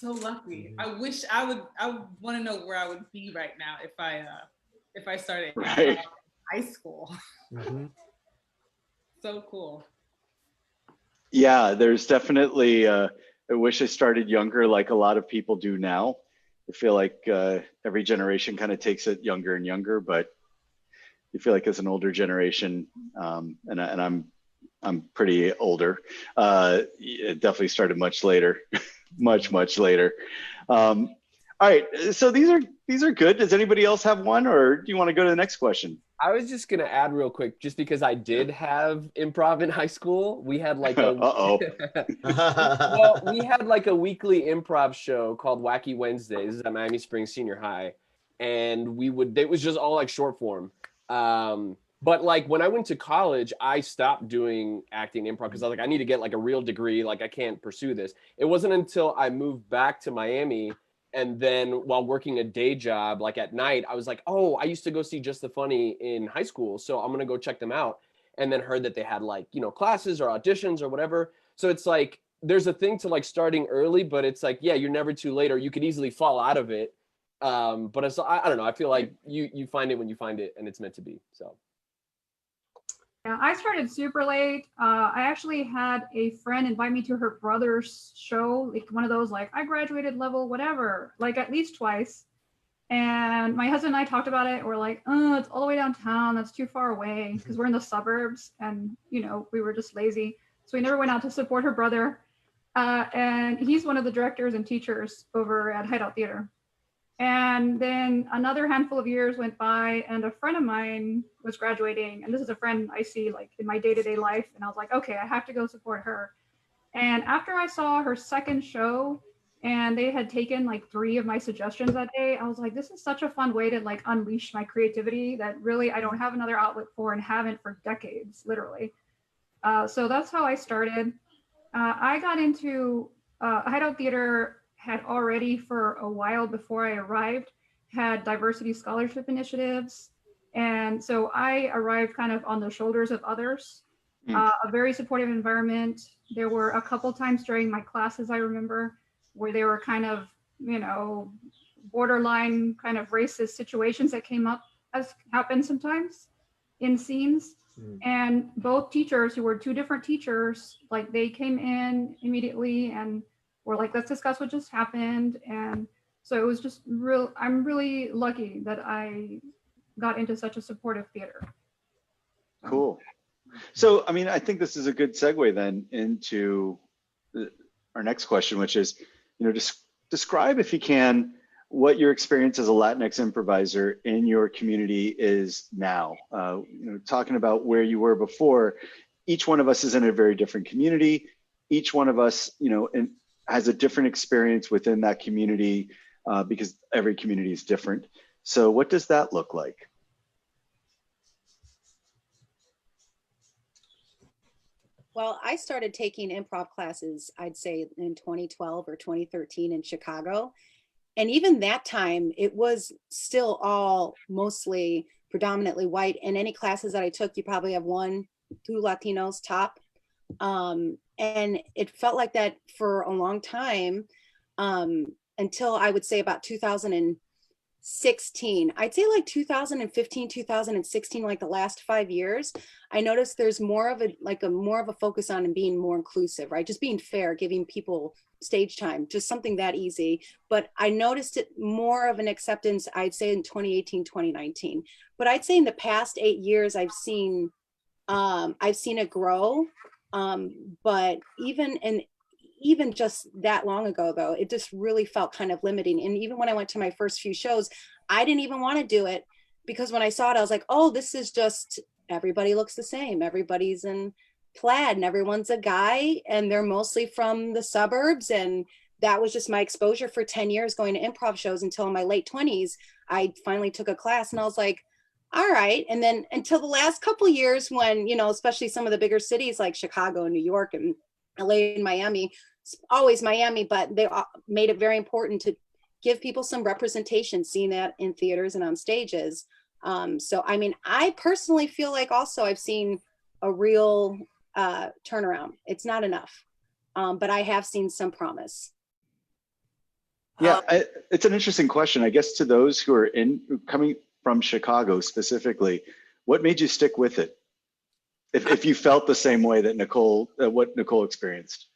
so lucky. I wish I would. I would want to know where I would be right now if I started Right. high school. Mhm. So cool. Yeah, there's definitely, I wish I started younger like a lot of people do now. I feel like every generation kind of takes it younger and younger, but you feel like as an older generation, I'm pretty older. It definitely started much later, much later. All right, so these are good. Does anybody else have one, or do you want to go to the next question? I was just gonna add real quick, just because I did have improv in high school. We had like a Uh-oh. well, we had like a weekly improv show called Wacky Wednesdays at Miami Springs Senior High, and it was just all like short form. But like when I went to college, I stopped doing acting improv because I was like, I need to get like a real degree. Like I can't pursue this. It wasn't until I moved back to Miami, and then while working a day job, like at night, I was like, oh, I used to go see Just the Funny in high school, so I'm gonna go check them out. And then heard that they had like, classes or auditions or whatever. So it's like there's a thing to like starting early, but it's like, yeah, you're never too late, or you could easily fall out of it. But I don't know. I feel like you find it when you find it, and it's meant to be. So. Yeah, I started super late. I actually had a friend invite me to her brother's show, like one of those, like, I graduated level whatever, like at least twice. And my husband and I talked about it. We're like, oh, it's all the way downtown. That's too far away because we're in the suburbs, and we were just lazy. So we never went out to support her brother. And he's one of the directors and teachers over at Hideout Theater. And then another handful of years went by, and a friend of mine was graduating. And this is a friend I see like in my day-to-day life. And I was like, okay, I have to go support her. And after I saw her second show, and they had taken like 3 of my suggestions that day, I was like, this is such a fun way to like unleash my creativity that really I don't have another outlet for and haven't for decades, literally. So that's how I started. I got into Hideout Theater had already for a while before I arrived had diversity scholarship initiatives. And so I arrived kind of on the shoulders of others, a very supportive environment. There were a couple times during my classes, I remember, where they were kind of, borderline kind of racist situations that came up, as happen sometimes in scenes. And both teachers, who were 2 different teachers, like they came in immediately and were like, let's discuss what just happened. And so it was just I'm really lucky that I got into such a supportive theater. Cool. So, I mean, I think this is a good segue then into our next question, which is, just describe, if you can, what your experience as a Latinx improviser in your community is now. Talking about where you were before, each one of us is in a very different community. Each one of us, has a different experience within that community because every community is different. So what does that look like? Well, I started taking improv classes, I'd say in 2012 or 2013 in Chicago. And even that time, it was still all mostly predominantly white. And any classes that I took, you probably have 1, 2 Latinos top. And it felt like that for a long time, until I would say about 2016. I'd say like 2015, 2016, like the last 5 years, I noticed there's more of a focus on being more inclusive, right? Just being fair, giving people stage time, just something that easy. But I noticed it more of an acceptance, I'd say in 2018, 2019. But I'd say in the past 8 years, I've seen it grow. But even just that long ago, though, it just really felt kind of limiting. And even when I went to my first few shows, I didn't even want to do it, because when I saw it, I was like, oh, this is just, everybody looks the same. Everybody's in plaid and everyone's a guy, and they're mostly from the suburbs. And that was just my exposure for 10 years going to improv shows until in my late 20s. I finally took a class and I was like, all right. And then until the last couple of years when, especially some of the bigger cities like Chicago and New York and LA and Miami, always Miami, but they made it very important to give people some representation, seeing that in theaters and on stages. So, I mean, I personally feel like also I've seen a real turnaround. It's not enough, but I have seen some promise. Yeah, it's an interesting question. I guess to those who are coming from Chicago specifically, what made you stick with it? If you felt the same way that what Nicole experienced.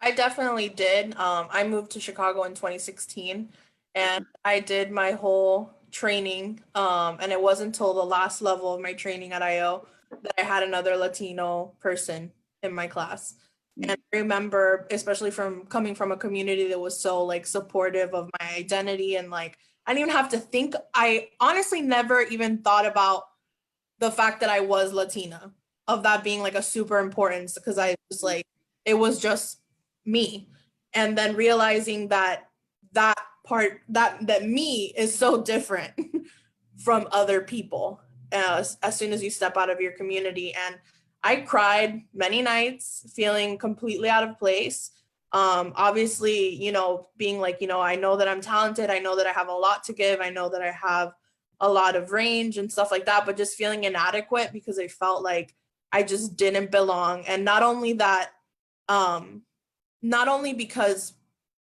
I definitely did. I moved to Chicago in 2016 and I did my whole training. And it wasn't until the last level of my training at IO that I had another Latino person in my class. And I remember, especially from coming from a community that was so like supportive of my identity and like, I didn't even have to think. I honestly never even thought about the fact that I was Latina, of that being like a super importance, because I was like, it was just me. And then realizing that that part, that me is so different from other people as soon as you step out of your community. And I cried many nights feeling completely out of place. Obviously, you know, being like, you know, I know that I'm talented. I know that I have a lot to give. I know that I have a lot of range and stuff like that, but just feeling inadequate because I felt like I just didn't belong. And not only that, not only because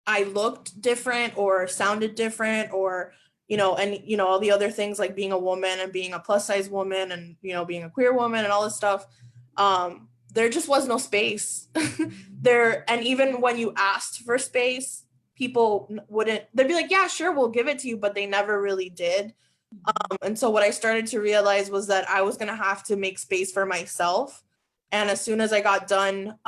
I looked different or sounded different or, you know, and, you know, all the other things like being a woman and being a plus size woman and, you know, being a queer woman and all this stuff. There just was no space there. And even when you asked for space, people wouldn't, they'd be like, yeah, sure, we'll give it to you, but they never really did. And so what I started to realize was that I was going to have to make space for myself. And as soon as I got done,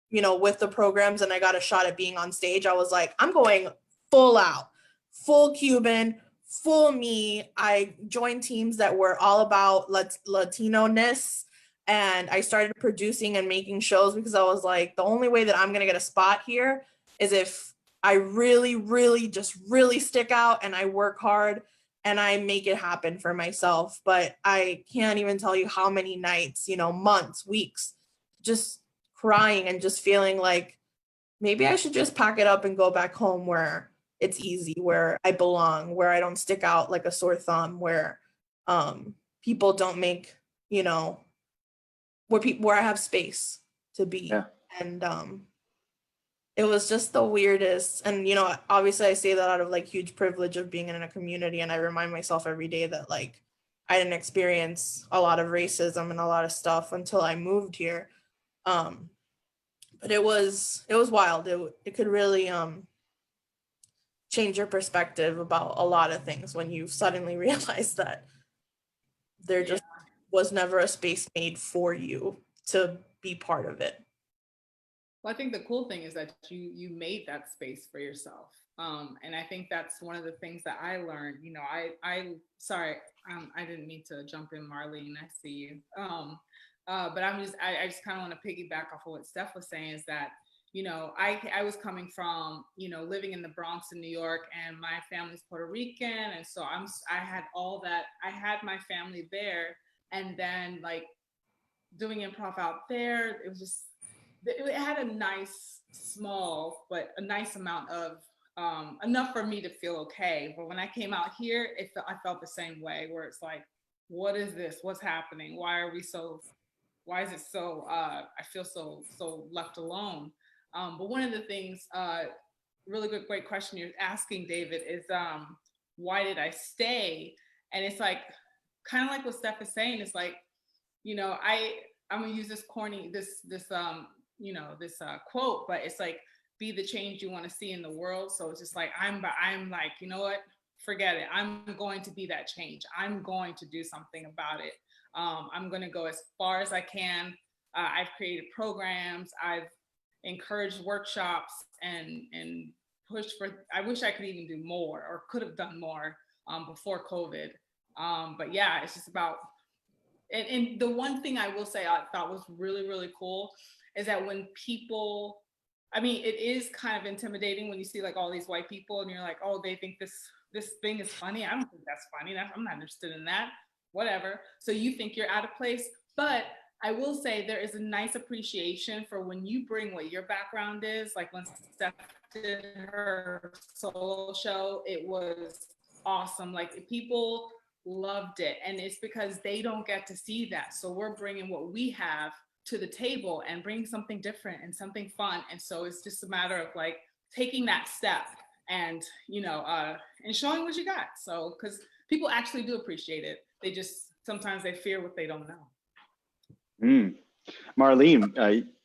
you know, with the programs and I got a shot at being on stage, I was like, I'm going full out, full Cuban, full me. I joined teams that were all about Latino-ness. And I started producing and making shows because I was like, the only way that I'm going to get a spot here is if I really, really, just really stick out and I work hard and I make it happen for myself. But I can't even tell you how many nights, you know, months, weeks, just crying and just feeling like maybe I should just pack it up and go back home where it's easy, where I belong, where I don't stick out like a sore thumb, where people don't make, you know, where I have space to be. Yeah. And it was just the weirdest. And, you know, obviously I say that out of like huge privilege of being in a community. And I remind myself every day that like, I didn't experience a lot of racism and a lot of stuff until I moved here. But it was wild. It could really change your perspective about a lot of things when you suddenly realize that there just was never a space made for you to be part of it. Well, I think the cool thing is that you made that space for yourself. And I think that's one of the things that I learned. You know, sorry, I didn't mean to jump in, Marlene. I see you. But I just kind of want to piggyback off of what Steph was saying, is that, you know, I was coming from, you know, living in the Bronx in New York, and my family's Puerto Rican. And so I had all that, I had my family there. And then like doing improv out there, it was just, it had a nice, small, but a nice amount of, enough for me to feel okay. But when I came out here, I felt the same way, where it's like, what is this? What's happening? Why is it so, I feel so left alone. But one of the things, really great question you're asking, David, is why did I stay? And it's like, kind of like what Steph is saying, it's like, you know, I'm gonna use this corny, this quote, but it's like, be the change you want to see in the world. So it's just like, I'm like, you know what, forget it. I'm going to be that change. I'm going to do something about it. I'm going to go as far as I can. I've created programs. I've encouraged workshops and pushed for, I wish I could even do more or could have done more before COVID. But yeah, it's just about, and the one thing I will say I thought was really, really cool is that when people, I mean, it is kind of intimidating when you see like all these white people and you're like, oh, they think this thing is funny. I don't think that's funny. I'm not interested in that, whatever. So you think you're out of place. But I will say there is a nice appreciation for when you bring what your background is. Like when Steph did her solo show, it was awesome. Like people loved it. And it's because they don't get to see that. So we're bringing what we have to the table and bringing something different and something fun. And so it's just a matter of like taking that step and and showing what you got. So because people actually do appreciate it, they just sometimes they fear what they don't know. Marlene,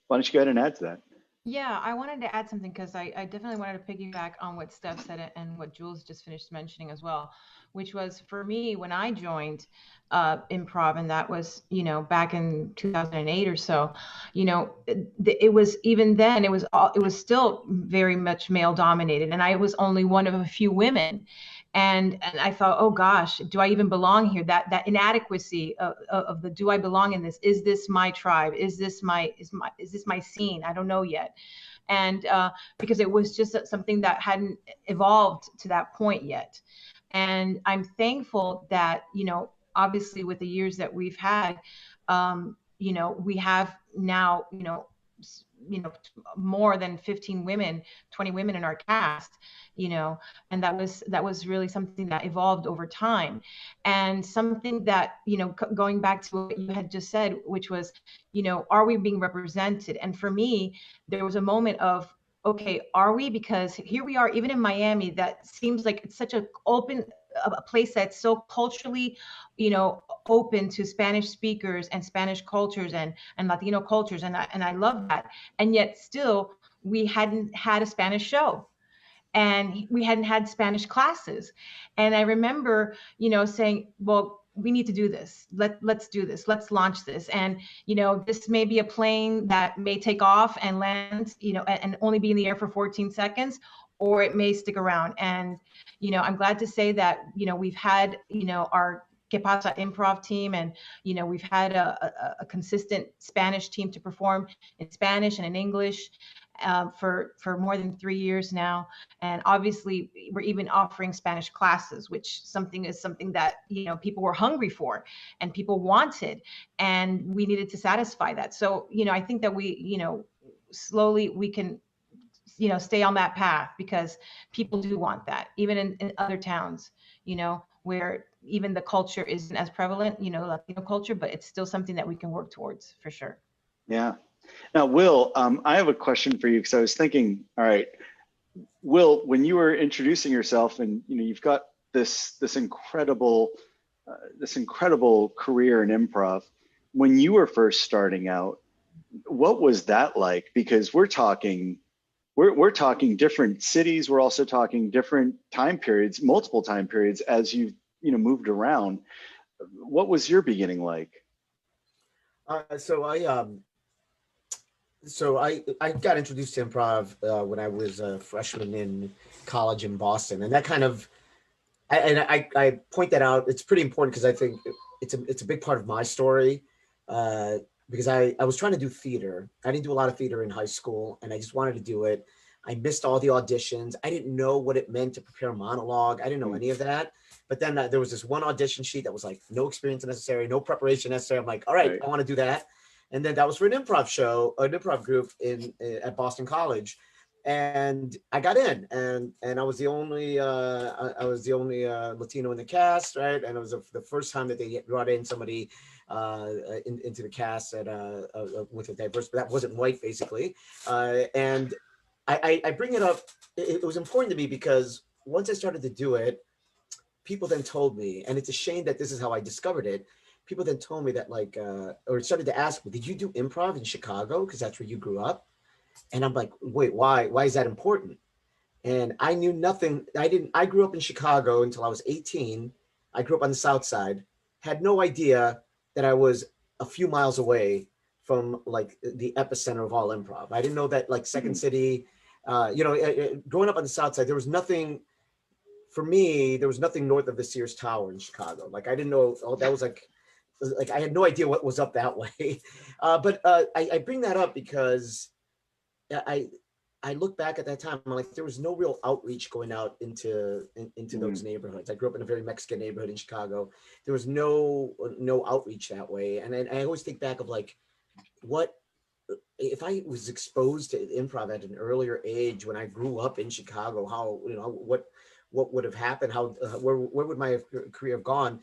why don't you go ahead and add to that? Yeah, I wanted to add something because I definitely wanted to piggyback on what Steph said and what Jules just finished mentioning as well, which was for me when I joined improv, and that was, back in 2008 or so, it was, even then it was still very much male dominated, and I was only one of a few women. And I thought, oh gosh, do I even belong here? That inadequacy of the, do I belong in this? Is this my tribe? Is this my scene? I don't know yet. And because it was just something that hadn't evolved to that point yet. And I'm thankful that, obviously with the years that we've had, we have now, more than 15 women, 20 women in our cast, and that was really something that evolved over time. And something that, going back to what you had just said, which was, are we being represented? And for me, there was a moment of, okay, are we? Because here we are, even in Miami, that seems like it's such a place that's so culturally, open to Spanish speakers and Spanish cultures and Latino cultures. And I love that. And yet still, we hadn't had a Spanish show, and we hadn't had Spanish classes. And I remember, saying, well, we need to do this. Let's do this. Let's launch this. And, this may be a plane that may take off and land, and only be in the air for 14 seconds, or it may stick around. And, I'm glad to say that, we've had, our Que Pasa improv team, and, we've had a consistent Spanish team to perform in Spanish and in English for more than 3 years now. And obviously we're even offering Spanish classes, which is something that, people were hungry for and people wanted, and we needed to satisfy that. So, I think that we, slowly we can, stay on that path, because people do want that, even in other towns, where even the culture isn't as prevalent, Latino culture, but it's still something that we can work towards for sure. Yeah. Now, Will, I have a question for you, because I was thinking, all right, Will, when you were introducing yourself, and you've got this incredible career in improv, when you were first starting out, what was that like? Because we're talking different cities. We're also talking different time periods, multiple time periods, as you've moved around. What was your beginning like? So I got introduced to improv when I was a freshman in college in Boston, and that kind of, I point that out. It's pretty important because I think it's a big part of my story, because I was trying to do theater. I didn't do a lot of theater in high school, and I just wanted to do it. I missed all the auditions. I didn't know what it meant to prepare a monologue. I didn't know any of that. But then there was this one audition sheet that was like, no experience necessary, no preparation necessary. I'm like, all right, I want to do that. And then that was for an improv show, an improv group at Boston College, and I got in, and I was the only Latino in the cast, right? And it was the first time that they brought in somebody into the cast with a diverse, but that wasn't white, basically. And I bring it up. It was important to me because once I started to do it, people then told me, and it's a shame that this is how I discovered it. People then told me that or started to ask me, did you do improv in Chicago? Because that's where you grew up. And I'm like, wait, why is that important? And I knew nothing. I grew up in Chicago until I was 18. I grew up on the South Side, had no idea that I was a few miles away from the epicenter of all improv. I didn't know that Second City, growing up on the South Side, there was nothing, for me, there was nothing north of the Sears Tower in Chicago. I didn't know, that was I had no idea what was up that way. But I bring that up because I look back at that time, I'm like, there was no real outreach going out into those neighborhoods. I grew up in a very Mexican neighborhood in Chicago. There was no outreach that way. And I always think back of what if I was exposed to improv at an earlier age when I grew up in Chicago, how, what would have happened? How, where would my career have gone?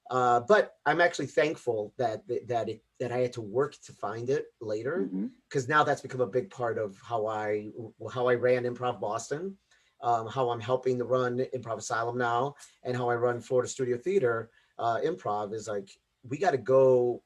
But I'm actually thankful that I had to work to find it later, because now that's become a big part of how I ran Improv Boston. how I'm helping to run Improv Asylum now, and how I run Florida Studio Theater Improv is like, we got to go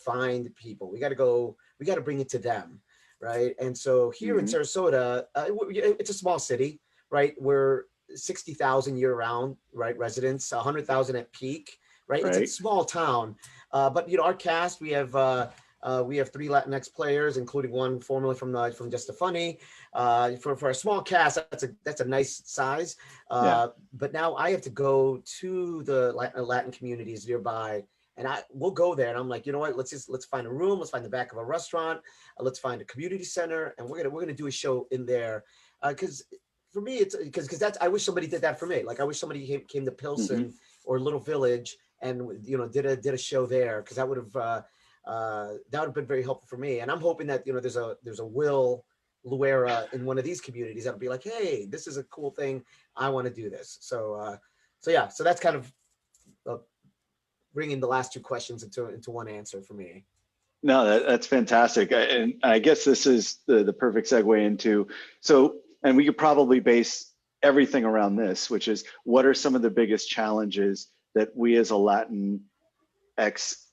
find people. We got to bring it to them, right? And so here in Sarasota, it's a small city, right? We're 60,000 year round, right? Residents, 100,000 at peak, right? It's a small town, but you know, our cast, we have 3 Latinx players, including one formerly from Just a Funny. For a small cast, that's a nice size. But now I have to go to the Latin communities nearby, and we'll go there. And I'm like, you know what? Let's find a room. Let's find the back of a restaurant. Let's find a community center, and we're gonna do a show in there. Because for me, it's because that's, I wish somebody did that for me. Like I wish somebody came to Pilsen or Little Village and, you know, did a show there, because that would have been very helpful for me. And I'm hoping that, you know, there's a Will Luera in one of these communities that'll be like, hey, this is a cool thing. I want to do this. So yeah, so that's kind of bringing the last 2 questions into one answer for me. No, that's fantastic. And I guess this is the perfect segue into, and we could probably base everything around this, which is, what are some of the biggest challenges that we as a Latinx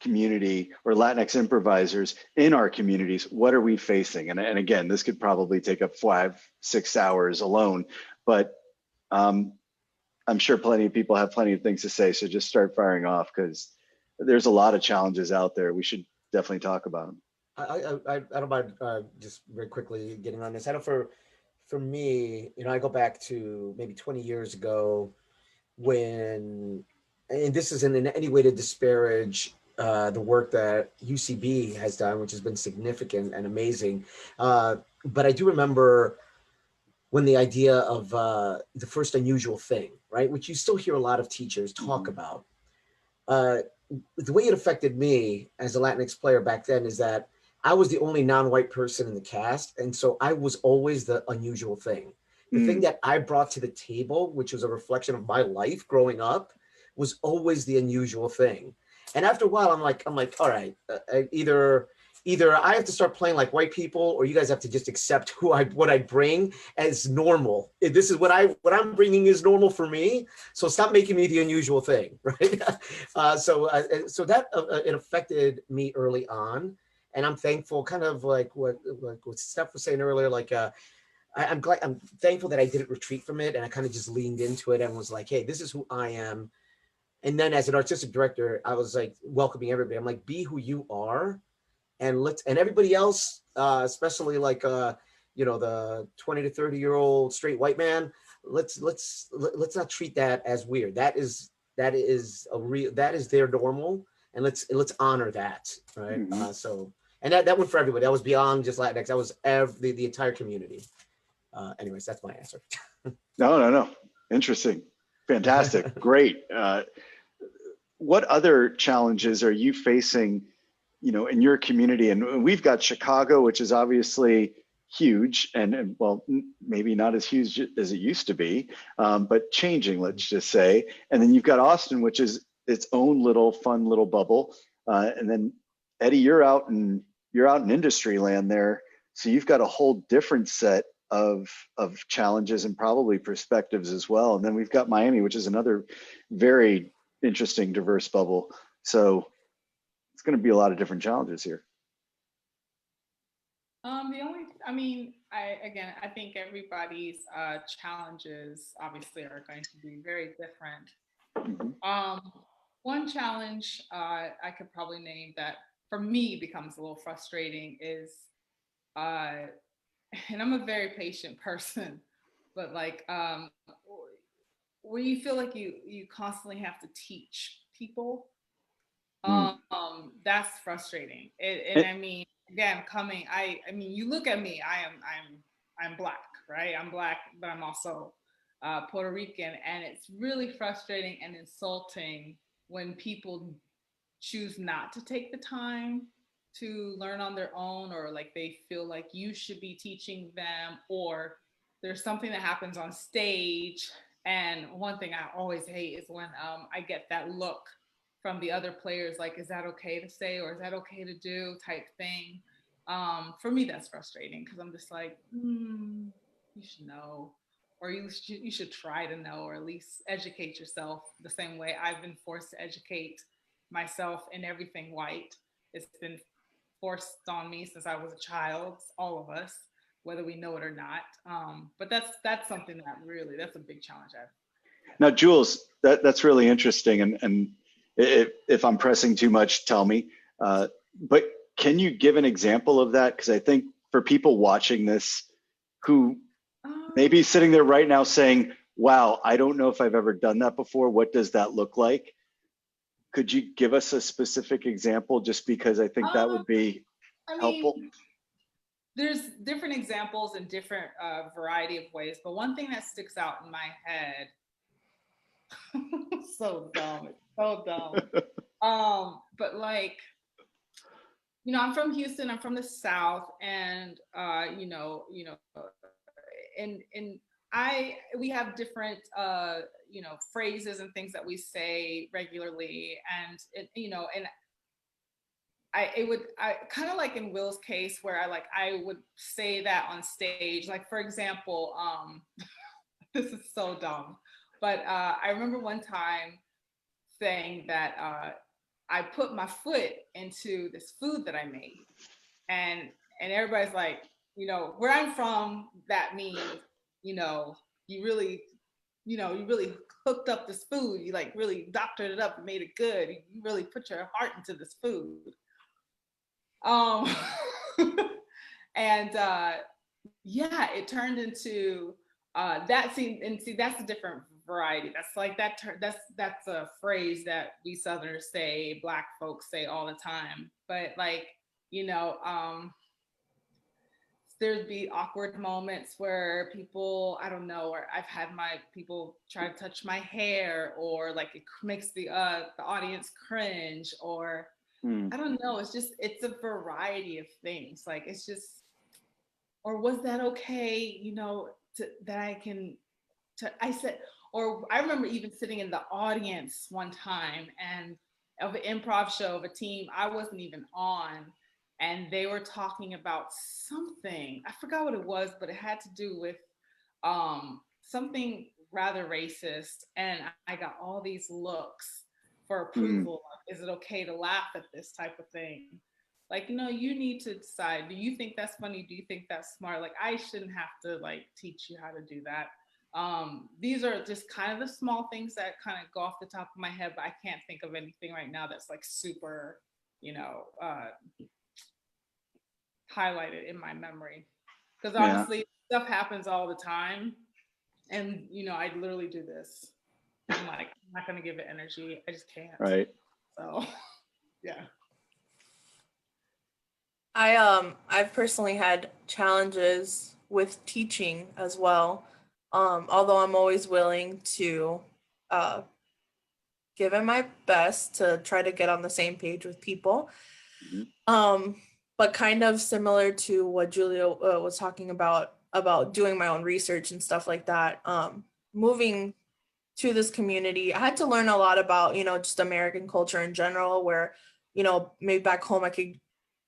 community or Latinx improvisers in our communities, what are we facing? And again, this could probably take up 5-6 hours alone, but I'm sure plenty of people have plenty of things to say. So just start firing off, because there's a lot of challenges out there. We should definitely talk about them. I don't mind just very quickly getting on this. I know for me, you know, I go back to maybe 20 years ago when, and this isn't in any way to disparage the work that UCB has done, which has been significant and amazing. But I do remember when the idea of the first unusual thing, right, which you still hear a lot of teachers talk about, the way it affected me as a Latinx player back then is that I was the only non-white person in the cast. And so I was always the unusual thing. The thing that I brought to the table, which was a reflection of my life growing up, was always the unusual thing. And after a while, I'm like, all right, either I have to start playing like white people, or you guys have to just accept what I bring as normal. This is what I'm bringing is normal for me. So stop making me the unusual thing, right? So that it affected me early on, and I'm thankful. Kind of like what Steph was saying earlier, like. I'm thankful that I didn't retreat from it, and I kind of just leaned into it and was like, hey, this is who I am. And then as an artistic director, I was like welcoming everybody. I'm like, be who you are, and everybody else, especially like you know, the 20 to 30-year-old straight white man, let's not treat that as weird. That is their normal, and let's honor that, right? So, and that went for everybody. That was beyond just Latinx. That was the entire community. Anyways, that's my answer. No. Interesting. Fantastic. Great. What other challenges are you facing, you know, in your community? And we've got Chicago, which is obviously huge and well, maybe not as huge as it used to be, but changing, let's just say. And then you've got Austin, which is its own little fun little bubble. And then Eddie, you're out in industry land there. So you've got a whole different set of challenges and probably perspectives as well. And then we've got Miami, which is another very interesting, diverse bubble. So it's going to be a lot of different challenges here. I think everybody's challenges obviously are going to be very different. One challenge I could probably name that for me becomes a little frustrating is, and I'm a very patient person, but like where you feel like you constantly have to teach people, that's frustrating. I mean, again, I mean, you look at me, I'm Black, right? I'm Black, but I'm also Puerto Rican, and it's really frustrating and insulting when people choose not to take the time to learn on their own, or like they feel like you should be teaching them, or there's something that happens on stage. And one thing I always hate is when I get that look from the other players, like, is that okay to say, or is that okay to do type thing. For me, that's frustrating, because I'm just like, you should know. or you should try to know, or at least educate yourself the same way I've been forced to educate myself in everything white. It's been forced on me since I was a child, all of us, whether we know it or not. But that's something that really, that's a big challenge I've. Now, Jules, that's really interesting. And if I'm pressing too much, tell me. But can you give an example of that? Because I think for people watching this who may be sitting there right now saying, wow, I don't know if I've ever done that before. What does that look like? Could you give us a specific example, just because I think that would be helpful? There's different examples in different variety of ways, but one thing that sticks out in my head, so dumb, it's so dumb. But like, you know, I'm from Houston, I'm from the South, and we have different phrases and things that we say regularly, and I kind of like in Will's case where I would say that on stage, like for example, this is so dumb, but I remember one time saying that I put my foot into this food that I made, and everybody's like, where I'm from, that means, you really hooked up this food, you like really doctored it up and made it good, you really put your heart into this food. And yeah, it turned into that scene, and see, that's a different variety. That's like that's a phrase that we Southerners say, Black folks say all the time. But like, there'd be awkward moments where people, I don't know, or I've had my people try to touch my hair, or like it makes the audience cringe, or I don't know. It's a variety of things. Like, it's just, or was that okay? I said, or I remember even sitting in the audience one time and of an improv show of a team I wasn't even on, and they were talking about something. I forgot what it was, but it had to do with something rather racist. And I got all these looks for approval. Is it okay to laugh at this type of thing? Like, you need to decide, do you think that's funny? Do you think that's smart? Like, I shouldn't have to like teach you how to do that. These are just kind of the small things that kind of go off the top of my head, but I can't think of anything right now that's like super, highlighted in my memory. Because honestly, stuff happens all the time. And, I literally do this. I'm like, I'm not gonna give it energy. I just can't. Right. So, yeah. I've personally had challenges with teaching as well. Although I'm always willing to give it my best to try to get on the same page with people. But kind of similar to what Julia was talking about doing my own research and stuff like that. Moving to this community, I had to learn a lot about, just American culture in general, where, maybe back home I could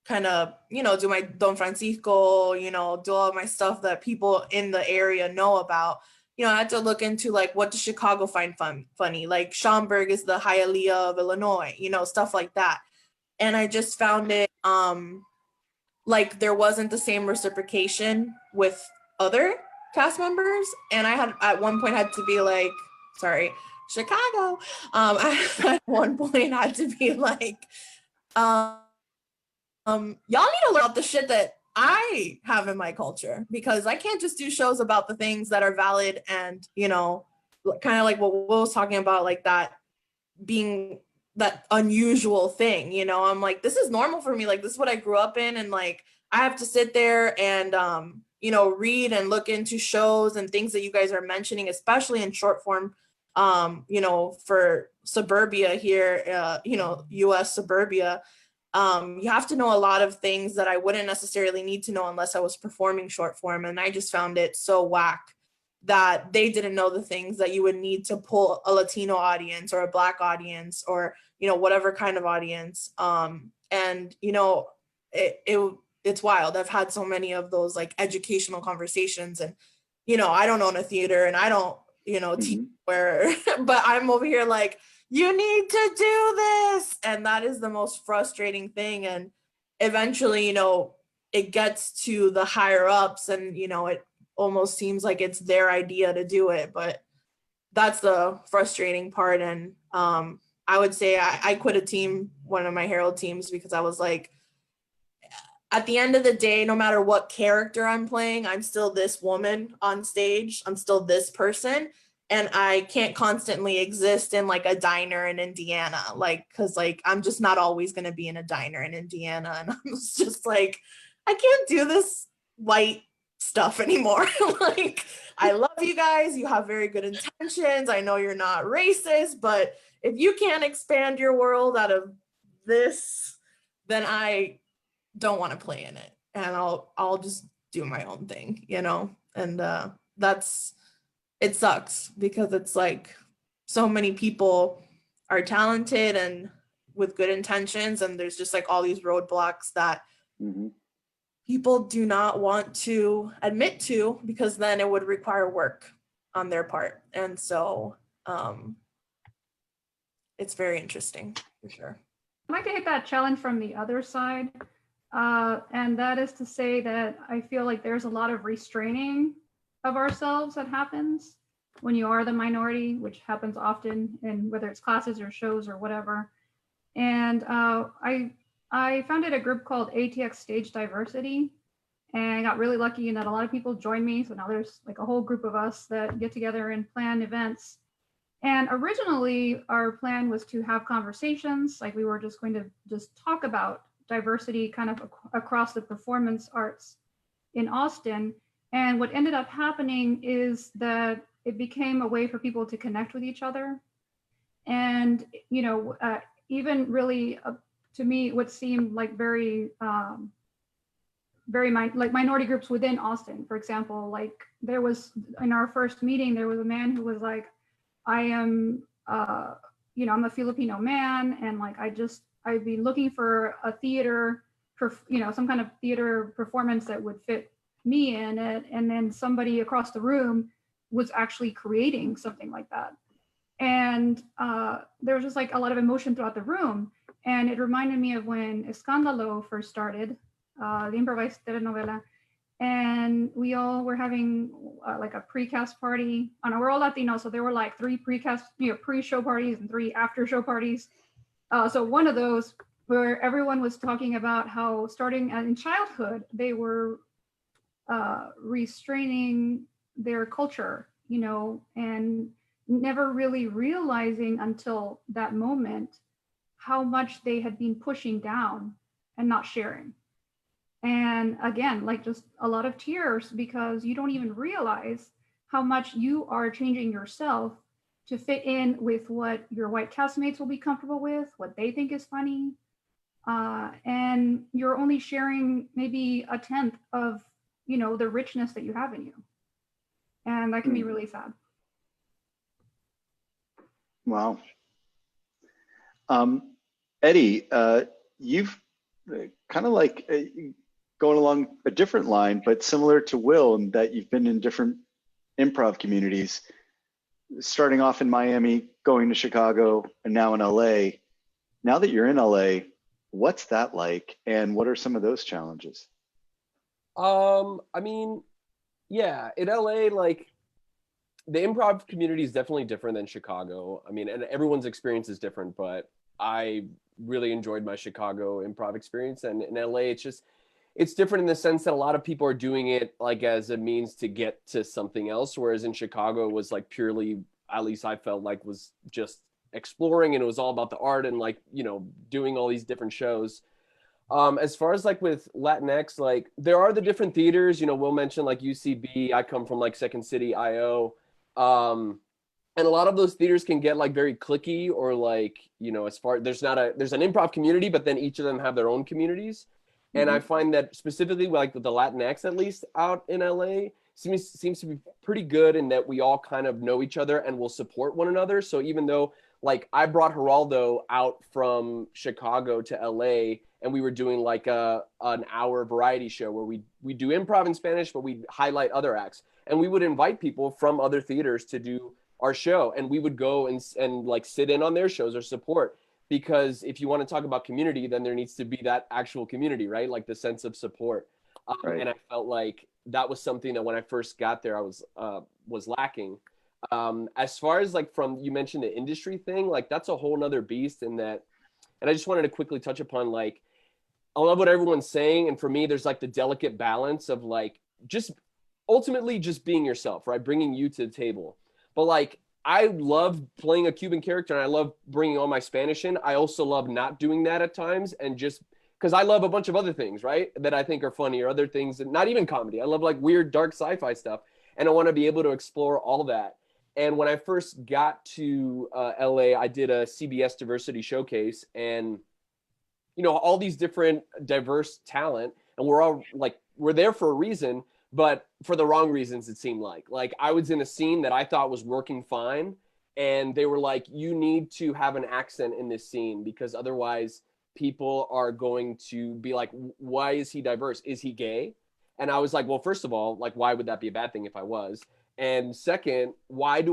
kind of, do my Don Francisco, do all my stuff that people in the area know about. I had to look into like, what does Chicago find funny? Like Schaumburg is the Hialeah of Illinois, stuff like that. And I just found it like there wasn't the same reciprocation with other cast members. And I had at one point had to be like, sorry, Chicago. I at one point had to be like, y'all need to learn about the shit that I have in my culture, because I can't just do shows about the things that are valid and, kind of like what Will was talking about, like that being that unusual thing, I'm like, this is normal for me. Like, this is what I grew up in. And like, I have to sit there and, read and look into shows and things that you guys are mentioning, especially in short form, for suburbia here, US suburbia. You have to know a lot of things that I wouldn't necessarily need to know unless I was performing short form. And I just found it so whack that they didn't know the things that you would need to pull a Latino audience or a Black audience or, whatever kind of audience. And, it's wild. I've had so many of those like educational conversations, and you know, I don't own a theater and I don't, you know, teach where, but I'm over here like, you need to do this. And that is the most frustrating thing. And eventually, you know, it gets to the higher ups and, you know, it almost seems like it's their idea to do it, but that's the frustrating part. And I would say I quit a team, one of my Herald teams, because I was like, at the end of the day, no matter what character I'm playing, I'm still this woman on stage. I'm still this person. And I can't constantly exist in like a diner in Indiana. Like, cause like, I'm just not always going to be in a diner in Indiana. And I'm just like, I can't do this white stuff anymore. Like, I love you guys. You have very good intentions. I know you're not racist, but if you can't expand your world out of this, then I don't want to play in it, and I'll just do my own thing, you know. And it sucks because it's like so many people are talented and with good intentions, and there's just like all these roadblocks that people do not want to admit to, because then it would require work on their part. And so it's very interesting for sure. I'd like to hit that challenge from the other side. And that is to say that I feel like there's a lot of restraining of ourselves that happens when you are the minority, which happens often in whether it's classes or shows or whatever. And I founded a group called ATX Stage Diversity, and I got really lucky in that a lot of people joined me. So now there's like a whole group of us that get together and plan events. And originally our plan was to have conversations, like we were just going to just talk about diversity kind of across the performance arts in Austin. And what ended up happening is that it became a way for people to connect with each other. And, you know, even really to me, what seemed like very minority groups within Austin, for example, like there was in our first meeting, there was a man who was like, I am, you know, I'm a Filipino man, and like I'd be looking for a theater, you know, some kind of theater performance that would fit me in it. And then somebody across the room was actually creating something like that. And there was just like a lot of emotion throughout the room. And it reminded me of when Escándalo first started, the improvised telenovela. And we all were having like a precast party. And we're all Latino, so there were like 3 precast, you know, pre-show parties and 3 after-show parties. So one of those where everyone was talking about how starting in childhood, they were restraining their culture, you know, and never really realizing until that moment how much they had been pushing down and not sharing. And again, like just a lot of tears, because you don't even realize how much you are changing yourself to fit in with what your white castmates will be comfortable with, what they think is funny. And you're only sharing maybe a tenth of, you know, the richness that you have in you. And that can be really sad. Wow. Eddie, you've kind of like going along a different line, but similar to Will, in that you've been in different improv communities, starting off in Miami, going to Chicago, and now in LA. Now that you're in LA, what's that like? And what are some of those challenges? I mean, yeah, in LA, like the improv community is definitely different than Chicago. I mean, and everyone's experience is different, but I really enjoyed my Chicago improv experience. And in LA, it's different in the sense that a lot of people are doing it like as a means to get to something else. Whereas in Chicago it was like purely, at least I felt like, was just exploring, and it was all about the art and like, you know, doing all these different shows. As far as like with Latinx, like there are the different theaters, you know, Will mentioned like UCB, I come from like Second City, IO. And a lot of those theaters can get like very cliquey, or like, you know, there's an improv community, but then each of them have their own communities. And I find that specifically like with the Latinx, at least out in LA, seems to be pretty good in that we all kind of know each other and will support one another. So even though like I brought Geraldo out from Chicago to LA and we were doing like an hour variety show where we do improv in Spanish, but we highlight other acts, and we would invite people from other theaters to do our show, and we would go and like sit in on their shows or support. Because if you want to talk about community, then there needs to be that actual community, right? Like the sense of support. Right. And I felt like that was something that when I first got there, I was lacking. As far as like from, you mentioned the industry thing, like that's a whole nother beast in that. And I just wanted to quickly touch upon, like, I love what everyone's saying. And for me, there's like the delicate balance of like, just ultimately just being yourself, right? Bringing you to the table. But like, I love playing a Cuban character and I love bringing all my Spanish in. I also love not doing that at times, and just because I love a bunch of other things, right, that I think are funny, or other things, and not even comedy. I love like weird, dark sci-fi stuff, and I want to be able to explore all that. And when I first got to LA, I did a CBS diversity showcase, and you know, all these different diverse talent, and we're all like, we're there for a reason, but for the wrong reasons, it seemed like I was in a scene that I thought was working fine, and they were like, you need to have an accent in this scene because otherwise people are going to be like, why is he diverse? Is he gay? And I was like, well, first of all, like, why would that be a bad thing if I was? And second, why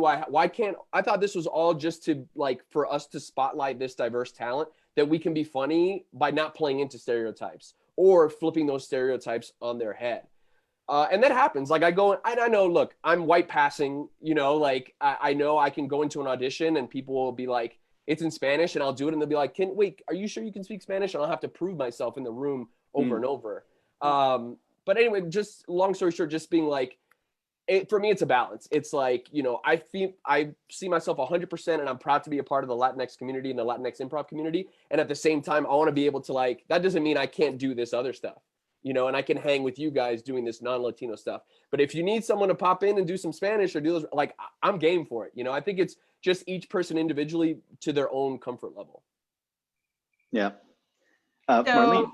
can't, I thought this was all just to like, for us to spotlight this diverse talent, that we can be funny by not playing into stereotypes or flipping those stereotypes on their head. And that happens. Like I go, and I know, look, I'm white passing, you know, like I know I can go into an audition and people will be like, it's in Spanish, and I'll do it. And they'll be like, wait, are you sure you can speak Spanish? And I'll have to prove myself in the room over and over. But anyway, just long story short, just being like, for me, it's a balance. It's like, you know, I see myself 100%, and I'm proud to be a part of the Latinx community and the Latinx improv community. And at the same time, I want to be able to, like, that doesn't mean I can't do this other stuff, you know, and I can hang with you guys doing this non-Latino stuff. But if you need someone to pop in and do some Spanish or do those, like, I'm game for it. You know, I think it's just each person individually to their own comfort level. Yeah. So, Marlene.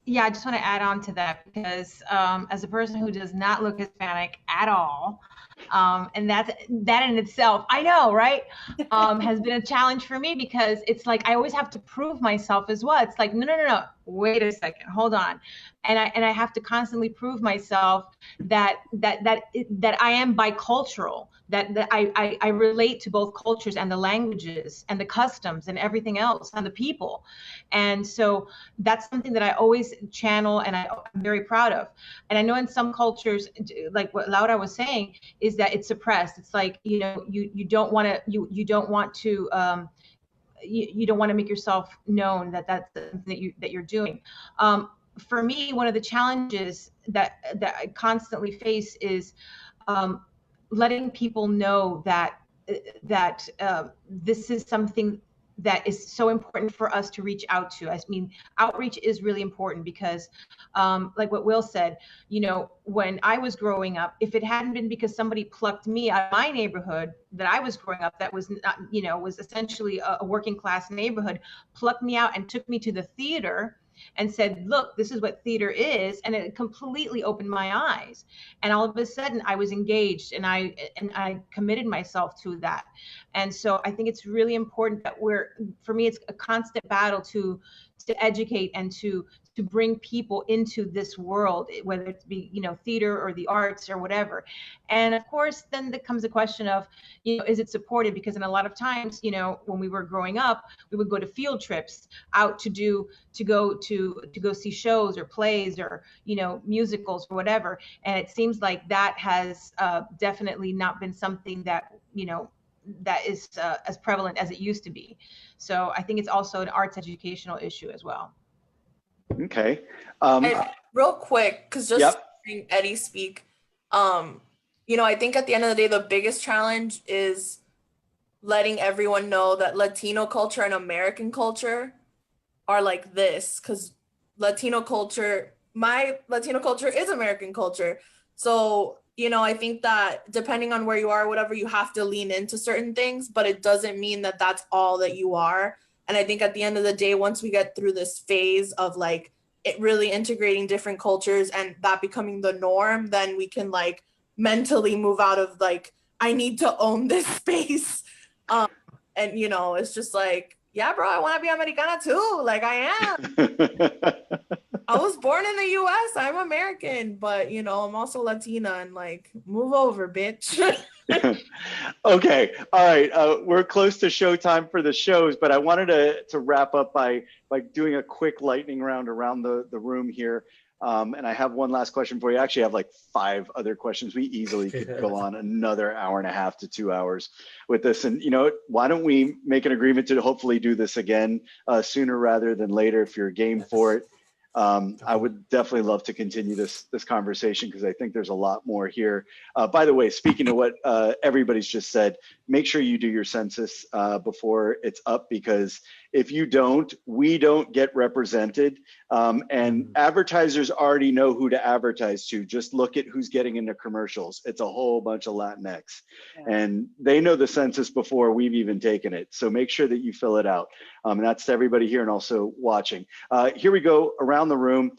yeah, I just want to add on to that because as a person who does not look Hispanic at all, and that in itself, I know, right, has been a challenge for me because it's like I always have to prove myself as well. It's like, no, wait a second, hold on, and I have to constantly prove myself that I am bicultural, that I relate to both cultures and the languages and the customs and everything else and the people. And so that's something that I always channel and I'm very proud of. And I know in some cultures, like what Laura was saying, is that it's suppressed. It's like, you know, you don't want to, you don't want to, you don't want to make yourself known that that's something that you're doing. For me, one of the challenges that I constantly face is letting people know that this is something that is so important for us to reach out to. I mean, outreach is really important because, like what Will said, you know, when I was growing up, if it hadn't been because somebody plucked me out of my neighborhood that I was growing up, that was not, you know, was essentially a working class neighborhood, plucked me out and took me to the theater and said, look, this is what theater is. And it completely opened my eyes. And all of a sudden I was engaged and I committed myself to that. And so I think it's really important that for me, it's a constant battle to educate and to bring people into this world, whether it be, you know, theater or the arts or whatever. And of course, then there comes the question of, you know, is it supported? Because in a lot of times, you know, when we were growing up, we would go to field trips out to go see shows or plays or, you know, musicals or whatever. And it seems like that has definitely not been something that, you know, that is as prevalent as it used to be. So I think it's also an arts educational issue as well. Okay. And real quick, because just Yep. hearing Eddie speak, you know, I think at the end of the day, the biggest challenge is letting everyone know that Latino culture and American culture are like this, because Latino culture, my Latino culture is American culture. So, you know, I think that depending on where you are, whatever, you have to lean into certain things, but it doesn't mean that that's all that you are. And I think at the end of the day, once we get through this phase of like it really integrating different cultures and that becoming the norm, then we can like mentally move out of like, I need to own this space. And you know, it's just like, yeah, bro, I want to be Americana too. Like I am. I was born in the US. I'm American, but you know, I'm also Latina and like, move over, bitch. Okay, all right. We're close to showtime for the shows, but I wanted to wrap up by doing a quick lightning round around the room here. And I have one last question for you. I actually have like 5 other questions. We easily could go on another hour and a half to 2 hours with this. And you know, why don't we make an agreement to hopefully do this again sooner rather than later if you're game for it. I would definitely love to continue this conversation because I think there's a lot more here. By the way, speaking of what everybody's just said, make sure you do your census before it's up, because if you don't, we don't get represented. And advertisers already know who to advertise to. Just look at who's getting into commercials. It's a whole bunch of Latinx. And they know the census before we've even taken it. So make sure that you fill it out. And that's to everybody here and also watching. Here we go around the room.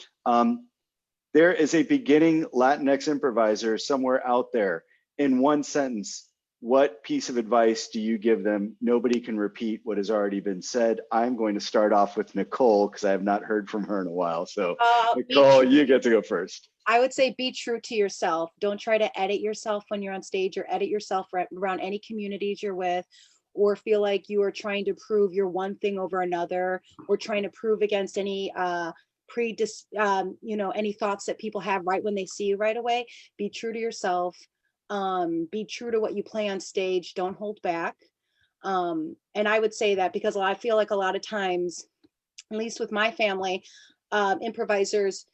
There is a beginning Latinx improviser somewhere out there. In one sentence, what piece of advice do you give them? Nobody can repeat what has already been said. I'm going to start off with Nicole because I have not heard from her in a while. So Nicole, you get to go first. I would say be true to yourself. Don't try to edit yourself when you're on stage, or edit yourself around any communities you're with, or feel like you are trying to prove your one thing over another, or trying to prove against any any thoughts that people have right when they see you right away. Be true to yourself. Be true to what you play on stage. Don't hold back. And I would say that because I feel like a lot of times, at least with my family, improvisers,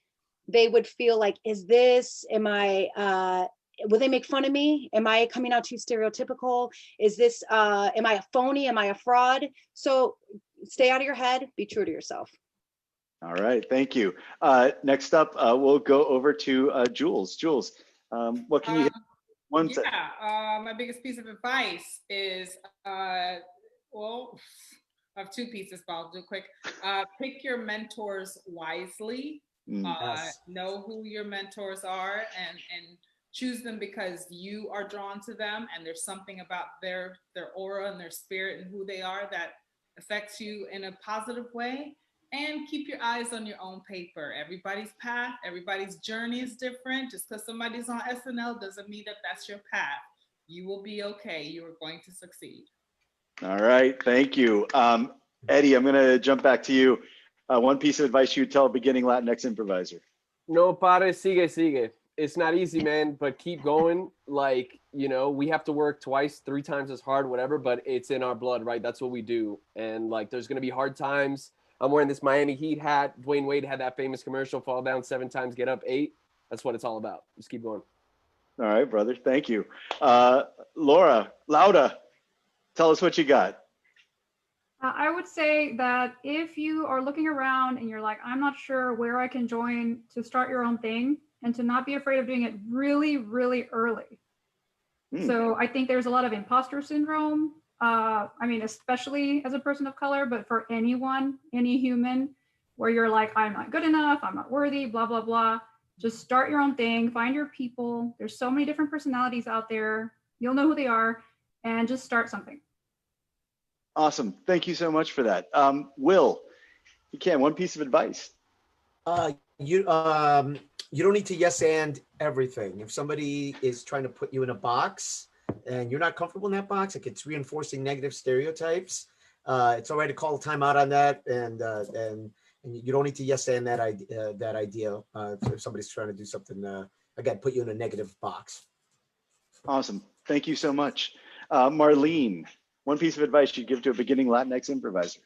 they would feel like, will they make fun of me? Am I coming out too stereotypical? Am I a phony? Am I a fraud? So stay out of your head, be true to yourself. All right, thank you. Next up, we'll go over to Jules. Jules, what can you hit? My biggest piece of advice is, well, I have 2 pieces, but I'll do quick. Pick your mentors wisely. Know who your mentors are and choose them because you are drawn to them, and there's something about their aura and their spirit and who they are that affects you in a positive way. And keep your eyes on your own paper. Everybody's path, everybody's journey is different. Just because somebody's on SNL doesn't mean that that's your path. You will be okay. You are going to succeed. All right, thank you. Eddie, I'm gonna jump back to you. One piece of advice you would tell a beginning Latinx improviser. No pare, sigue, sigue. It's not easy, man, but keep going. Like, you know, we have to work 2x, 3 times as hard, whatever, but it's in our blood, right? That's what we do. And like, there's gonna be hard times. I'm wearing this Miami Heat hat. Dwayne Wade had that famous commercial, fall down 7 times, get up 8. That's what it's all about. Just keep going. All right, brother. Thank you. Lauda, tell us what you got. I would say that if you are looking around and you're like, I'm not sure where I can join, to start your own thing and to not be afraid of doing it really, really early. So I think there's a lot of imposter syndrome. I mean, especially as a person of color, but for anyone, any human, where you're like, I'm not good enough, I'm not worthy, blah, blah, blah. Just start your own thing, find your people. There's so many different personalities out there. You'll know who they are, and just start something. Awesome. Thank you so much for that. Will, you can, one piece of advice. You don't need to yes and everything. If somebody is trying to put you in a box and you're not comfortable in that box, like it's reinforcing negative stereotypes, it's all right to call a timeout on that, and you don't need to yes and that idea if somebody's trying to do something again, put you in a negative box. Awesome. Thank you so much. Marlene, one piece of advice you'd give to a beginning Latinx improviser.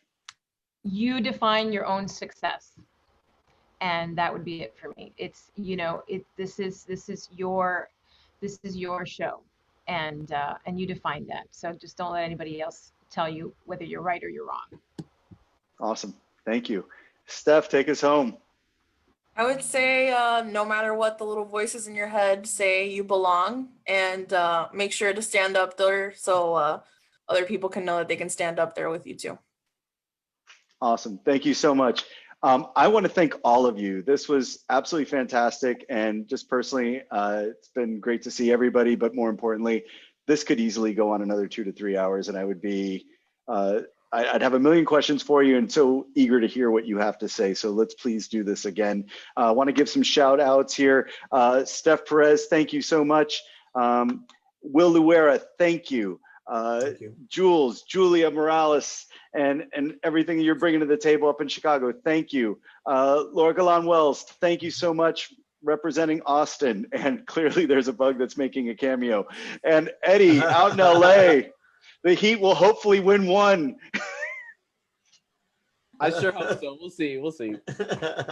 You define your own success. And that would be it for me. It's, you know, this is your show, and you define that. So just don't let anybody else tell you whether you're right or you're wrong. Awesome. Thank you. Steph, take us home. I would say no matter what the little voices in your head say, you belong, and make sure to stand up there so other people can know that they can stand up there with you too. Awesome. Thank you so much. I want to thank all of you. This was absolutely fantastic. And just personally, it's been great to see everybody. But more importantly, this could easily go on another 2 to 3 hours. And I would be, I'd have a million questions for you and so eager to hear what you have to say. So let's please do this again. I want to give some shout outs here. Steph Perez, thank you so much. Will Luera, thank you. Thank you. Jules, Julia Morales, and everything you're bringing to the table up in Chicago. Thank you. Laura Galan Wells, thank you so much representing Austin. And clearly there's a bug that's making a cameo. And Eddie out in LA, the Heat will hopefully win one. I sure hope so. We'll see. We'll see.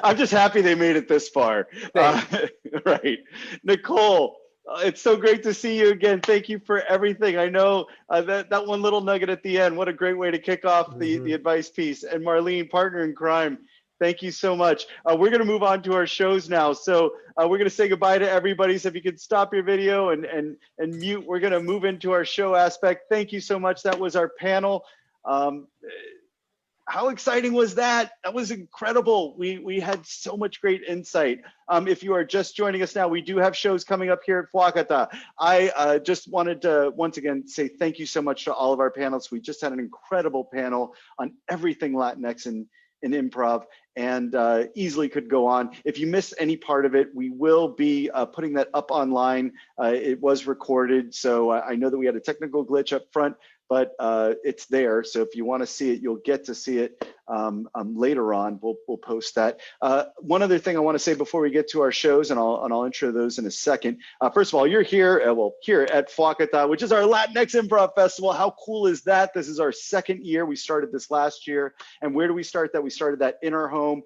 I'm just happy they made it this far. Right. Nicole, it's so great to see you again. Thank you for everything. I know that one little nugget at the end, what a great way to kick off the advice piece. And Marlene, partner in crime, thank you so much. We're going to move on to our shows now. So we're going to say goodbye to everybody. So if you could stop your video and mute, we're going to move into our show aspect. Thank you so much. That was our panel. How exciting was that? That was incredible. We had so much great insight. If you are just joining us now, we do have shows coming up here at Fuacata. I just wanted to once again say thank you so much to all of our panelists. We just had an incredible panel on everything Latinx in improv, and easily could go on. If you missed any part of it, we will be putting that up online. It was recorded, so I know that we had a technical glitch up front, but it's there. So if you want to see it, you'll get to see it later on. We'll post that. One other thing I want to say before we get to our shows, and I'll intro those in a second. First of all, you're here, here at Fuacata, which is our Latinx Improv Festival. How cool is that? This is our second year. We started this last year. And where do we start that? We started that in our home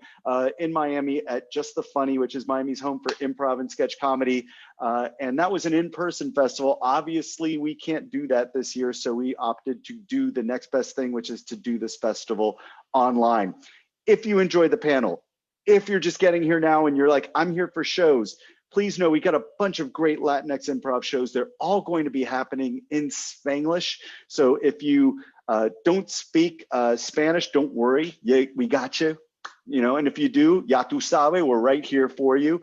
in Miami at Just the Funny, which is Miami's home for improv and sketch comedy. And that was an in-person festival. Obviously, we can't do that this year, so we opted to do the next best thing, which is to do this festival online. If you enjoyed the panel, if you're just getting here now and you're like, I'm here for shows, please know we got a bunch of great Latinx improv shows. They're all going to be happening in Spanglish. So if you don't speak Spanish, don't worry, we got you. And if you do, ya tu sabe, we're right here for you.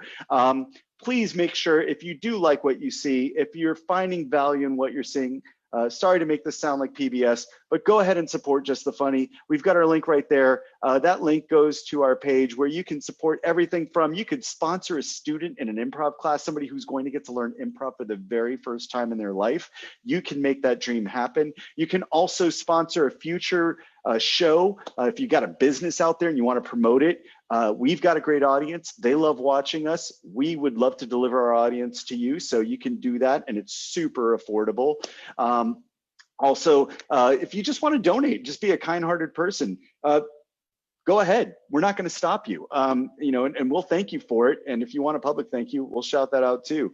Please make sure, if you do like what you see, if you're finding value in what you're seeing, sorry to make this sound like PBS, but go ahead and support Just the Funny. We've got our link right there. That link goes to our page where you can support everything from, you could sponsor a student in an improv class, somebody who's going to get to learn improv for the very first time in their life. You can make that dream happen. You can also sponsor a future show. If you got a business out there and you want to promote it, we've got a great audience. They love watching us. We would love to deliver our audience to you, so you can do that, and it's super affordable. Also, if you just want to donate, just be a kind-hearted person, go ahead. We're not going to stop you, and we'll thank you for it. And if you want a public thank you, we'll shout that out too.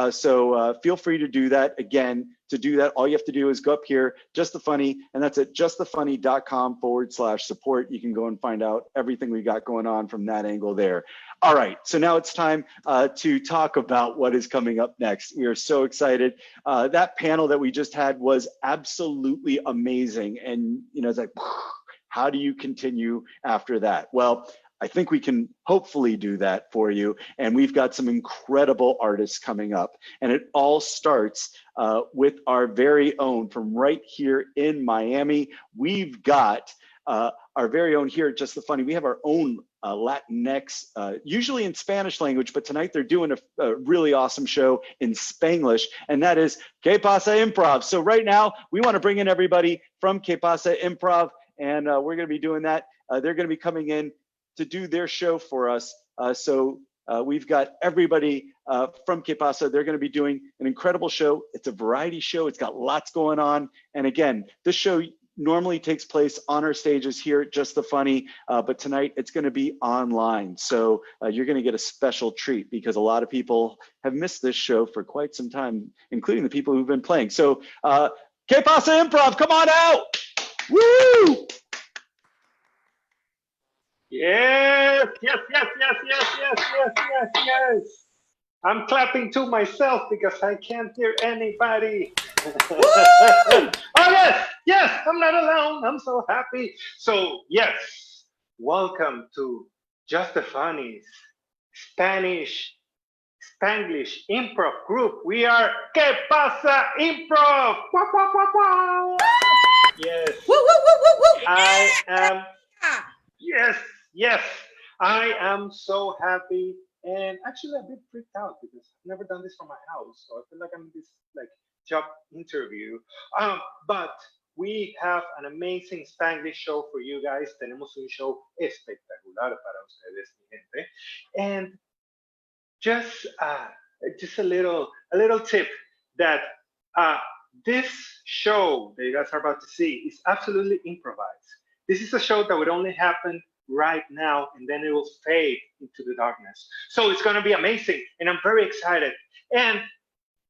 So feel free to do that. Again, to do that, all you have to do is go up here, Just the Funny, and that's at justthefunny.com/support. You can go and find out everything we got going on from that angle there. All right, so now it's time to talk about what is coming up next. We are so excited. That panel that we just had was absolutely amazing. And, it's like, how do you continue after that? Well, I think we can hopefully do that for you. And we've got some incredible artists coming up. And it all starts with our very own from right here in Miami. We've got our very own here at Just the Funny. We have our own Latinx, usually in Spanish language, but tonight they're doing a really awesome show in Spanglish, and that is Que Pasa Improv. So right now, we want to bring in everybody from Que Pasa Improv, and we're going to be doing that. They're going to be coming in to do their show for us. So we've got everybody from Que Pasa. They're going to be doing an incredible show. It's a variety show. It's got lots going on. And again, this show normally takes place on our stages here at Just the Funny, but tonight it's going to be online. So you're going to get a special treat because a lot of people have missed this show for quite some time, including the people who've been playing. So Que Pasa Improv, come on out! Woo! Yes. I'm clapping to myself because I can't hear anybody. Oh, yes, I'm not alone. I'm so happy. So, yes, welcome to just the funnies, Spanglish improv group. We are ¿Qué pasa improv? Wah, wah, wah, wah. Yes. Woo, woo, woo, woo, woo. I am, yes. I am so happy and actually a bit freaked out because I've never done this from my house. So I feel like I'm in this like job interview. But we have an amazing Spanglish show for you guys. Tenemos un show espectacular para ustedes, mi gente. And just a little tip that this show that you guys are about to see is absolutely improvised. This is a show that would only happen right now and then it will fade into the darkness. So it's going to be amazing and I'm very excited. And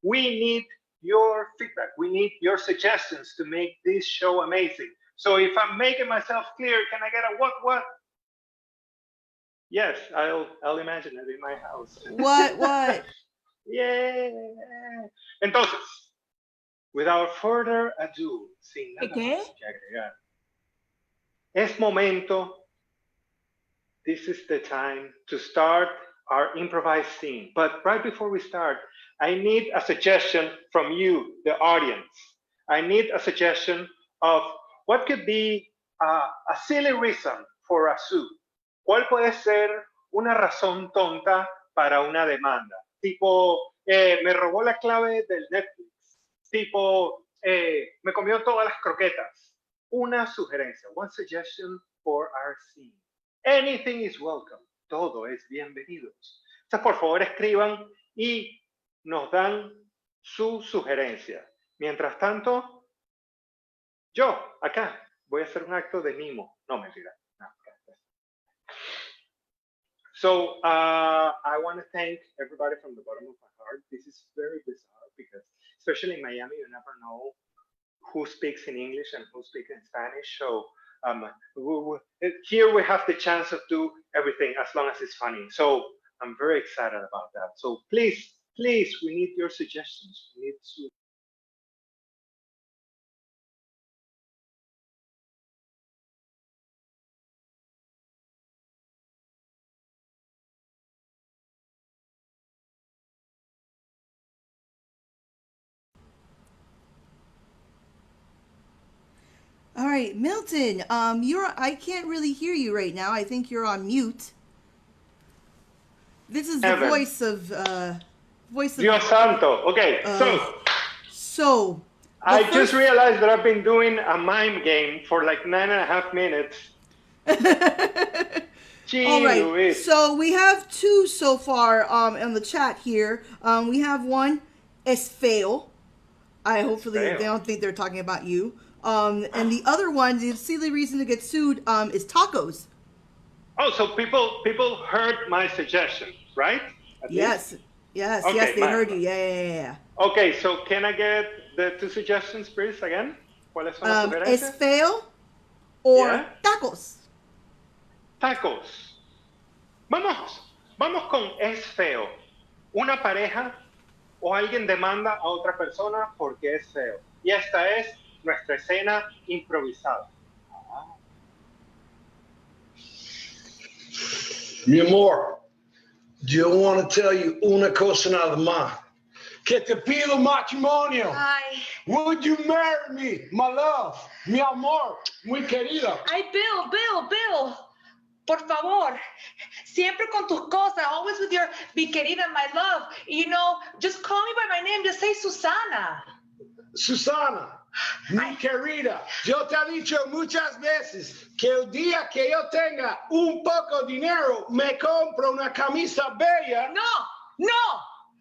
we need your feedback. We need your suggestions to make this show amazing. So if I'm making myself clear, can I get a what? Yes, I'll imagine it in my house. What? Yeah. Entonces, without further ado, sin nada ¿Qué? más que agregar, es momento. This is the time to start our improvised scene. But right before we start, I need a suggestion from you, the audience. I need a suggestion of what could be a silly reason for a suit. ¿Cuál puede ser una razón tonta para una demanda? Tipo, me robó la clave del Netflix. Tipo, me comió todas las croquetas. Una sugerencia, one suggestion for our scene. Anything is welcome. Todo es bienvenido. Entonces, por favor, escriban y nos dan su sugerencia. Mientras tanto, yo acá voy a hacer un acto de mimo. No, mentira. No. So I want to thank everybody from the bottom of my heart. This is very bizarre because, especially in Miami, you never know who speaks in English and who speaks in Spanish. So here we have the chance to do everything as long as it's funny. So I'm very excited about that. So please, we need your suggestions. We need to. All right, Milton. I can't really hear you right now. I think you're on mute. This is the Heaven. voice of Dios santo. Okay, so I just realized that I've been doing a mime game for like 9.5 minutes. Gee, all right. Luis. So we have two so far in the chat here. We have one, es feo. Hopefully they don't think they're talking about you. And the other one, the silly reason to get sued, is tacos. Oh, so people heard my suggestion, right? Yes, Okay, yes, they heard you. Yeah. Okay, so can I get the two suggestions, please, again? ¿Cuáles son las sugerencias? Es feo or Yeah. tacos. Tacos. Vamos con es feo. Una pareja o alguien demanda a otra persona porque es feo. Y esta es nuestra escena improvisada. Mi amor, yo want to tell you una cosa nada más. Que te pido matrimonio. Ay. Would you marry me, my love, mi amor, muy querida? Ay, Bill. Por favor. Siempre con tus cosas. Always with your mi querida, my love. You know, just call me by my name. Just say Susana. Susana, mi querida, yo te he dicho muchas veces que el día que yo tenga un poco de dinero, me compro una camisa bella. No.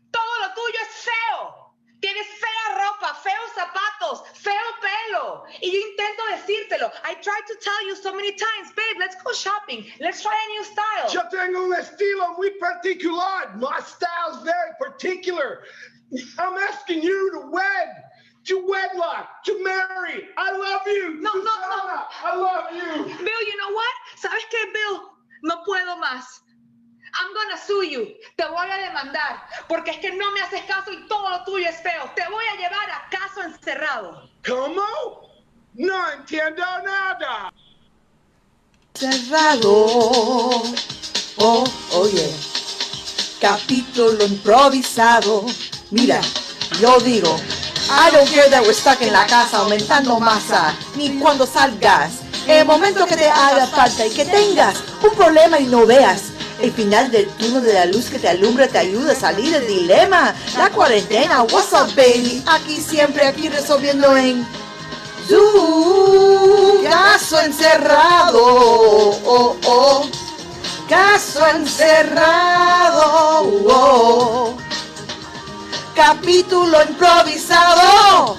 Todo lo tuyo es feo. Tienes fea ropa, feos zapatos, feo pelo. Y yo intento decírtelo. I tried to tell you so many times, babe, let's go shopping. Let's try a new style. Yo tengo un estilo muy particular. My style's very particular. I'm asking you to wed. To wedlock, to marry. I love you. No. I love you. Bill, you know what? ¿Sabes qué, Bill? No puedo más. I'm gonna sue you. Te voy a demandar. Porque es que no me haces caso y todo lo tuyo es feo. Te voy a llevar a caso encerrado. ¿Cómo? No entiendo nada. Cerrado. yeah. Capítulo improvisado. Mira, yo digo, I don't care that we're stuck en la casa aumentando masa, ni cuando salgas. En el momento que te haga falta y que tengas un problema y no veas el final del túnel de la luz que te alumbra, te ayuda a salir del dilema. La cuarentena, what's up, baby? Aquí siempre, aquí resolviendo en Zoom. Caso encerrado, oh, oh. Caso encerrado, oh. Capítulo improvisado.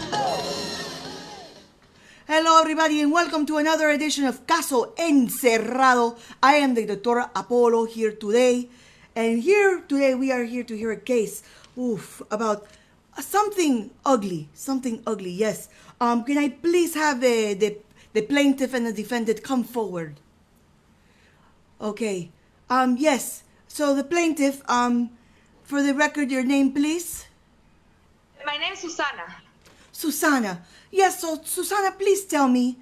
Hello everybody and welcome to another edition of Caso Encerrado. I am the Doctora Apollo here today. And here today we are here to hear a case about something ugly, yes. Can I please have the plaintiff and the defendant come forward? Okay. Yes. So the plaintiff, for the record, your name, please. My name is Susana. Susana. Yes. So Susana, please tell me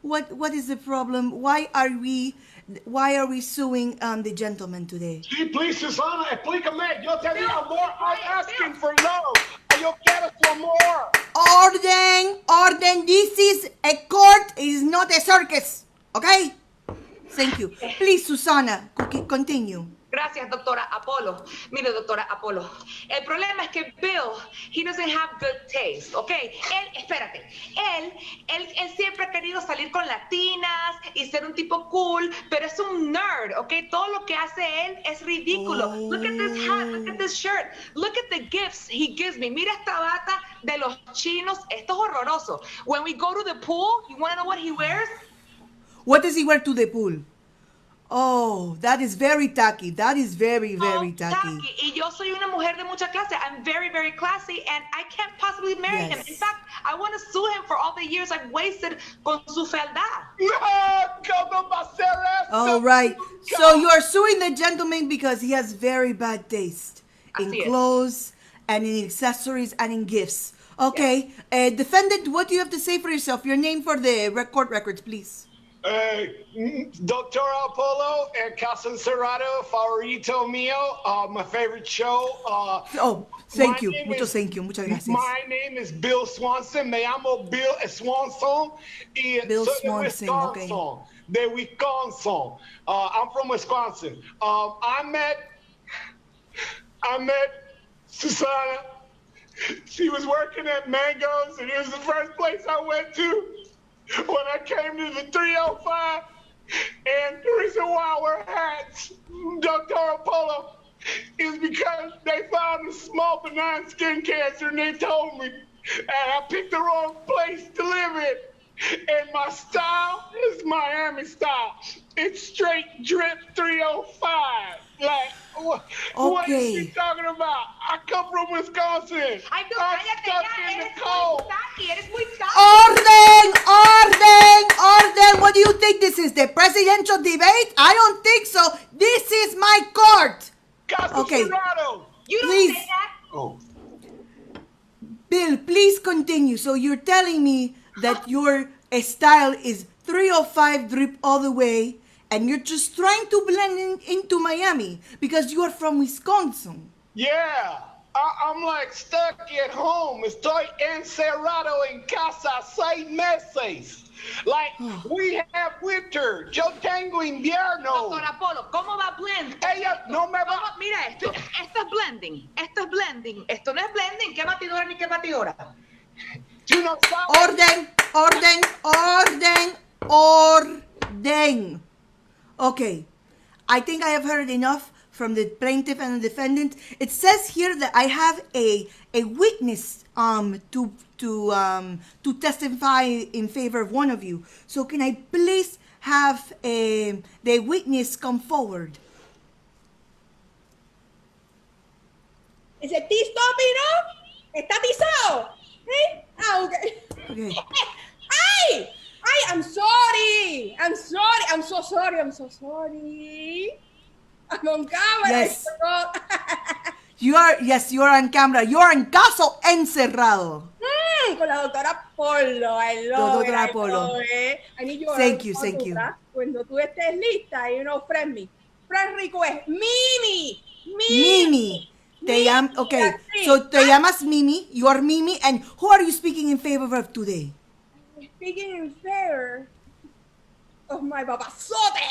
what is the problem? Why are we suing the gentleman today? Sí, please, Susana, explícame. Yo te di amor. I'm asking for love. Yo quiero tu amor. Orden. This is a court. It is not a circus. Okay? Thank you. Please, Susana, continue. Gracias, doctora Apollo. Mire, doctora Apollo, el problema es que Bill, he doesn't have good taste, ¿ok? Él siempre ha querido salir con latinas y ser un tipo cool, pero es un nerd, ¿ok? Todo lo que hace él es ridículo. Look at this hat, look at this shirt, look at the gifts he gives me. Mira esta bata de los chinos, esto es horroroso. When we go to the pool, you want to know what he wears? What does he wear to the pool? Oh, that is very tacky. That is very, very tacky. Y yo soy una mujer de mucha clase. I'm very, very classy, and I can't possibly marry him. In fact, I want to sue him for all the years I've wasted con su fealdad. All right. So you are suing the gentleman because he has very bad taste in clothes and in accessories and in gifts. Okay. Yes. Defendant, what do you have to say for yourself? Your name for the court records, please. Doctor Apollo, El Caso Encerrado, favorito mío, my favorite show. Thank you. Muchas gracias. My name is Bill Swanson. Me llamo Bill Swanson. Bill Swanson, okay. De Wisconsin. I'm from Wisconsin. I met Susana. She was working at Mango's, and it was the first place I went to when I came to the 305. And the reason why I wear hats, Dr. Apollo, is because they found a small benign skin cancer, and they told me, and I picked the wrong place to live in. And my style is Miami style. It's straight drip 305. Like, what is she talking about? I come from Wisconsin. I'm stuck in the cold. Orden. What do you think this is? The presidential debate? I don't think so. This is my court. Okay. Please. Bill, please continue. So you're telling me that your style is 305 drip all the way, and you're just trying to blend into Miami because you are from Wisconsin. Yeah, I'm like stuck at home. Estoy encerrado en casa 6 meses. Like, we have winter. Yo tengo invierno. Doctor Apollo, ¿cómo va blend? Ella no me va. Mira esto. Esto es blending. Esto no es blending. ¿Qué batidora ni qué batidora? Orden. Okay, I think I have heard enough from the plaintiff and the defendant. It says here that I have a witness to testify in favor of one of you. So can I please have the witness come forward? Is it Pino? ¿Está atizado? ¿Eh? Okay. I'm sorry. I'm so sorry. I'm on camera. Yes. You are on camera. You are en caso encerrado. Con la doctora Apollo. I love it. I need your Thank you. Cuando tú estés lista, friend me. Puerto Rico es Mimi. Mimi. Okay, so te llamas Mimi. You are Mimi. And who are you speaking in favor of today? Speaking in favor of my papazote.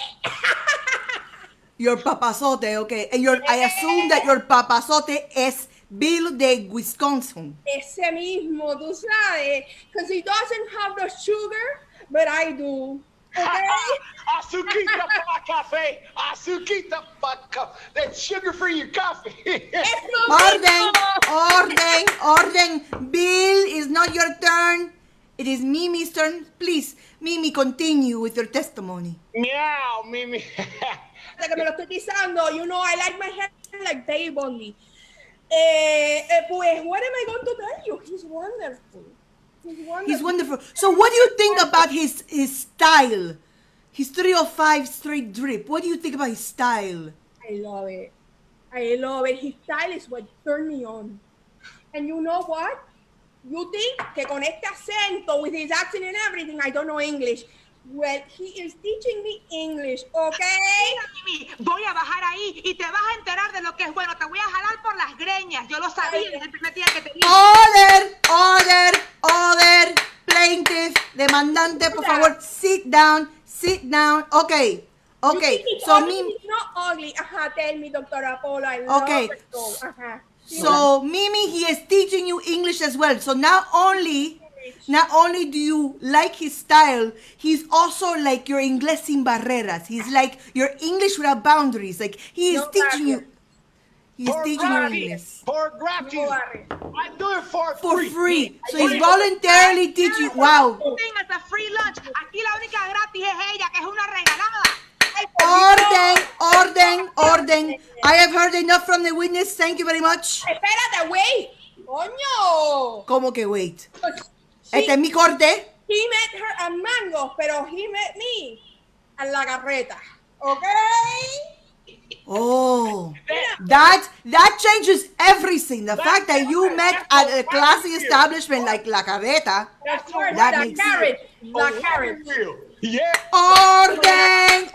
Your papazote, okay. And I assume that your papazote is Bill de Wisconsin. Ese mismo, tú sabes. Because he doesn't have the sugar, but I do. Okay? Azuquita para café. Azuquita para café. That's sugar for your coffee. Orden. Bill, it's not your turn. It is Mimi's turn. Please, Mimi, continue with your testimony. Meow, Mimi. Que me lo estoy pisando. You know, I like my hair like Dave Bundy. Pues, what am I going to tell you? He's wonderful. He's wonderful. So what do you think about his style? His 305 straight drip. What do you think about his style? I love it. I love it. His style is what turned me on. And you know what? You think que con este acento, with his accent and everything, I don't know English. Well, he is teaching me English, okay? Mimi, voy a bajar ahí y te vas a enterar de lo que es bueno. Te voy a jalar por las greñas. Yo lo sabía desde el primer día que te vi. Order, plaintiff, demandante, por favor, sit down. Okay. So Mimi, not ugly. Tell me, Dr. Apollo. I love it. So Mimi, he is teaching you English as well. So not only do you like his style, he's also like your Inglés sin barreras. He's like your English without boundaries. Like he is teaching you. He's teaching you English. For gratis. I do it for free. So he's voluntarily teaching you. Wow. It's a free lunch. Aquí la única gratis es ella, que es una regalada. Orden. I have heard enough from the witness. Thank you very much. Espérate, wait. Coño. ¿Cómo que wait? Este es mi corte. He met her at Mango, pero he met me at La Carreta. Okay? Oh, that changes everything. The fact that you met at a classy establishment like La Carreta, that makes sense. La Carreta. Yeah. Orden.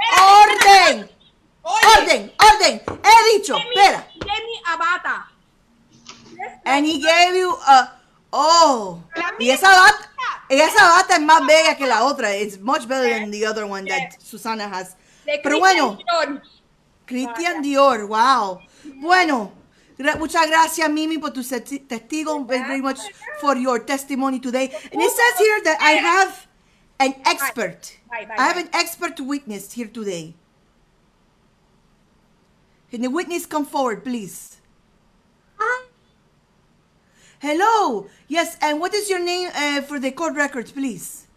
He dicho, espera. He gave me a bata. And he gave you y esa bata es más bella que la otra. It's much better than the other one that Susana has. Pero bueno, Christian Dior, wow. Bueno, muchas gracias, Mimi, por tu testigo. Very much for your testimony today. And it says here that I have an expert. I have an expert witness here today. Can the witness come forward, please? Hello. Yes, and what is your name for the court records, please?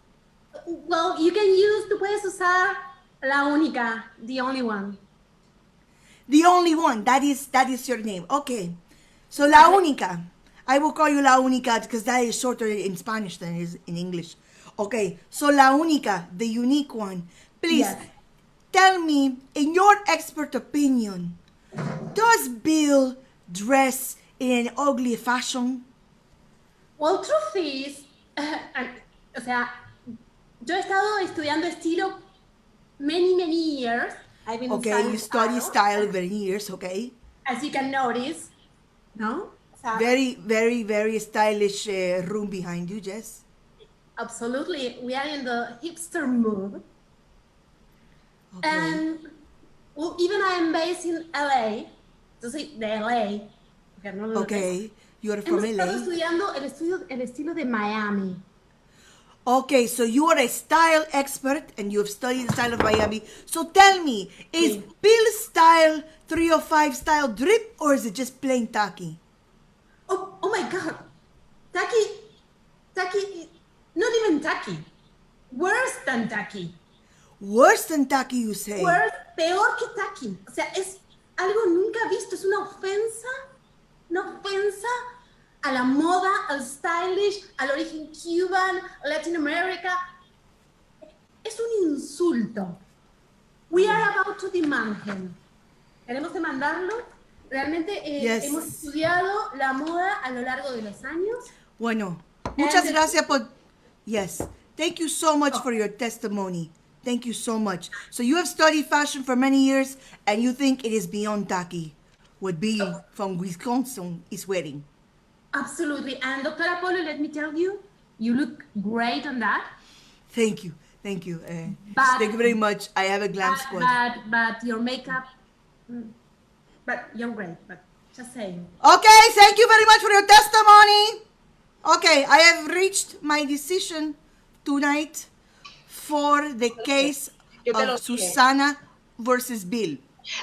Well, you can use, tú puedes usar la única, the only one. The only one. That is your name. Okay. So la única. I will call you la única because that is shorter in Spanish than it is in English. Okay. So la única, the unique one. Please tell me, in your expert opinion, does Bill dress in an ugly fashion? Well, truth is, o sea, yo he estado estudiando estilo many years. I've been you study style many years, okay? As you can notice, no? Very stylish room behind you, Jess. Absolutely. We are in the hipster mood. Okay. And well, even I am based in LA. Entonces, de LA. Okay. You are from LA. Estoy estudiando el estilo de Miami. Okay, so you are a style expert and you have studied the style of Miami. So tell me, is Bill's style 305 style drip or is it just plain tacky? Oh my God. Tacky, not even tacky. Worse than tacky. Worse than tacky, you say? Worse, peor que tacky. O sea, es algo nunca visto, es una ofensa a la moda, al stylish, al origen cuban, Latin America. Es un insulto. We are about to demand him. Queremos demandarlo. Realmente hemos estudiado la moda a lo largo de los años. Bueno, muchas gracias por... Yes, thank you so much for your testimony. Thank you so much. So you have studied fashion for many years, and you think it is beyond tacky what Bill from Wisconsin is wearing. Absolutely. And Dr. Apollo, let me tell you, you look great on that. Thank you. Thank you. But- Thank you very much. I have a glam squad. But your makeup, but you're great, but just saying. Okay, thank you very much for your testimony. Okay, I have reached my decision tonight for the case of Susana versus Bill.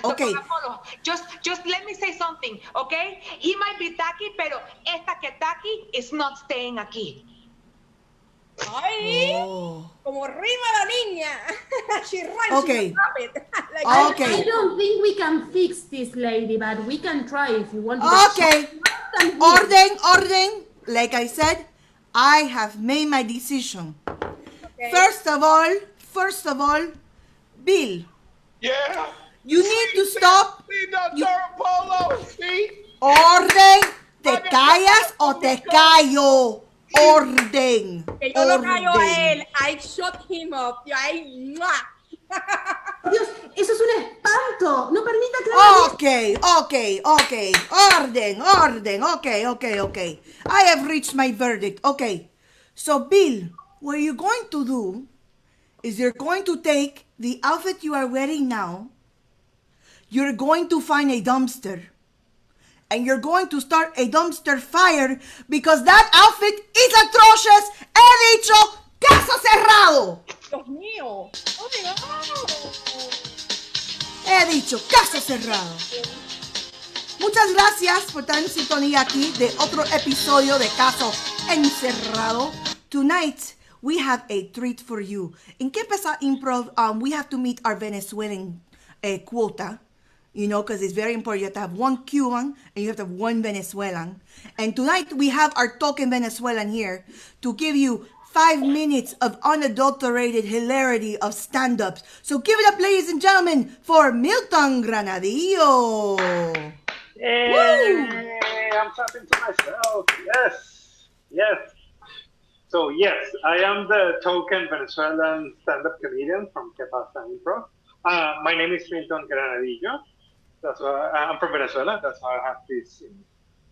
Okay. Doctor Apollo, just let me say something, okay? He might be tacky, pero esta que tacky is not staying aquí. Ay, como rima la niña. She rhymes. Okay. She can rap it. Like, Okay. I don't think we can fix this lady, but we can try if you want. Okay. Orden. Like I said, I have made my decision. Okay. First of all, Bill. Yeah. You need to stop. See, Dr. Apollo, see? Orden. ¿Te callas o te callo? Orden. Que yo lo callo a él. I shut him up. ¡Mua! Dios, eso es un espanto. No permita que Okay. Orden. Okay. I have reached my verdict. Okay. So, Bill, what you're going to do is you're going to take the outfit you are wearing now, you're going to find a dumpster, and you're going to start a dumpster fire because that outfit is atrocious. He dicho, caso cerrado. Dios mío. Oh my God. He dicho, caso cerrado. Muchas gracias por estar en sintonía aquí de otro episodio de Caso Encerrado. Tonight, we have a treat for you. In Que Pesa Improv, we have to meet our Venezuelan quota, you know, because it's very important. You have to have one Cuban and you have to have one Venezuelan. And tonight, we have our token Venezuelan here to give you 5 minutes of unadulterated hilarity of stand-ups. So give it up, ladies and gentlemen, for Milton Granadillo. Hey, I'm talking to myself. Yes. So yes, I am the token Venezuelan stand-up comedian from Que Pasa Improv. My name is Milton Granadillo. That's why I'm from Venezuela. That's why I have this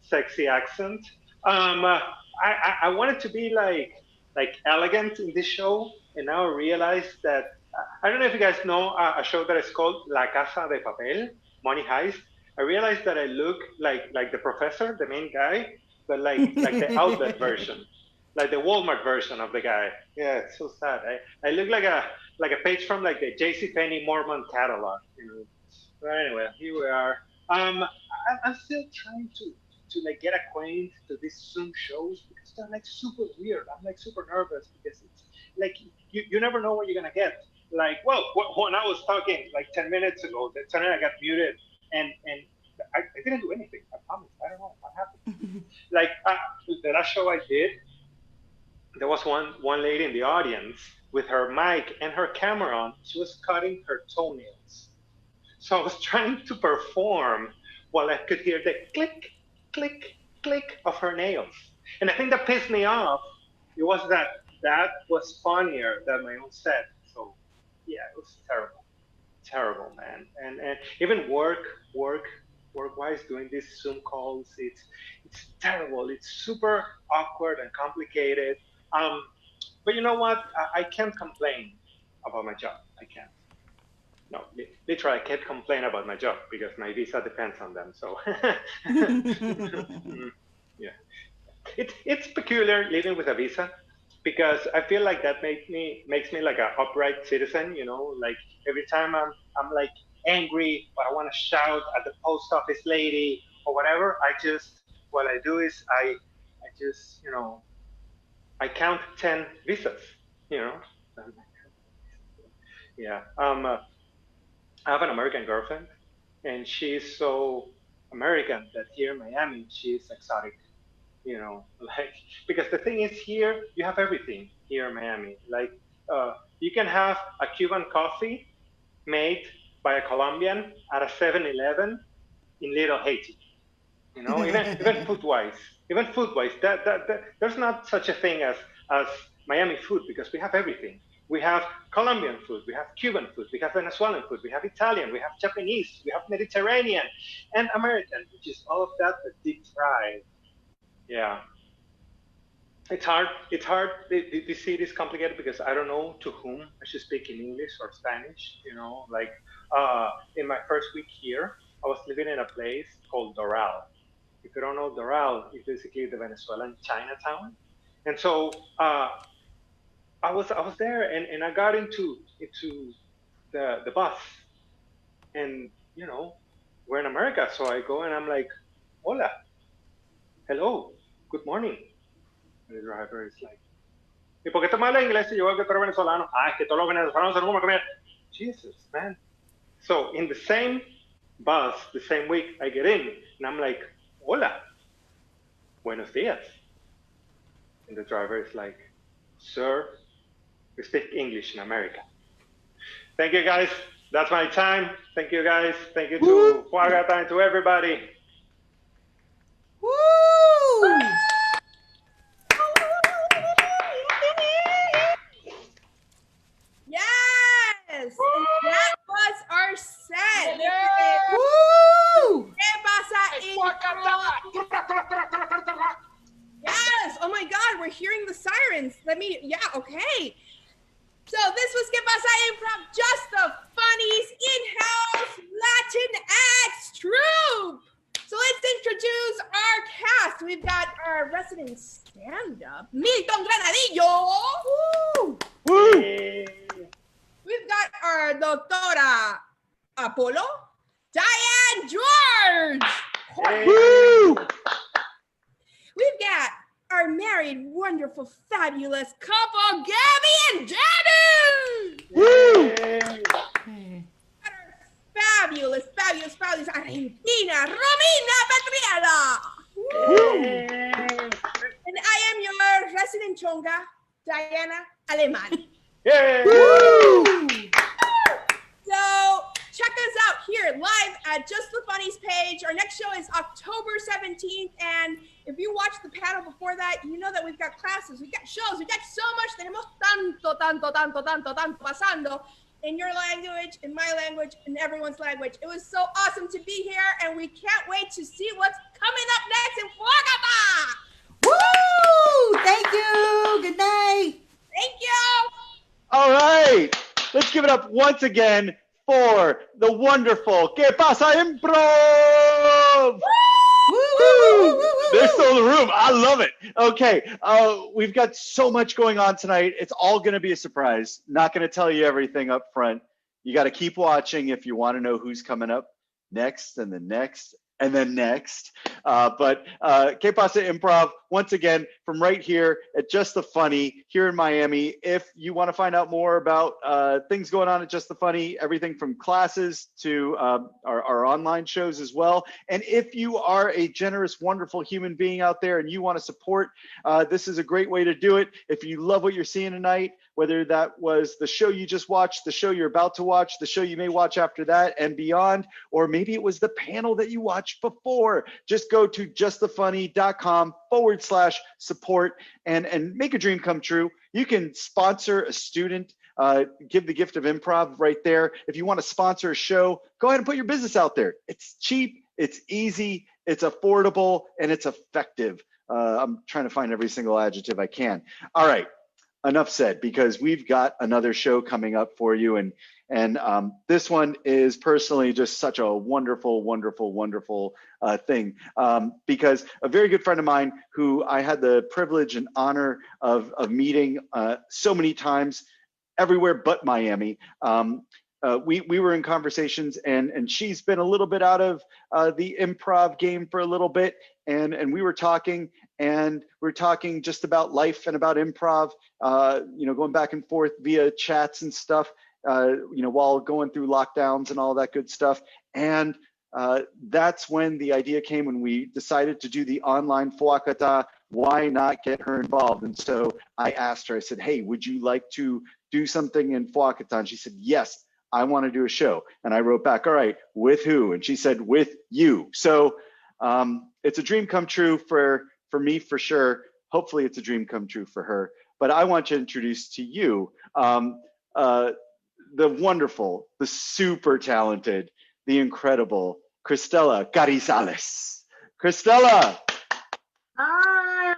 sexy accent. I wanted to be like elegant in this show, and now I realize that I don't know if you guys know a show that is called La Casa de Papel, Money Heist. I realized that I look like the professor, the main guy, but like the outlet version, like the Walmart version of the guy. Yeah, it's so sad. I look like a page from like the JCPenney Mormon catalog, you know. But anyway, here we are. I'm still trying to like get acquainted to these Zoom shows because they're like super weird. I'm like super nervous because it's like you never know what you're gonna get. Like, well, when I was talking like 10 minutes ago, suddenly I got muted and I didn't do anything. I promise. I don't know what happened. Like the last show I did, there was one lady in the audience with her mic and her camera on. She was cutting her toenails. So I was trying to perform while I could hear the click, click, click of her nails. And the thing that pissed me off, it was that was funnier than my own set. So yeah, it was terrible, man. And even work-wise, doing these Zoom calls, it's terrible. It's super awkward and complicated. But you know what? I can't complain about my job. I can't. No, literally, I can't complain about my job because my visa depends on them. So, yeah, it's peculiar living with a visa because I feel like that makes me like an upright citizen. You know, like every time I'm like angry or I want to shout at the post office lady or whatever, what I do is I just I count 10 visas. You know, yeah. I have an American girlfriend, and she's so American that here in Miami, she's exotic, you know, like, because the thing is here, you have everything here in Miami. Like, you can have a Cuban coffee made by a Colombian at a 7-Eleven in Little Haiti. You know, even food-wise, that there's not such a thing as Miami food because we have everything. We have Colombian food, we have Cuban food, we have Venezuelan food, we have Italian, we have Japanese, we have Mediterranean, and American, which is all of that but deep fried. Yeah. It's hard. It's hard. This seat is complicated because I don't know to whom I should speak in English or Spanish. You know, like in my first week here, I was living in a place called Doral. If you don't know Doral, it's basically the Venezuelan Chinatown. And so I was there, and I got into the bus, and you know, we're in America, so I go and I'm like, hola, hello, good morning. And the driver is like, ¿y por qué tú me hablas inglés si yo veo que tú eres venezolano? Ah, es que todos los venezolanos son como que Jesus, man. So in the same bus, the same week, I get in, and I'm like, hola, buenos días. And the driver is like, sir, we speak English in America. Thank you, guys. That's my time. Thank you, guys. Thank you to Fuacata and to everybody. Woo! Yes! That was our set. Woo! ¿Qué pasa, Improv? Yes! Oh my God, we're hearing the sirens. Yeah, okay. So this was ¿Qué pasa, Improv? Just the Funnies in-house Latin acts troupe. So let's introduce our cast. We've got our resident stand-up, Milton Granadillo. Woo! Woo! We've got our Doctora Apollo, Diane George. Woo! We've got our married, wonderful, fabulous couple, Gabby and Danny. Woo! Fabulous Argentina, Romina Patriela. And I am your resident chonga, Diana Aleman. Woo! So check us out here live at Just the Funnies page. Our next show is October 17th. And if you watched the panel before that, you know that we've got classes, we've got shows, we've got so much. Tenemos tanto pasando in your language, in my language, in everyone's language. It was so awesome to be here, and we can't wait to see what's coming up next in Fuacata. Woo! Thank you. Good night. Thank you. All right, let's give it up once again for the wonderful ¿Qué pasa, Improv? Woo! They're still in the room. I love it. Okay, we've got so much going on tonight. It's all going to be a surprise. Not going to tell you everything up front. You got to keep watching if you want to know who's coming up next and then next and then next. But ¿Qué pasa, Improv? Once again, from right here at Just the Funny here in Miami. If you want to find out more about things going on at Just the Funny, everything from classes to our online shows as well. And if you are a generous, wonderful human being out there and you want to support, this is a great way to do it. If you love what you're seeing tonight, whether that was the show you just watched, the show you're about to watch, the show you may watch after that and beyond, or maybe it was the panel that you watched before, just go to justthefunny.com/support and make a dream come true. You can sponsor a student, give the gift of improv right there. If you want to sponsor a show, go ahead and put your business out there. It's cheap, it's easy, it's affordable, and it's effective. I'm trying to find every single adjective I can. All right. Enough said, because we've got another show coming up for you, and this one is personally just such a wonderful thing, because a very good friend of mine who I had the privilege and honor of meeting so many times everywhere but Miami. We were in conversations, and she's been a little bit out of the improv game for a little bit, and we were talking, just about life and about improv, going back and forth via chats and stuff, while going through lockdowns and all that good stuff. And that's when the idea came, when we decided to do the online Fuacata. Why not get her involved? And so I asked her, I said, hey, would you like to do something in Fuacata? And she said, yes, I want to do a show. And I wrote back, all right, with who? And she said, with you. So it's a dream come true for me, for sure. Hopefully it's a dream come true for her. but I want to introduce to you the wonderful, the super talented, the incredible Cristela Carizales. Cristela. Hi,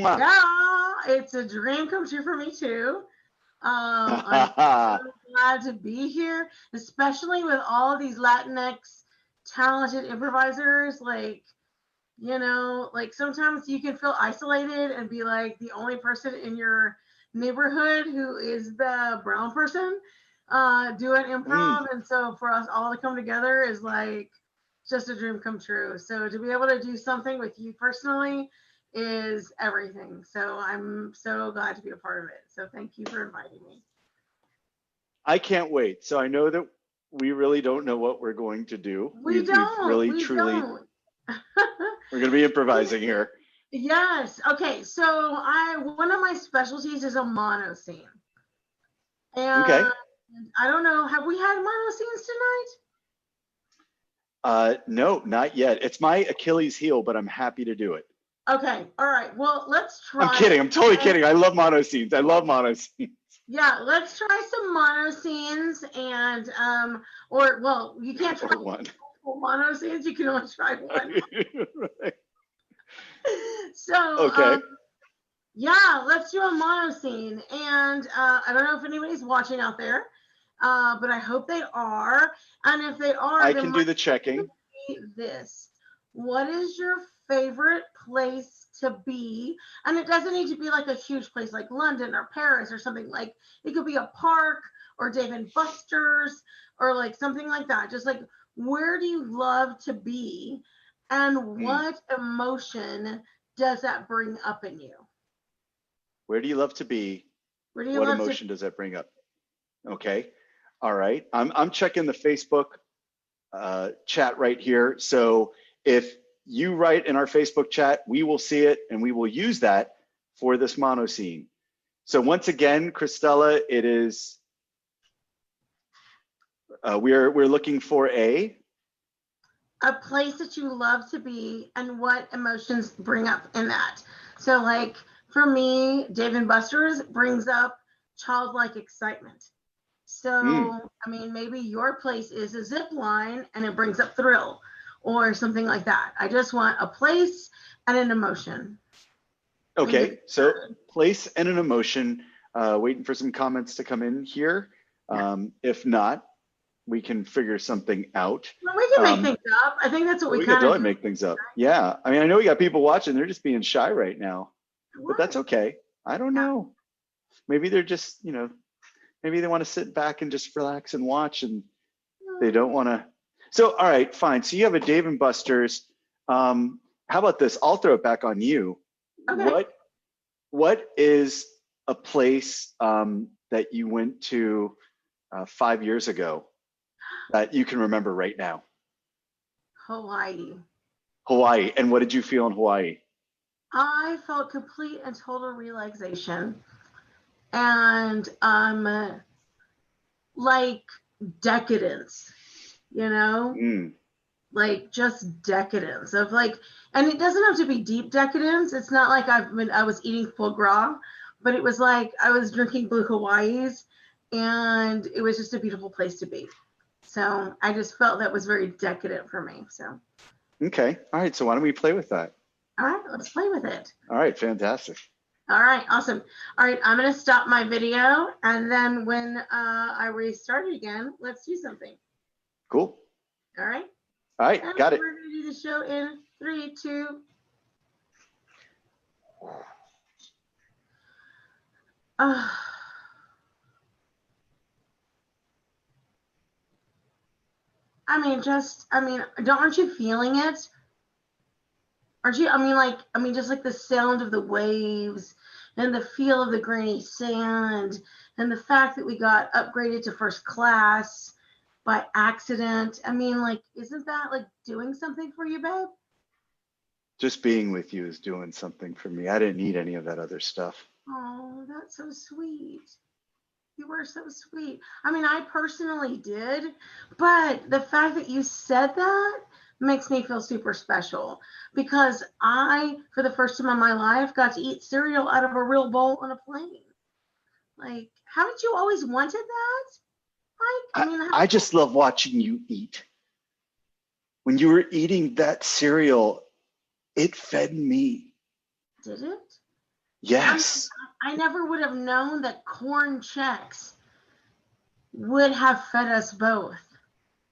Mwah. yeah, it's a dream come true for me too. I'm so glad to be here, especially with all these Latinx talented improvisers. Like, you know, like sometimes you can feel isolated and be like the only person in your neighborhood who is the brown person doing improv. And so for us all to come together is like just a dream come true. So to be able to do something with you personally is everything. So I'm so glad to be a part of it. So thank you for inviting me. I can't wait. So I know that we really don't know what we're going to do. We don't. We're going to be improvising here. Yes. Okay. So one of my specialties is a mono scene. And Okay. I don't know. Have we had mono scenes tonight? No, not yet. It's my Achilles heel, but I'm happy to do it. Okay. All right. Well, let's try. I'm kidding. I'm totally kidding. I love mono scenes. I love mono scenes. Yeah, let's try some mono scenes and or well, you can't try multiple mono scenes. You can only try one. Right. So okay. Yeah, let's do a mono scene. And I don't know if anybody's watching out there, but I hope they are. And if they are, I can do the checking. This. What is your favorite place to be? And it doesn't need to be like a huge place like London or Paris or something. Like it could be a park or Dave & Buster's or like something like that. Just like, where do you love to be? And what emotion does that bring up in you? Where do you love to be? Where do you what love emotion does that bring up? Okay. All right. I'm checking the Facebook chat right here. So if you write in our Facebook chat, we will see it and we will use that for this mono scene. So once again, Cristela, it is, we're looking for a place that you love to be and what emotions bring up in that. So like for me, Dave & Buster's brings up childlike excitement. So, I mean, maybe your place is a zip line and it brings up thrill or something like that. I just want a place and an emotion. Okay, so place and an emotion. Waiting for some comments to come in here. If not, we can figure something out. Well, we can make things up. I think that's what we can kind of totally make things up. Yeah, I mean, I know we got people watching. They're just being shy right now, but that's okay. I don't know. Maybe they're just, you know, maybe they want to sit back and just relax and watch, and they don't want to. So, all right, fine. So you have a Dave & Buster's. How about this? I'll throw it back on you. Okay. What is a place that you went to 5 years ago that you can remember right now? Hawaii. Hawaii. And what did you feel in Hawaii? I felt complete and total relaxation. And like decadence, you know? Like just decadence of like, and it doesn't have to be deep decadence. It's not like I was eating foie gras, but it was like I was drinking Blue Hawaiis and it was just a beautiful place to be. So I just felt that was very decadent for me. So. Okay. All right. So why don't we play with that? All right. Let's play with it. All right. Fantastic. All right. Awesome. All right. I'm going to stop my video. And then when I restart it again, let's do something. Cool. All right. All right. And got it. We're going to do the show in 3, 2. Aren't you feeling it? Aren't you? Just like the sound of the waves and the feel of the grainy sand and the fact that we got upgraded to first class by accident. Isn't that like doing something for you, babe? Just being with you is doing something for me. I didn't need any of that other stuff. Oh, that's so sweet. You were so sweet. I personally did, but the fact that you said that makes me feel super special because I, for the first time in my life, got to eat cereal out of a real bowl on a plane. Like, haven't you always wanted that? Like, I just love watching you eat. When you were eating that cereal, it fed me. Did it? Yes. I never would have known that corn checks would have fed us both.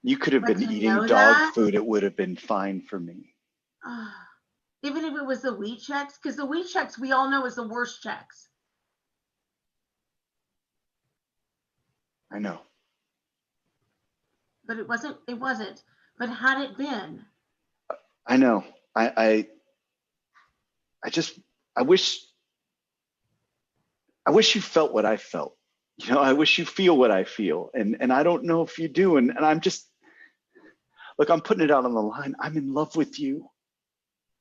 You could have But been to eating know dog that- food. It would have been fine for me. Even if it was the wheat checks, because the wheat checks we all know is the worst checks. I know. But it wasn't. But had it been, I know. I wish you felt what I felt. You know, I wish you feel what I feel. And I don't know if you do. And I'm just, look, I'm putting it out on the line. I'm in love with you.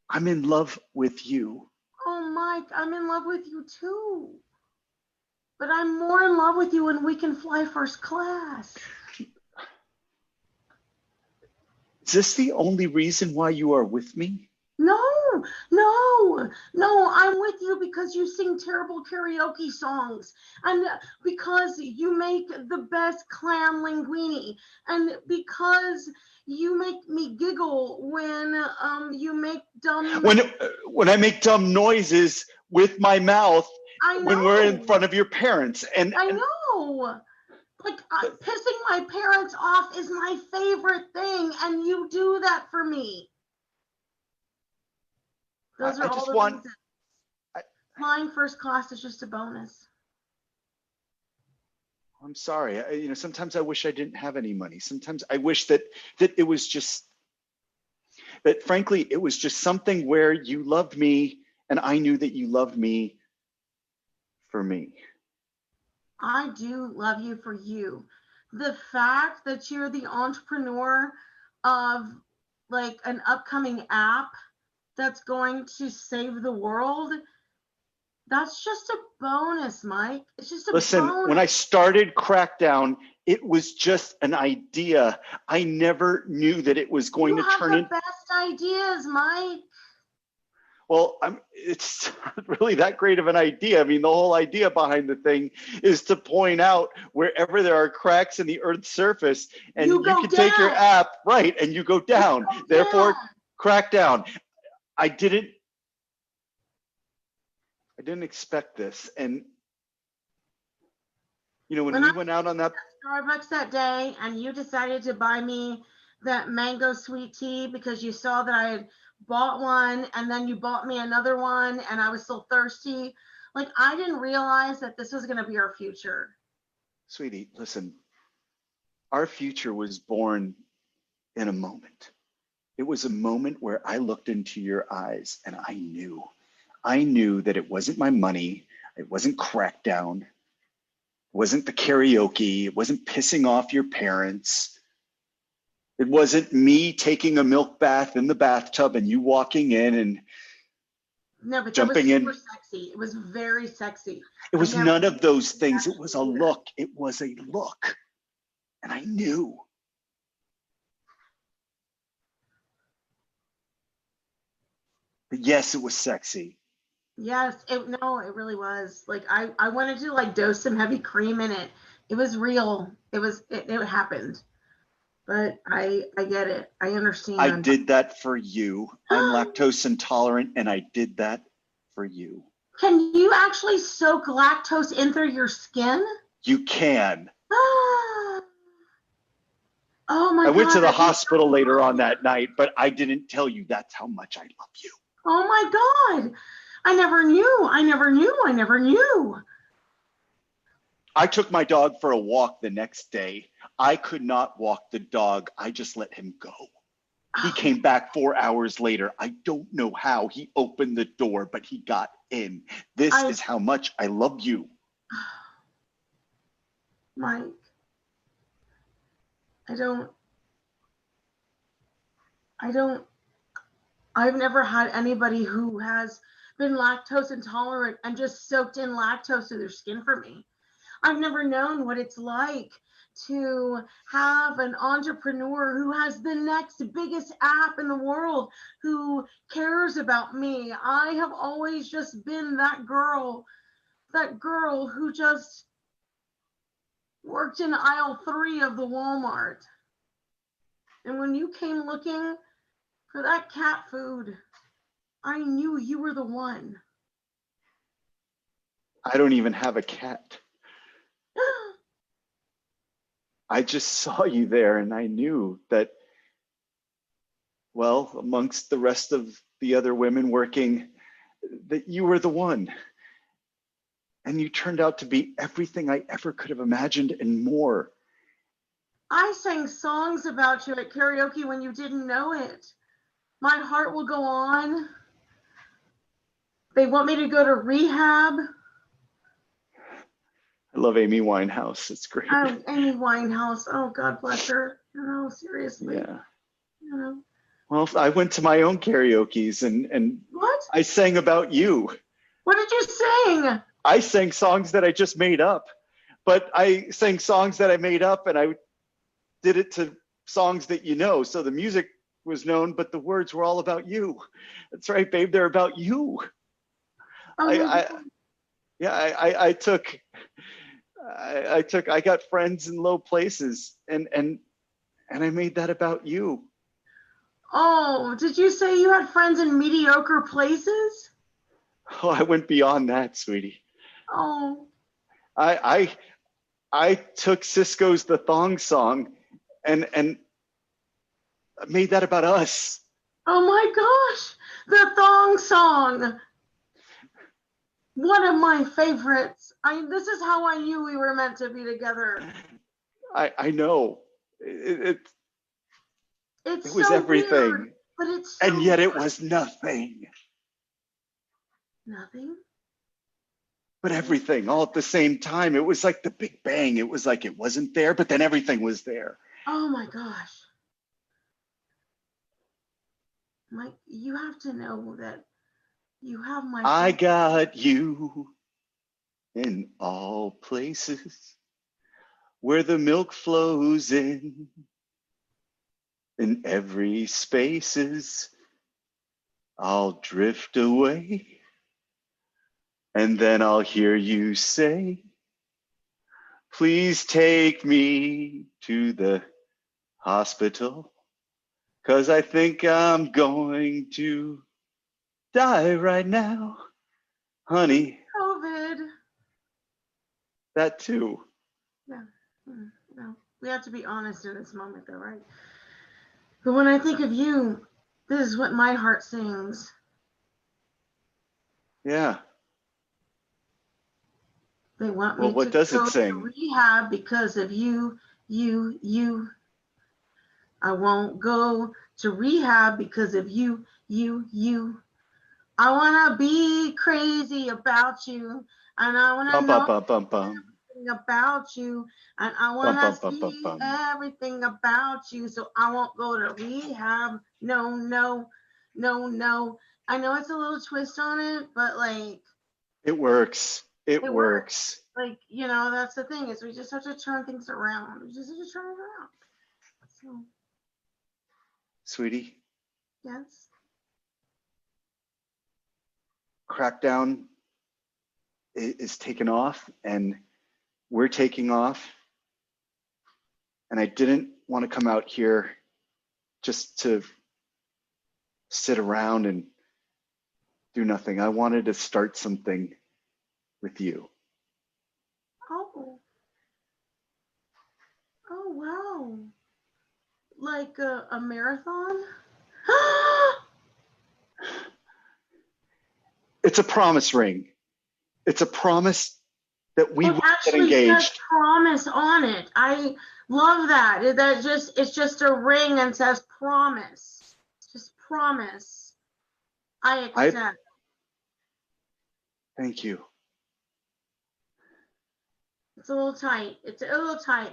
I'm in love with you. oh Mike, I'm in love with you too. But I'm more in love with you when we can fly first class. Is this the only reason why you are with me? No, I'm with you because you sing terrible karaoke songs, and because you make the best clam linguine, and because you make me giggle when you make dumb. When I make dumb noises with my mouth when we're in know. front of your parents. And I know. Like, pissing my parents off is my favorite thing, and you do that for me. Those are I all just the want. reasons. Flying first class is just a bonus. I'm sorry. Sometimes I wish I didn't have any money. Sometimes I wish that it was just that. Frankly, it was just something where you loved me, and I knew that you loved me for me. I do love you for you. The fact that you're the entrepreneur of like an upcoming app that's going to save the world, that's just a bonus, Mike. It's just a Listen, bonus. when I started Crackdown, it was just an idea. I never knew that it was going to turn into best ideas, Mike. Well, it's not really that great of an idea. I mean, the whole idea behind the thing is to point out wherever there are cracks in the Earth's surface, and you can take your app, right, and you go down. Therefore, Crackdown. I didn't expect this. And, when we went out on that Starbucks that day and you decided to buy me that mango sweet tea because you saw that I had bought one and then you bought me another one and I was still thirsty. Like, I didn't realize that this was going to be our future. Sweetie, listen, our future was born in a moment. It was a moment where I looked into your eyes and I knew that it wasn't my money. It wasn't Crackdown. It wasn't the karaoke. It wasn't pissing off your parents. It wasn't me taking a milk bath in the bathtub and you walking in and jumping in. Super sexy. It was very sexy. It was none of those things. It was a look. It was a look. And I knew. But yes, it was sexy. Yes, it really was. Like, I wanted to like dose some heavy cream in it. It was real. It happened. But I get it. I understand. I did that for you. I'm lactose intolerant and I did that for you. Can you actually soak lactose in through your skin? You can. Oh my God. I went to the hospital later on that night, but I didn't tell you that's how much I love you. Oh my God. I never knew. I took my dog for a walk the next day. I could not walk the dog. I just let him go. He came back 4 hours later. I don't know how he opened the door, but he got in. This is how much I love you. Mike, I've never had anybody who has been lactose intolerant and just soaked in lactose to their skin for me. I've never known what it's like to have an entrepreneur who has the next biggest app in the world, who cares about me. I have always just been that girl who just worked in aisle 3 of the Walmart. And when you came looking for that cat food, I knew you were the one. I don't even have a cat. I just saw you there and I knew that, well, amongst the rest of the other women working, that you were the one. And you turned out to be everything I ever could have imagined and more. I sang songs about you at karaoke when you didn't know it. My Heart Will Go On. They want me to go to rehab. I love Amy Winehouse. It's great. Oh, Amy Winehouse. Oh, God bless her. No, seriously. Yeah. You know. Well, I went to my own karaoke's and What? I sang about you. What did you sing? I sang songs that I just made up, but I sang songs that I made up and I did it to songs that you know. So the music was known, but the words were all about you. That's right, babe. They're about you. I got friends in low places and I made that about you. Oh, did you say you had friends in mediocre places? Oh, I went beyond that, sweetie. Oh. I took Cisco's The Thong Song and made that about us. Oh my gosh, the Thong Song. One of my favorites. This is how I knew we were meant to be together. I know. It was so everything. Weird, but it's so and yet it was nothing. Nothing? But everything all at the same time. It was like the Big Bang. It was like it wasn't there, but then everything was there. Oh my gosh. Mike, you have to know that you have my I got you in all places where the milk flows in every spaces. I'll drift away and then I'll hear you say, please take me to the hospital, 'cause I think I'm going to die right now. Honey, COVID. that too. Yeah. No. We have to be honest in this moment though, right? But when I think of you, this is what my heart sings. Yeah. They want Well, me what to does go it sing? to rehab because of you. I won't go to rehab because of you. I want to be crazy about you. And I want to know everything about you. And I want to see everything about you. So I won't go to rehab. No. I know it's a little twist on it, but like. It works. It works. Like, you know, that's the thing is we just have to turn things around. We just have to turn it around. So. Sweetie, Yes. Crackdown is taking off and we're taking off. And I didn't want to come out here just to sit around and do nothing. I wanted to start something with you. Oh, wow. Like a marathon? It's a promise ring. It's a promise that we will get actually engaged. says promise on it. I love that. It's just a ring and says promise. Just promise. I accept. Thank you. It's a little tight.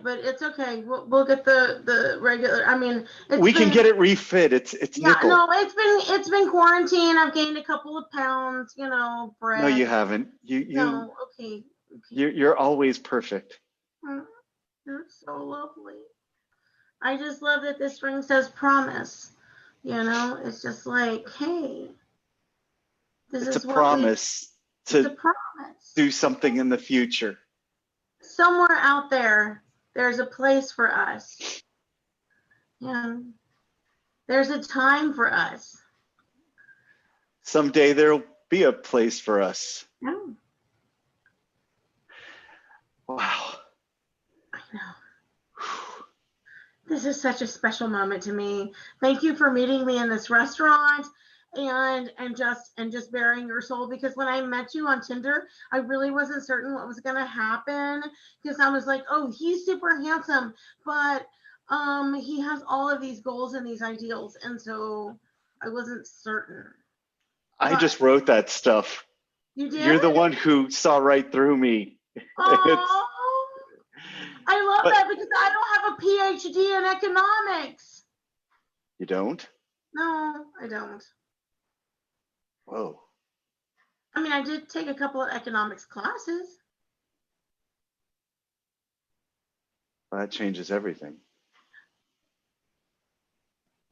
But it's okay. We'll get the regular. I mean, we can get it refit. It's nickel. No, it's been quarantine. I've gained a couple of pounds. You know, bread. No, you haven't. No, okay. You're always perfect. You're so lovely. I just love that this ring says promise. You know, it's just like, hey, this It's a is what promise it's a to promise. do something in the future. Somewhere out there, there's a place for us. Yeah. There's a time for us. Someday there'll be a place for us. Yeah. Wow. I know. This is such a special moment to me. Thank you for meeting me in this restaurant and just bearing your soul, because when I met you on Tinder, I really wasn't certain what was gonna happen, because I was like, oh, he's super handsome, but he has all of these goals and these ideals, and so I wasn't certain. I But just wrote that stuff. you did? You're the one who saw right through me. Oh, I love But- that, because I don't have a PhD in economics. You don't? No, I don't. Whoa. I mean, I did take a couple of economics classes. Well, that changes everything.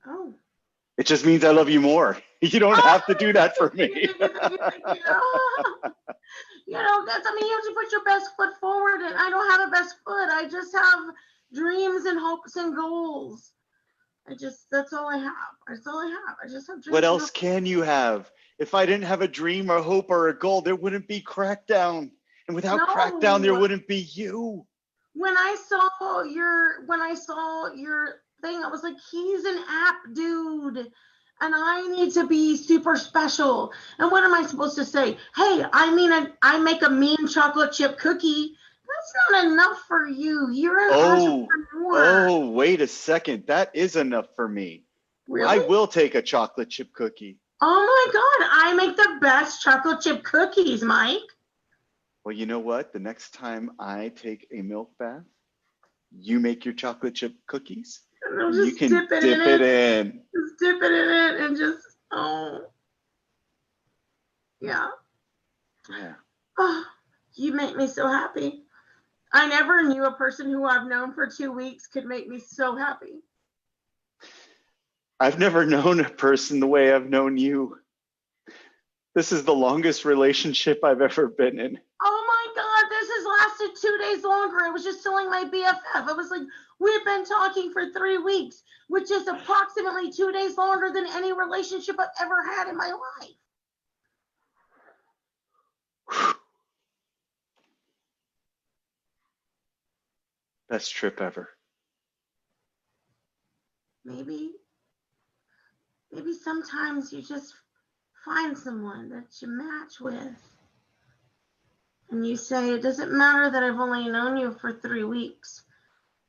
Oh. It just means I love you more. You don't have to do that for me. You know, that's, I mean, you have to put your best foot forward, and I don't have a best foot. I just have dreams and hopes and goals. That's all I have. That's all I have. I just have dreams. What and else hopes. can you have? If I didn't have a dream or hope or a goal, there wouldn't be Crackdown. And without No. Crackdown, there wouldn't be you. When I saw your thing, I was like, he's an app dude, and I need to be super special. And what am I supposed to say? Hey, I make a mean chocolate chip cookie. That's not enough for you. You're an entrepreneur. Oh, wait a second. That is enough for me. Really? I will take a chocolate chip cookie. Oh my God, I make the best chocolate chip cookies, Mike. Well, you know what? The next time I take a milk bath, you make your chocolate chip cookies. And I'll And just you can dip it dip it in. Just dip it in it and just, oh. Yeah. Yeah. Oh, you make me so happy. I never knew a person who I've known for 2 weeks could make me so happy. I've never known a person the way I've known you. This is the longest relationship I've ever been in. Oh my God, this has lasted 2 days longer. I was just telling my BFF. I was like, we've been talking for 3 weeks, which is approximately 2 days longer than any relationship I've ever had in my life. Best trip ever. Maybe sometimes you just find someone that you match with. And you say, it doesn't matter that I've only known you for 3 weeks,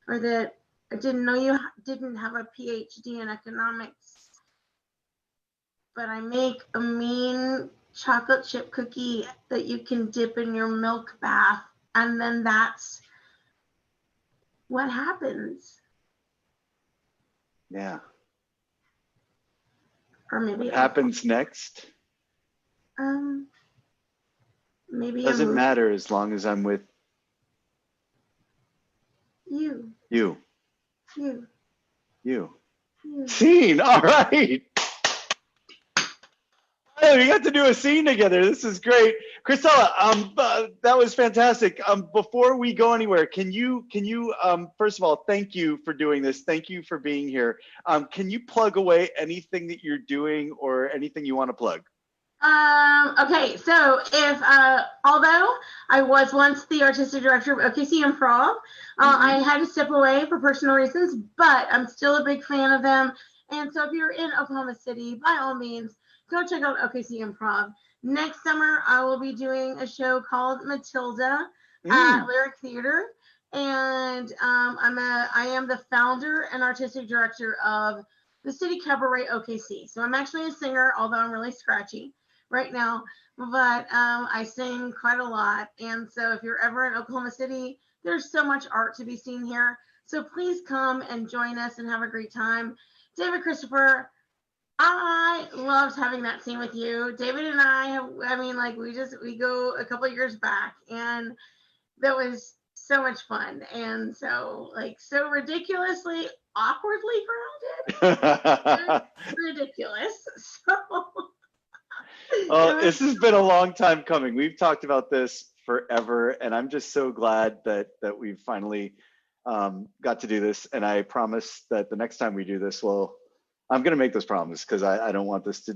or that I didn't know you didn't have a PhD in economics, but I make a mean chocolate chip cookie that you can dip in your milk bath, and then that's what happens. Yeah. Or maybe What happens next maybe doesn't matter as long as I'm with you. you. You. You. You. Scene. All right. Oh, we got to do a scene together. This is great. Christella, that was fantastic. Before we go anywhere, can you first of all, thank you for doing this. Thank you for being here. Can you plug away anything that you're doing or anything you want to plug? Okay, so if although I was once the artistic director of OKC Improv, I had to step away for personal reasons, but I'm still a big fan of them. And so if you're in Oklahoma City, by all means, go check out OKC Improv. Next summer, I will be doing a show called Matilda at Lyric Theater, and I am the founder and artistic director of the City Cabaret OKC. So I'm actually a singer, although I'm really scratchy right now, but I sing quite a lot. And so if you're ever in Oklahoma City, there's so much art to be seen here. So please come and join us and have a great time. David Christopher, I loved having that scene with you. David and I we go a couple of years back, and that was so much fun, and so so ridiculously awkwardly grounded. Ridiculous. So This has been a long time coming. We've talked about this forever, and I'm just so glad that we've finally got to do this. And I promise that the next time we do this, I'm going to make this promise, because I don't want this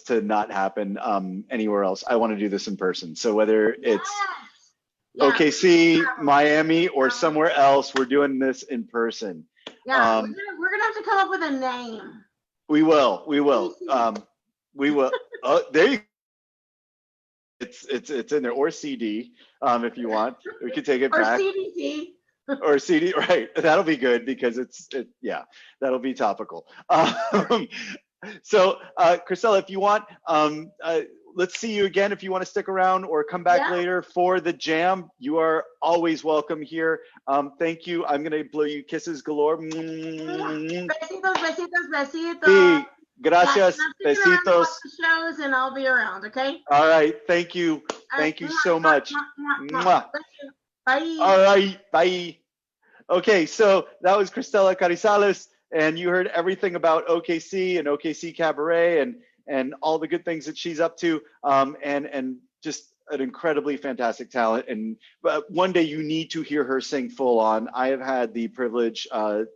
to not happen anywhere else. I want to do this in person. So whether it's OKC, Miami, or somewhere else, we're doing this in person. Yeah, we're gonna have to come up with a name. We will. We will. There you go. It's in there, or CD, if you want. We could take it back. Or CDC. Or CD, right? That'll be good, because that'll be topical. So, Christella, if you want, let's see you again. If you want to stick around or come back later for the jam, you are always welcome here. Thank you. I'm gonna blow you kisses galore. Besitos, besitos, besitos. Sí. Gracias. Besitos. Shows, and I'll be around. Okay. All right. Thank you. Thank you so much. Mwah. Bye. All right. Bye. Okay. So that was Christella Carizales, and you heard everything about OKC and OKC Cabaret and all the good things that she's up to, and just an incredibly fantastic talent. And one day you need to hear her sing full on. I have had the privilege to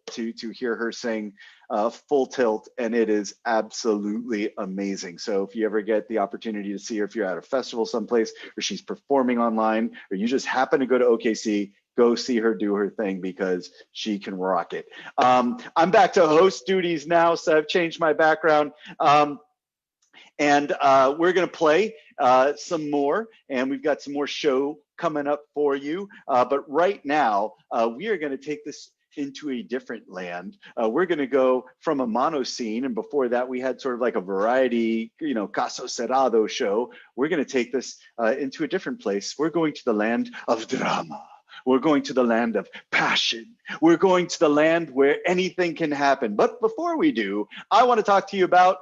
hear her sing full tilt, and it is absolutely amazing. So if you ever get the opportunity to see her, if you're at a festival someplace, or she's performing online, or you just happen to go to OKC, go see her do her thing, because she can rock it. I'm back to host duties now, so I've changed my background. And we're going to play some more, and we've got some more show coming up for you. But right now, we are going to take this into a different land. We're going to go from a mono scene, and before that, we had sort of like a variety, caso cerrado show. We're going to take this into a different place. We're going to the land of drama. We're going to the land of passion. We're going to the land where anything can happen. But before we do, I want to talk to you about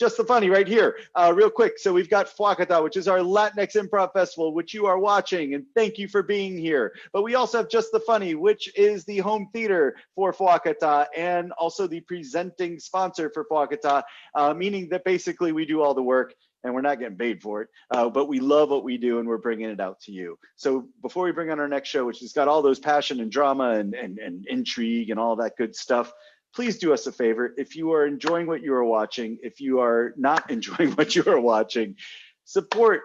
Just the Funny right here, real quick. So we've got Fuacata, which is our Latinx Improv Festival, which you are watching, and thank you for being here. But we also have Just the Funny, which is the home theater for Fuacata, and also the presenting sponsor for Fuacata, meaning that basically we do all the work, and we're not getting paid for it, but we love what we do, and we're bringing it out to you. So before we bring on our next show, which has got all those passion and drama and intrigue and all that good stuff, please do us a favor. If you are enjoying what you are watching, if you are not enjoying what you are watching, support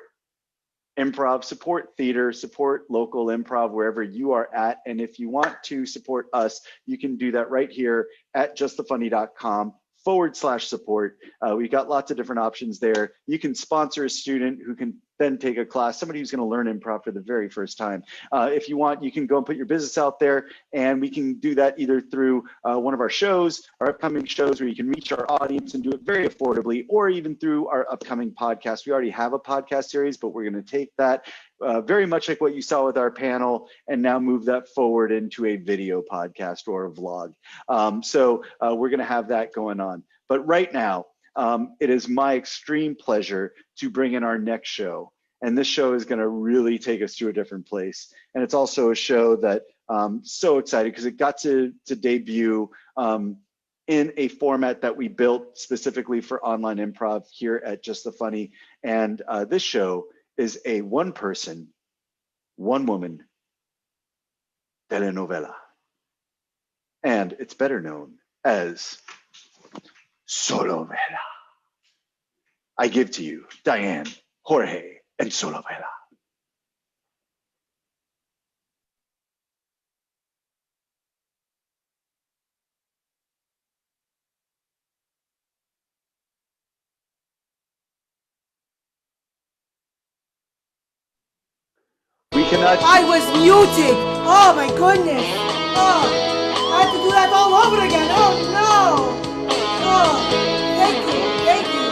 improv, support theater, support local improv wherever you are at. And if you want to support us, you can do that right here at justthefunny.com/support. We got lots of different options there. You can sponsor a student who can then take a class, somebody who's going to learn improv for the very first time. If you want, you can go and put your business out there, and we can do that either through one of our shows, our upcoming shows, where you can reach our audience and do it very affordably, or even through our upcoming podcast. We already have a podcast series, but we're going to take that very much like what you saw with our panel, and now move that forward into a video podcast or a vlog. So we're going to have that going on. But right now, it is my extreme pleasure to bring in our next show. And this show is going to really take us to a different place. And it's also a show that I'm so excited because it got to debut in a format that we built specifically for online improv here at Just the Funny. And this show is a one person, one woman telenovela. And it's better known as Solovela. I give to you Diane, Jorge, and Solovela. We cannot. I was muted. Oh my goodness. Oh, I have to do that all over again. Oh no. Oh, thank you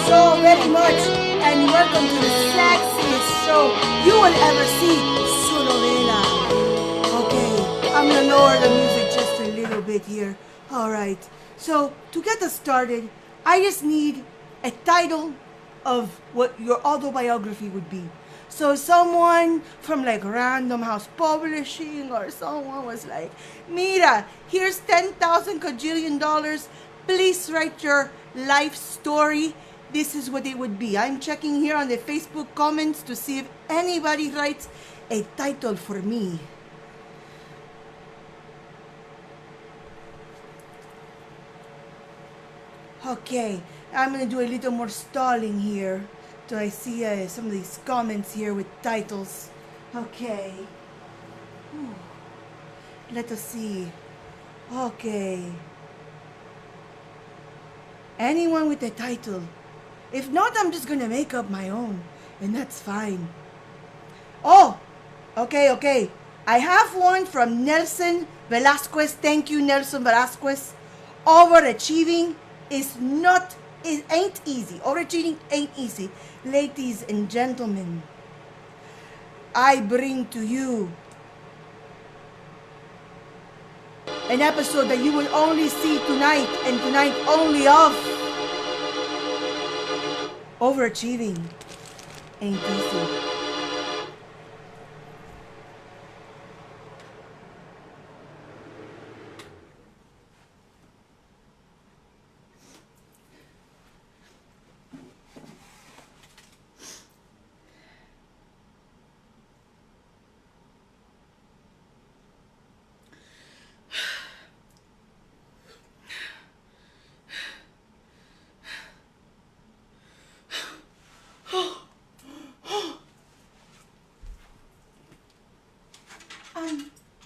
so very much, and welcome to the sexiest show you will ever see, Solovela. Okay, I'm gonna lower the music just a little bit here. All right. So to get us started, I just need a title of what your autobiography would be. So someone from like Random House Publishing or someone was like, Mira, here's 10,000 kajillion dollars. Please write your life story. This is what it would be. I'm checking here on the Facebook comments to see if anybody writes a title for me. Okay, I'm gonna do a little more stalling here. Do I see some of these comments here with titles? Okay. Whew. Let us see. Okay. Anyone with a title. If not, I'm just gonna make up my own, and that's fine. Oh, okay. I have one from Nelson Vallasquez. Thank you, Nelson Vallasquez. Overachieving ain't easy. Overachieving ain't easy. Ladies and gentlemen, I bring to you an episode that you will only see tonight, and tonight only of Overachieving ain't easy.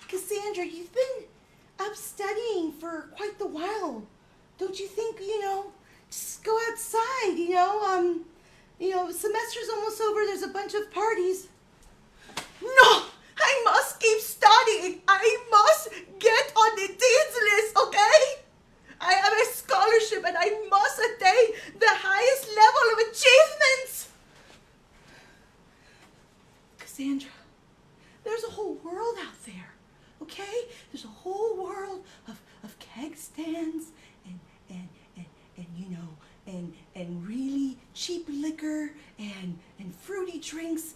Cassandra, you've been up studying for quite the while. Don't you think, just go outside, semester's almost over, there's a bunch of parties. No, I must keep studying. I must get on the dean's list, okay? I have a scholarship and I must attain the highest level of achievements. Cassandra, there's a whole world out there. Okay? There's a whole world of keg stands and really cheap liquor and fruity drinks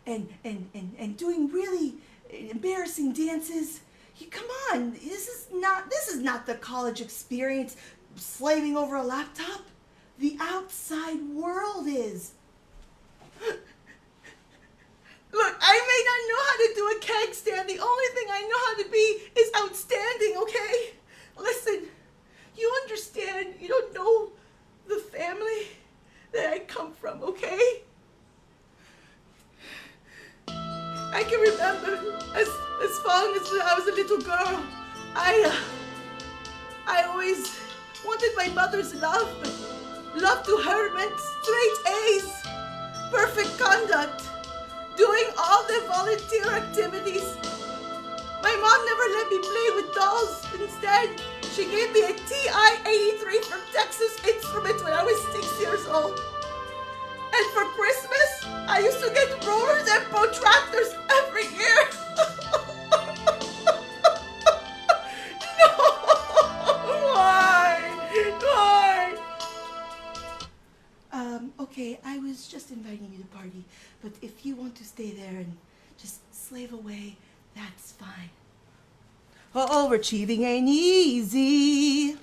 and doing really embarrassing dances. Come on, this is not the college experience, slaving over a laptop. The outside world is. Look, I may not know how to do a keg stand. The only thing I know how to be is outstanding, okay? Listen, you understand, you don't know the family that I come from, okay? I can remember as long as I was a little girl, I always wanted my mother's love, but love to her meant straight A's, perfect conduct, doing all the volunteer activities. My mom never let me play with dolls. Instead, she gave me a TI-83 from Texas Instruments when I was 6 years old. And for Christmas, I used to get rollers and protractors every year. No! Why? Okay, I was just inviting you to party, but if you want to stay there and just slave away, that's fine. Overachieving ain't easy.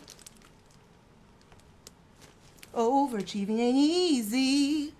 Overachieving ain't easy.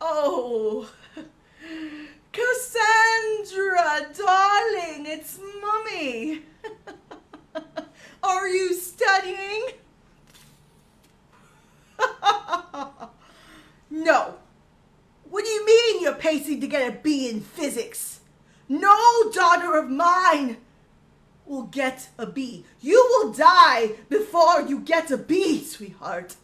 Oh, Cassandra, darling, it's Mummy. Are you studying? No. What do you mean you're pacing to get a B in physics? No daughter of mine will get a B. You will die before you get a B, sweetheart.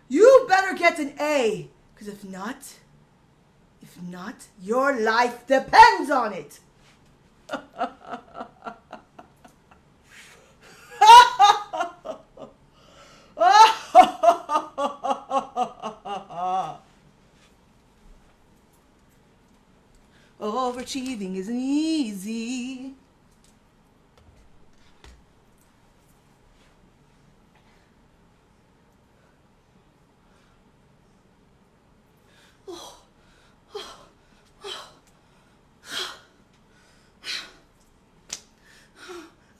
You better get an A, because if not, your life depends on it. Overachieving isn't easy.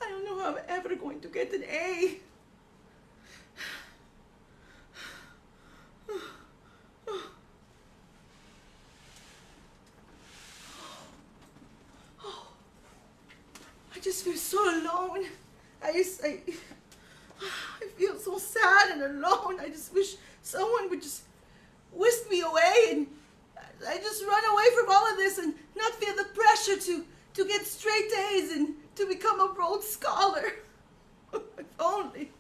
I don't know how I'm ever going to get an A. I just feel so alone. I feel so sad and alone. I just wish someone would just whisk me away and I just run away from all of this and not feel the pressure to get straight A's and to become a Rhodes Scholar. If only.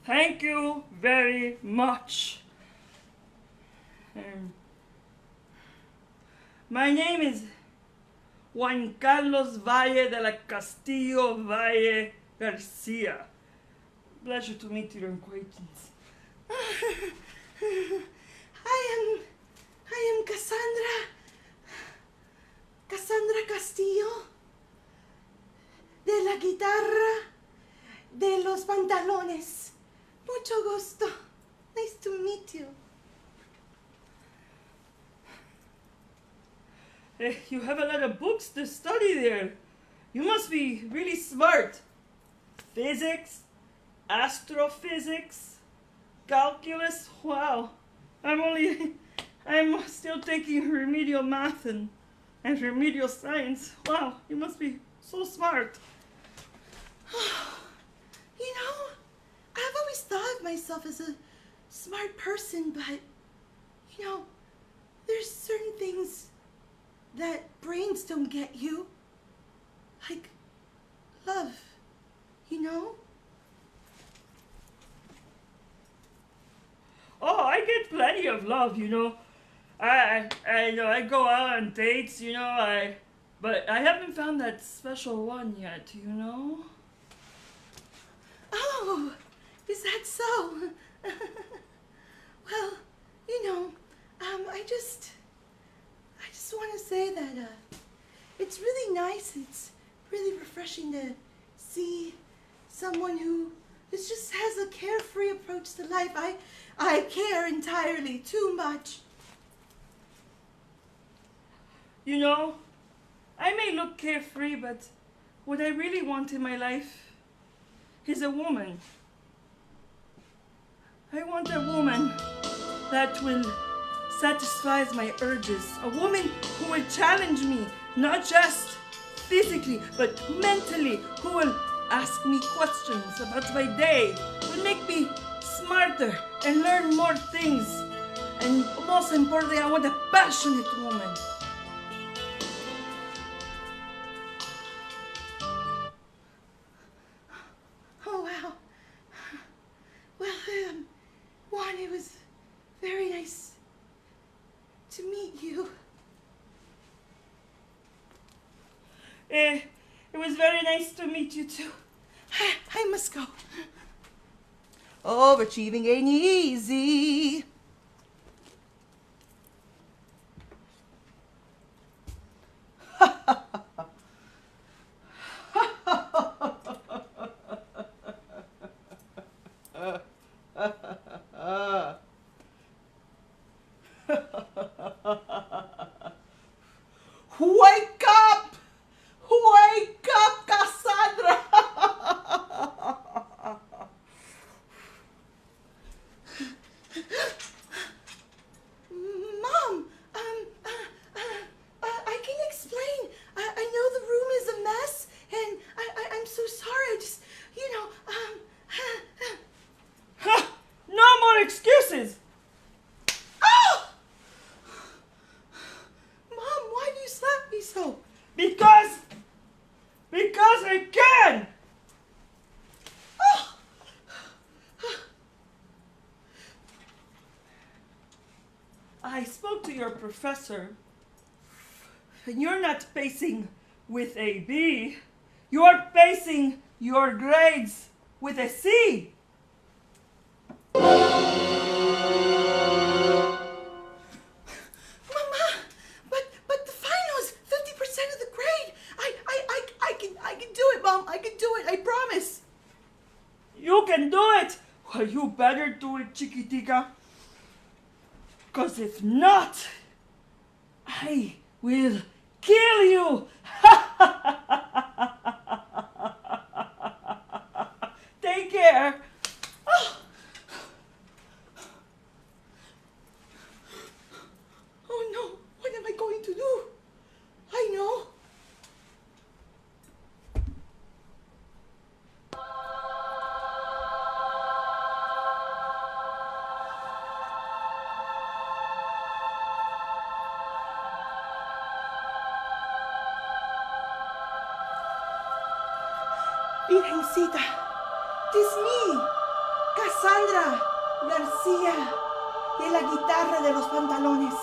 Thank you very much. My name is Juan Carlos Valle de la Castillo Valle Garcia. Pleasure to meet your acquaintance. I am Cassandra Castillo, de la guitarra de los pantalones. Mucho gusto. Nice to meet you. You have a lot of books to study there. You must be really smart. Physics, astrophysics, calculus. Wow. I'm still taking remedial math and remedial science. Wow, you must be so smart. You know, I've always thought of myself as a smart person, but, you know, there's certain things that brains don't get you. Like love, you know? Oh, I get plenty of love, you know. I go out on dates, you know, but I haven't found that special one yet, you know? Oh, is that so? Well, you know, I just want to say that it's really nice and it's really refreshing to see someone who just has a carefree approach to life. I care entirely too much. You know, I may look carefree, but what I really want in my life is a woman. I want a woman that will satisfy my urges. A woman who will challenge me, not just physically, but mentally, who will ask me questions about my day, will make me smarter and learn more things. And most importantly, I want a passionate woman. Oh, wow. Well, Juan, it was very nice to meet you. It was very nice to meet you too. I must go. Overachieving ain't easy. your professor, and you're not facing with a B, you're facing your grades with a C. Mama, but the finals, 50% of the grade. I can do it, Mom. I can do it. I promise. You can do it. Well, you better do it, Chiquitica. Because if not, I will kill you. Take care. Oh no, what am I going to do? I know. Virgencita, tis me, Cassandra García, de la guitarra de los pantalones.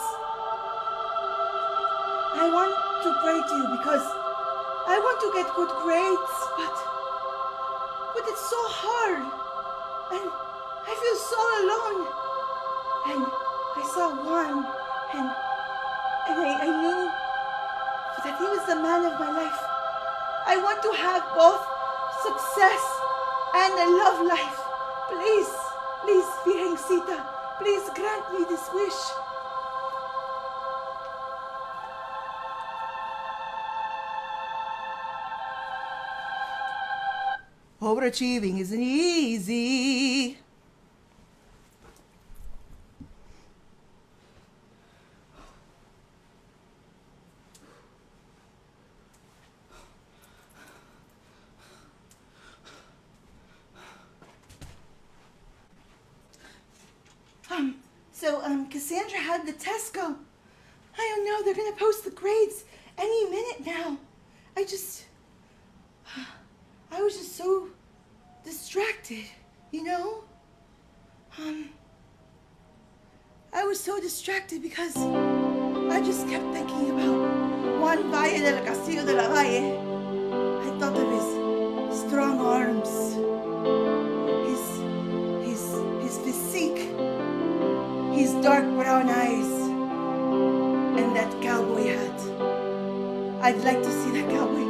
I want to pray to you because I want to get good grades, but it's so hard, and I feel so alone. And I saw Juan, and I knew that he was the man of my life. I want to have both success and a love life. Please, please, Virgencita, please grant me this wish. Overachieving isn't easy. So Cassandra had the test go. I don't know, they're gonna post the grades any minute now. I was just so distracted, you know? I was so distracted because I just kept thinking about Juan Valle del Castillo de la Valle. I thought of his strong arms, his physique, his dark brown eyes, and that cowboy hat. I'd like to see that cowboy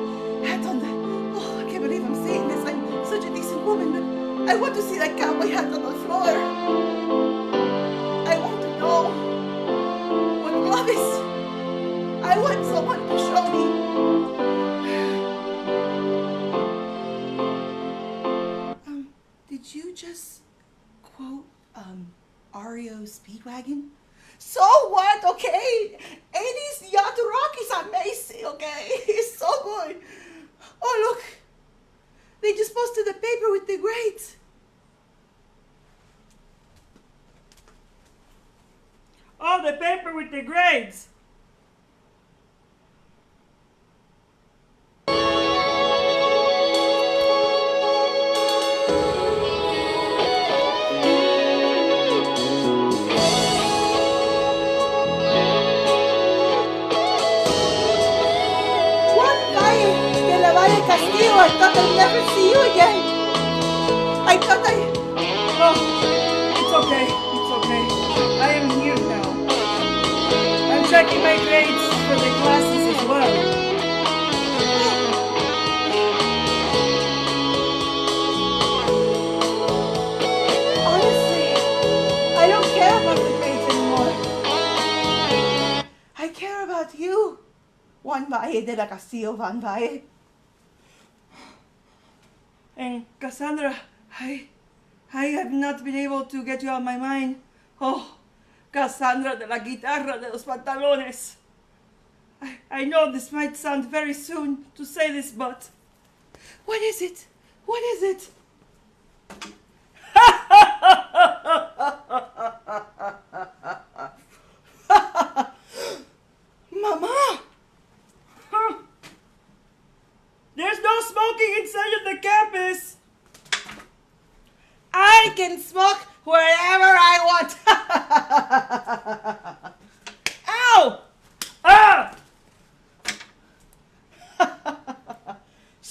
hat on the... Oh, I can't believe I'm saying this. I'm such a decent woman, but I want to see that cowboy hat on the floor. I want to know what love is. I want someone to show me. Did you just quote, REO Speedwagon? So what, okay? 80s yacht rock is amazing, okay? It's so good. Oh, look. They just posted the paper with the grades. Oh, the paper with the grades. Castillo, I thought I'd never see you again. I thought Oh, it's okay. It's okay. I am here now. I'm checking my grades for the classes as well. Honestly, I don't care about the grades anymore. I care about you, Juan Valle de la Castillo Van Valle. And Cassandra, I have not been able to get you out of my mind. Oh, Cassandra de la guitarra de los pantalones. I know this might sound very soon to say this, but what is it? What is it? Mama! There's no smoking inside of the campus. I can smoke wherever I want.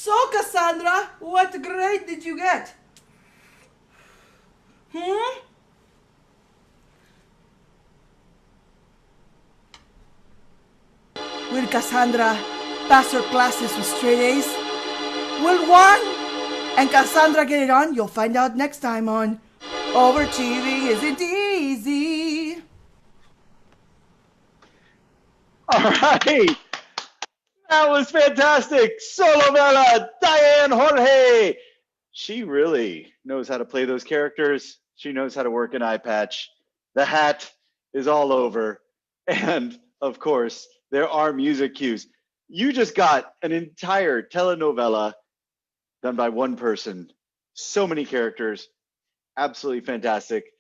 So, Cassandra, what grade did you get? Will Cassandra pass her classes with straight A's? Will Juan and Cassandra get it on? You'll find out next time on Overachieving Isn't Easy. All right. That was fantastic. Solo Bella, Diane Jorge. She really knows how to play those characters. She knows how to work an eye patch. The hat is all over. And of course, there are music cues. You just got an entire telenovela done by one person. So many characters. Absolutely fantastic.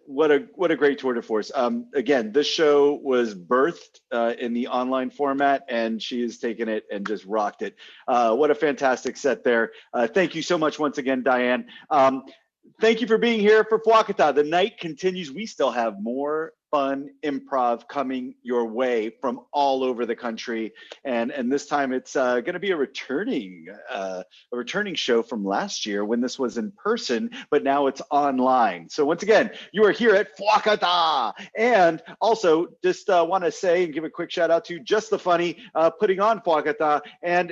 What a great tour de force. Again, this show was birthed in the online format, and she has taken it and just rocked it. What a fantastic set there. Thank you so much once again, Diane. Thank you for being here for Fuacata. The night continues. We still have more fun improv coming your way from all over the country, and this time it's going to be a returning show from last year when this was in person, but now it's online. So once again, you are here at Fuacata, and also just want to say and give a quick shout out to Just the Funny putting on Fuacata. And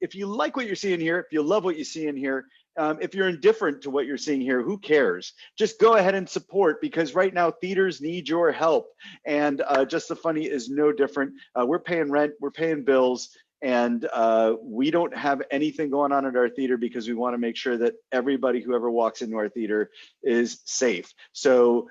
if you like what you're seeing here, if you love what you see in here, if you're indifferent to what you're seeing here, who cares? Just go ahead and support, because right now theaters need your help. And Just the Funny is no different. We're paying rent, we're paying bills, and we don't have anything going on at our theater because we want to make sure that everybody who ever walks into our theater is safe. So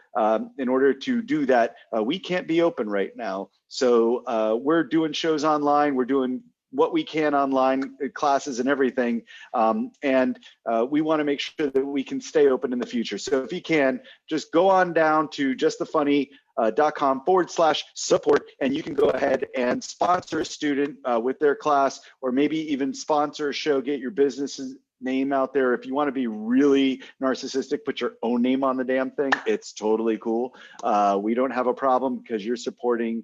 in order to do that, we can't be open right now. So we're doing shows online, we're doing what we can online, classes and everything. And we want to make sure that we can stay open in the future. So if you can, just go on down to justthefunny.com/support, and you can go ahead and sponsor a student with their class, or maybe even sponsor a show, get your business's name out there. If you want to be really narcissistic, put your own name on the damn thing. It's totally cool. We don't have a problem, because you're supporting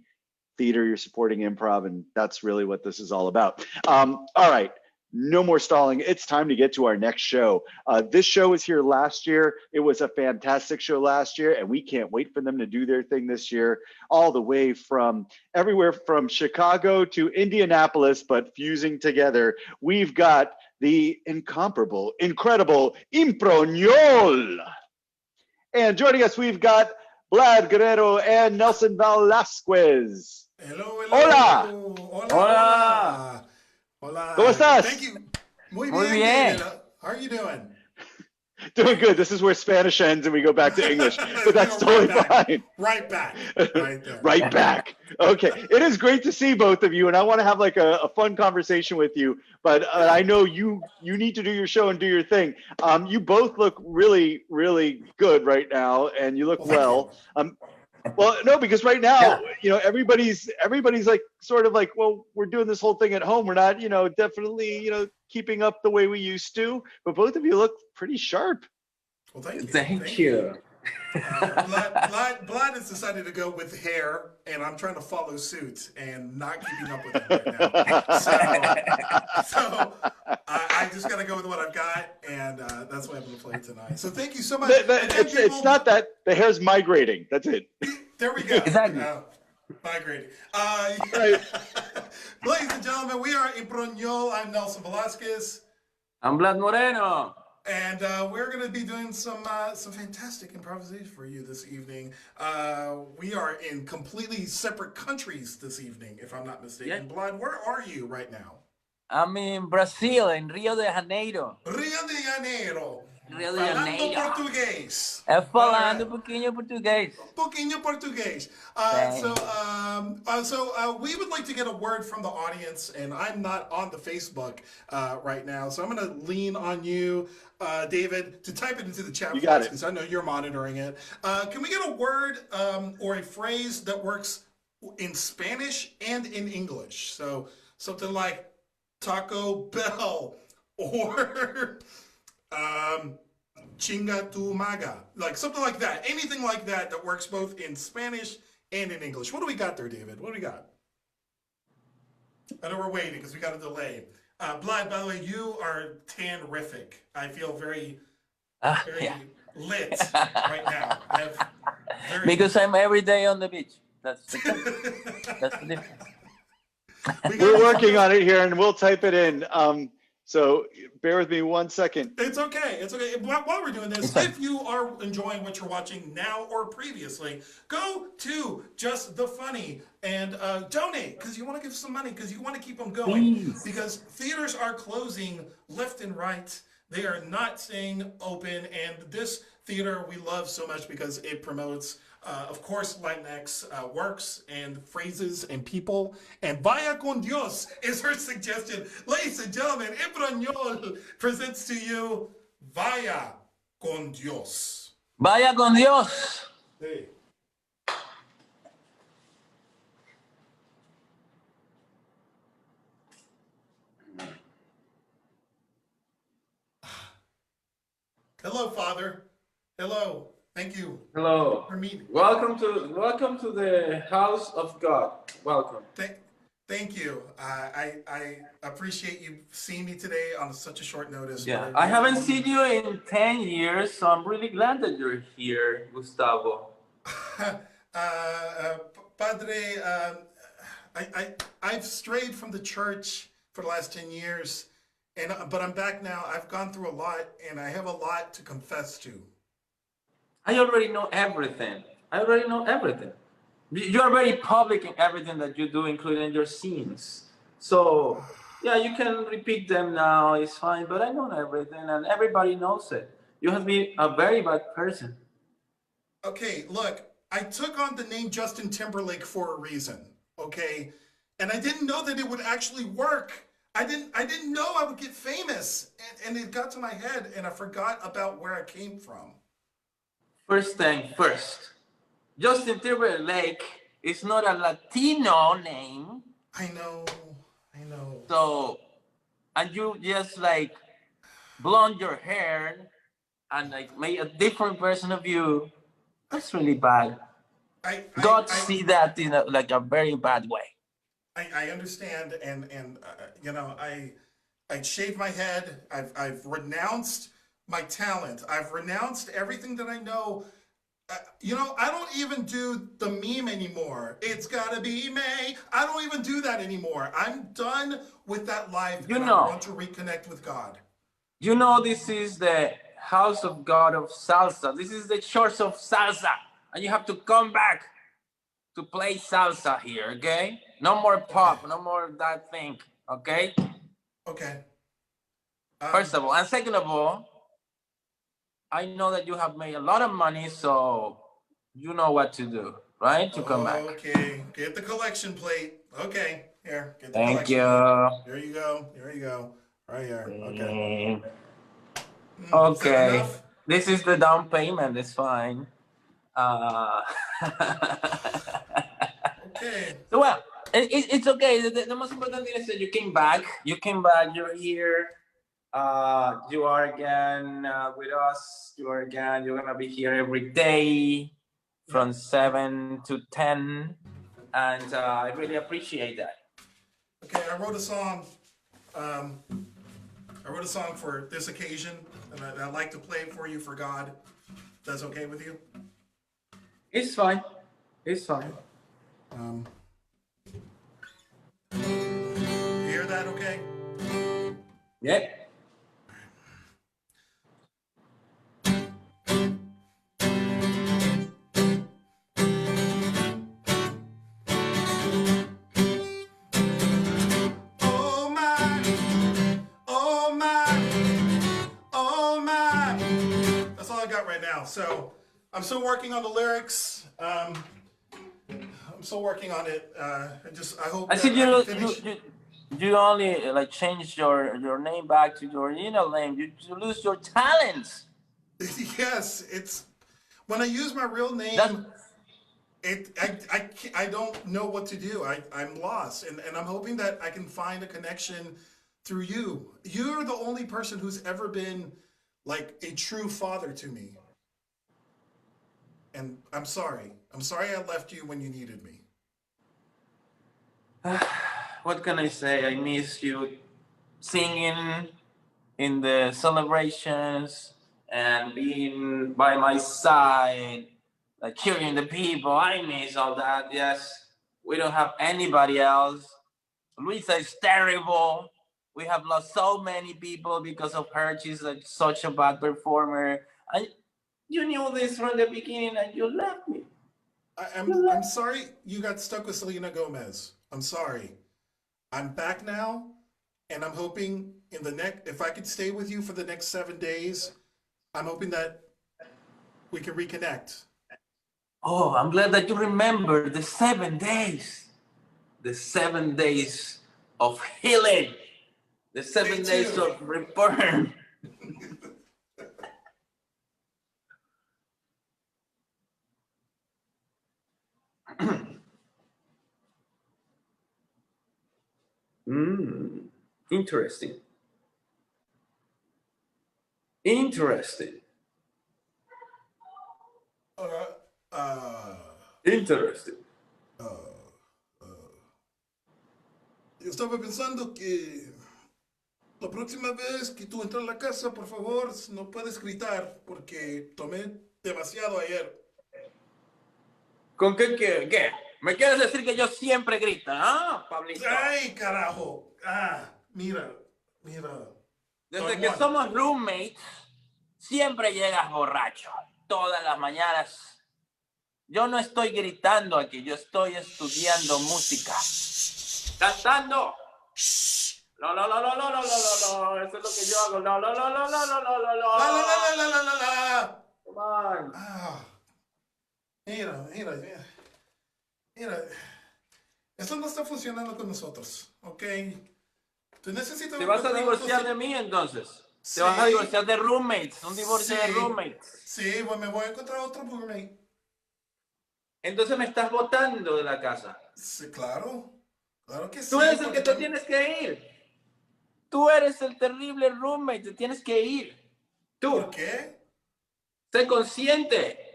theater, you're supporting improv, and that's really what this is all about. All right, no more stalling. It's time to get to our next show. This show was here last year. It was a fantastic show last year, and we can't wait for them to do their thing this year, all the way from everywhere from Chicago to Indianapolis, but fusing together. We've got the incomparable, incredible Improñol. And joining us, we've got Vlad, Guerrero, and Nelson Vallasquez. Hello, hello. Hola. Hola. Hola. Hola. ¿Cómo estás? Thank you. Muy Muy bien. bien. David. How are you doing? Doing good. This is where Spanish ends and we go back to English, but that's totally fine. Right back. Right there. Right back. Okay. It is great to see both of you, and I want to have like a fun conversation with you, but I know you need to do your show and do your thing. You both look really, really good right now, and you look well. Well, no, because right now, everybody's like sort of like, well, we're doing this whole thing at home. We're not, definitely, keeping up the way we used to. But both of you look pretty sharp. Well, thank you. Thank you. Vlad has decided to go with hair, and I'm trying to follow suit and not keeping up with it right now. So I just got to go with what I've got, and that's what I'm going to play tonight. So thank you so much. It's not that the hair's migrating. That's it. There we go. Exactly. Migrating. Ladies and gentlemen, we are Improñol. I'm Nelson Vallasquez. I'm Vlad Moreno. And we're going to be doing some fantastic improvisation for you this evening. We are in completely separate countries this evening, if I'm not mistaken. Yeah. Vlad, where are you right now? I'm in Brazil, in Rio de Janeiro. Rio de Janeiro. Rio de Falando Janeiro. português. É falando pouquinho português. Pouquinho português. So we would like to get a word from the audience, and I'm not on the Facebook right now, so I'm going to lean on you, David, to type it into the chat box, because I know you're monitoring it. Can we get a word or a phrase that works in Spanish and in English? So something like Taco Bell or Chinga tu maga, like something like that. Anything like that that works both in Spanish and in English. What do we got there, David? What do we got? I know we're waiting because we got a delay. Vlad, by the way, you are tan-rific. I feel very Yeah. lit right now. I have very... Because I'm every day on the beach. That's the That's the difference. We're working on it here, and we'll type it in. So bear with me 1 second. It's okay. It's okay. While we're doing this, if you are enjoying what you're watching now or previously, go to Just the Funny and donate, because you want to give some money, because you want to keep them going. Please. Because theaters are closing left and right. They are not staying open. And this theater we love so much because it promotes, of course, Latinx works and phrases and people. And Vaya con Dios is her suggestion. Ladies and gentlemen, Español presents to you Vaya con Dios. Vaya con Dios. Hey. Hello, Father. Hello. Thank you. Hello. For meeting. Welcome to the house of God. Welcome. Thank you. I appreciate you seeing me today on such a short notice. Yeah, I haven't seen you in 10 years, so I'm really glad that you're here, Gustavo. Padre, I've strayed from the church for the last 10 years, but I'm back now. I've gone through a lot, and I have a lot to confess to. I already know everything. You are very public in everything that you do, including your scenes. So, yeah, you can repeat them now. It's fine, but I know everything, and everybody knows it. You have been a very bad person. Okay, look, I took on the name Justin Timberlake for a reason, okay? And I didn't know that it would actually work. I didn't know I would get famous, and it got to my head, and I forgot about where I came from. First thing first, Justin Timberlake is not a Latino name. I know. So, and you just like blonde your hair and like made a different version of you. That's really bad. God see that in like a very bad way. I understand, and you know, I shaved my head. I've renounced my talent. I've renounced everything that I know. You know, I don't even do the meme anymore. It's gotta be me. I don't even do that anymore. I'm done with that life. I want to reconnect with God. You know, this is the house of God of salsa. This is the church of salsa, and you have to come back to play salsa here, okay? No more pop, no more that thing, okay? Okay. First of all, and second of all, I know that you have made a lot of money, so you know what to do, right? To come back. Okay, get the collection plate. Okay, here, get the Thank collection you. plate. Here you go. Here you go. Right here. Okay. Okay. This is the down payment. It's fine. Okay. So, well, it's okay. The most important thing is that you came back. You're here. You are again with us. You're gonna be here every day from 7 to 10, and I really appreciate that. Okay, I wrote a song. I wrote a song for this occasion, and I'd like to play it for you for God. That's okay with you? It's fine. It's fine. You hear that okay? Yeah. That's all I got right now. So I'm still working on the lyrics. I'm still working on it. I hope. I see you only like changed your name back to your original name. You lose your talents. Yes, it's when I use my real name. I don't know what to do. I'm lost, and I'm hoping that I can find a connection through you. You're the only person who's ever been like a true father to me. And I'm sorry. I'm sorry I left you when you needed me. What can I say? I miss you singing in the celebrations and being by my side, like cheering the people. I miss all that. Yes, we don't have anybody else. Luisa is terrible. We have lost so many people because of her. She's like such a bad performer. And you knew this from the beginning and you left me. I'm sorry you got stuck with Selena Gomez. I'm sorry. I'm back now, and I'm hoping if I could stay with you for the next 7 days, I'm hoping that we can reconnect. Oh, I'm glad that you remember the 7 days. The 7 days of healing. The 7 days of return. Interesting. Interesting. Interesting. Yo estaba pensando que la próxima vez que tú entras a la casa, por favor, no puedes gritar porque tomé demasiado ayer. ¿Con qué? ¿Me quieres decir que yo siempre grito, ah, Pablito? ¡Ay, carajo! Mira. Desde que somos roommates, siempre llegas borracho. Todas las mañanas. Yo no estoy gritando aquí, yo estoy estudiando música. Cantando. No, eso es lo que yo hago. No. Come on. Mira. Eso no está funcionando con nosotros, ¿ok? Tú necesitas... ¿Te vas a divorciar de mí entonces? ¿Te vas a divorciar de roommates? Un divorcio de roommates. Sí, pues me voy a encontrar otro roommate. Entonces me estás botando de la casa. Sí, claro que sí. Tú eres el que te tienes que ir. Tú eres el terrible roommate, te tienes que ir. Tú. ¿Por qué? Sé consciente.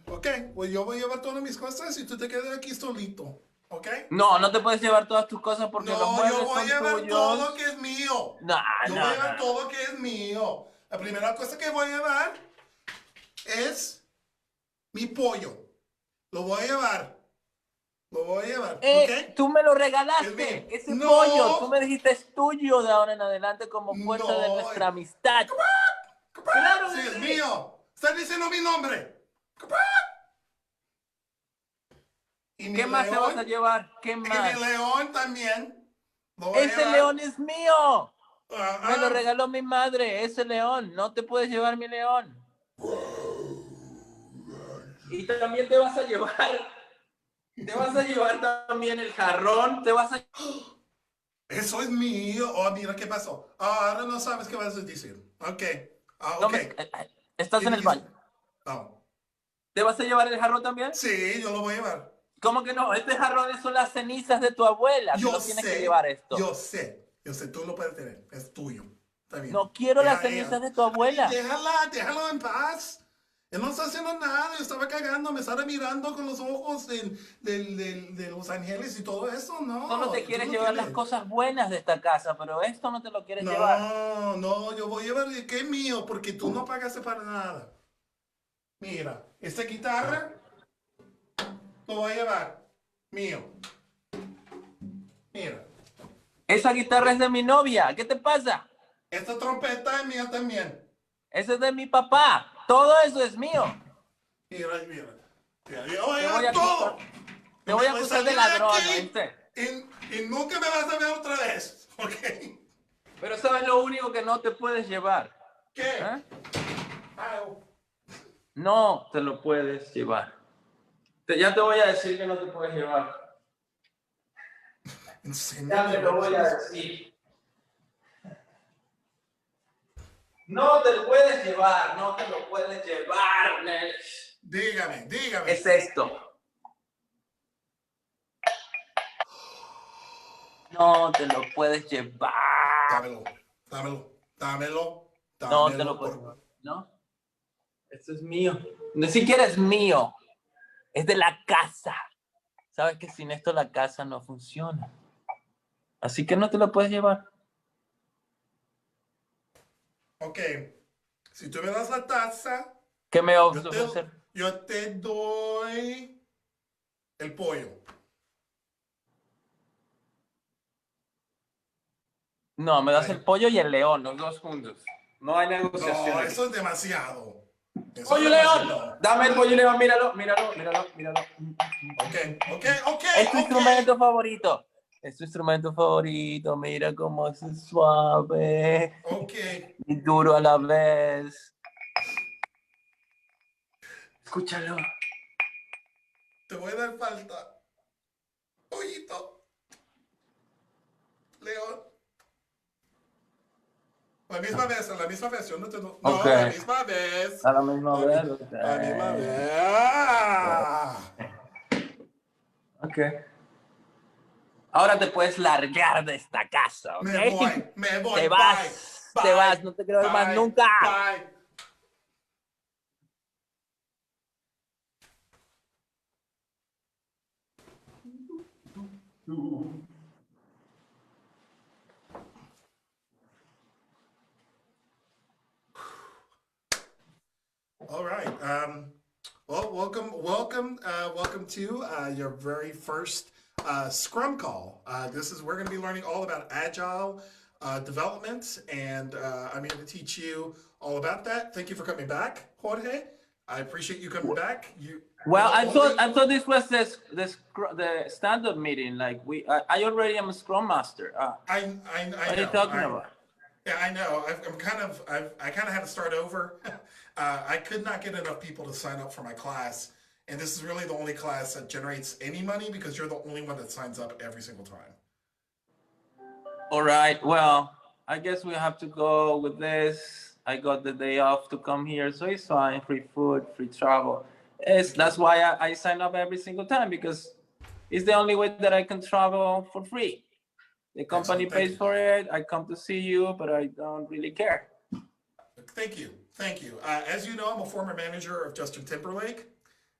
Ok, pues yo voy a llevar todas mis cosas y tú te quedas aquí solito, ¿ok? No te puedes llevar todas tus cosas porque los muebles yo voy a llevar tuyos. todo que es mío. Yo voy a llevar todo que es mío. La primera cosa que voy a llevar es mi pollo. Lo voy a llevar. ¿Ok? Tú me lo regalaste, ese pollo. Tú me dijiste es tuyo de ahora en adelante como fuerza de nuestra amistad. Claro, sí, es mío. Estás diciendo mi nombre. ¿Y ¿Qué más te vas a llevar? ¿Qué más? Y mi león también. Ese león es mío. Me lo regaló mi madre, ese león. No te puedes llevar mi león. Y también te vas a llevar también el jarrón. Eso es mío. Oh, mira qué pasó. Ahora no sabes qué vas a decir. Ok. Estás en el baño. No. ¿Te vas a llevar el jarrón también? Sí, yo lo voy a llevar. ¿Cómo que no? Este jarrón son las cenizas de tu abuela. Tú no tienes que llevar esto. Yo sé, tú lo puedes tener. Es tuyo. Está bien. No quiero las cenizas de tu abuela. Déjalo en paz. Él no está haciendo nada. Yo estaba cagando, me estaba mirando con los ojos de los ángeles y todo eso. No. Solo te quieres llevar las cosas buenas de esta casa, pero esto no te lo quieres llevar. No, yo voy a llevar que es mío porque tú no pagaste para nada. Mira, esta guitarra lo voy a llevar. Mío. Mira. Esa guitarra es de mi novia. ¿Qué te pasa? Esta trompeta es mía también. Esa es de mi papá. Todo eso es mío. Mira. Yo voy a llevar todo. Te voy a acusar de ladrón, ¿viste? Y nunca me vas a ver otra vez. ¿Ok? Pero ¿sabes lo único que no te puedes llevar? ¿Qué? No te lo puedes llevar. Ya te voy a decir que no te puedes llevar. Ya te lo voy a decir. No te lo puedes llevar, no te lo puedes llevar, Nel. Dígame. Es esto. No te lo puedes llevar. Dámelo. No te lo puedes llevar. ¿No? Esto es mío. Ni siquiera es mío. Es de la casa. Sabes que sin esto la casa no funciona. Así que no te lo puedes llevar. Ok, si tú me das la taza, ¿Qué me vas a yo ofrecer? te doy el pollo. No, me das el pollo y el león, los dos juntos. No hay negociación No, aquí. eso es demasiado. Eso ¡Pollo es león! demasiado. Dame el pollo león, míralo, míralo, míralo, míralo. Ok. Es tu instrumento favorito. Es tu instrumento favorito. Mira cómo es suave Ok. y duro a la vez. Escúchalo. Te voy a dar falta. Pollito. León. La misma vez, a la misma vez. Yo no te... No, Ok. la misma vez. A la misma vez. La misma vez. Ah. Ok. Ahora te puedes largar de esta casa, ¿ok? Me voy. Te vas, bye, te vas, no te quiero ver más nunca. Bye. All right. Well, welcome to your very first Scrum call. We're going to be learning all about agile development, and I'm here to teach you all about that. Thank you for coming back, Jorge. I appreciate you coming back. Well, I thought this was the stand-up meeting. Like I already am a Scrum Master. I what are you talking about? Yeah, I know. I kind of had to start over. I could not get enough people to sign up for my class, and this is really the only class that generates any money because you're the only one that signs up every single time. All right. Well, I guess we have to go with this. I got the day off to come here, so it's fine. Free food, free travel. That's why I sign up every single time, because it's the only way that I can travel for free. The company pays for it. I come to see you, but I don't really care. Thank you. As you know, I'm a former manager of Justin Timberlake.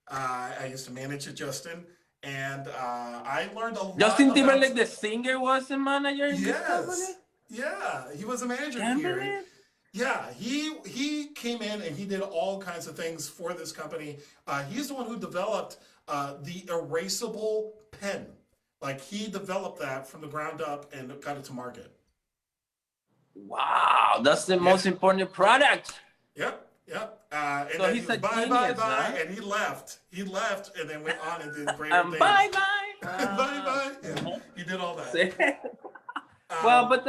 I used to manage at Justin, and I learned a lot. Justin Timberlake, the singer, was the manager in this company? Yeah, he was a manager here. Yeah, he came in and he did all kinds of things for this company. He's the one who developed the erasable pen. Like, he developed that from the ground up and got it to market. Wow, that's the most important product. Yep. And So then he's he was a bye, genius, bye, huh? and he left. He left and then went on and did great things. Bye. Bye. Yeah, he did all that. Well, but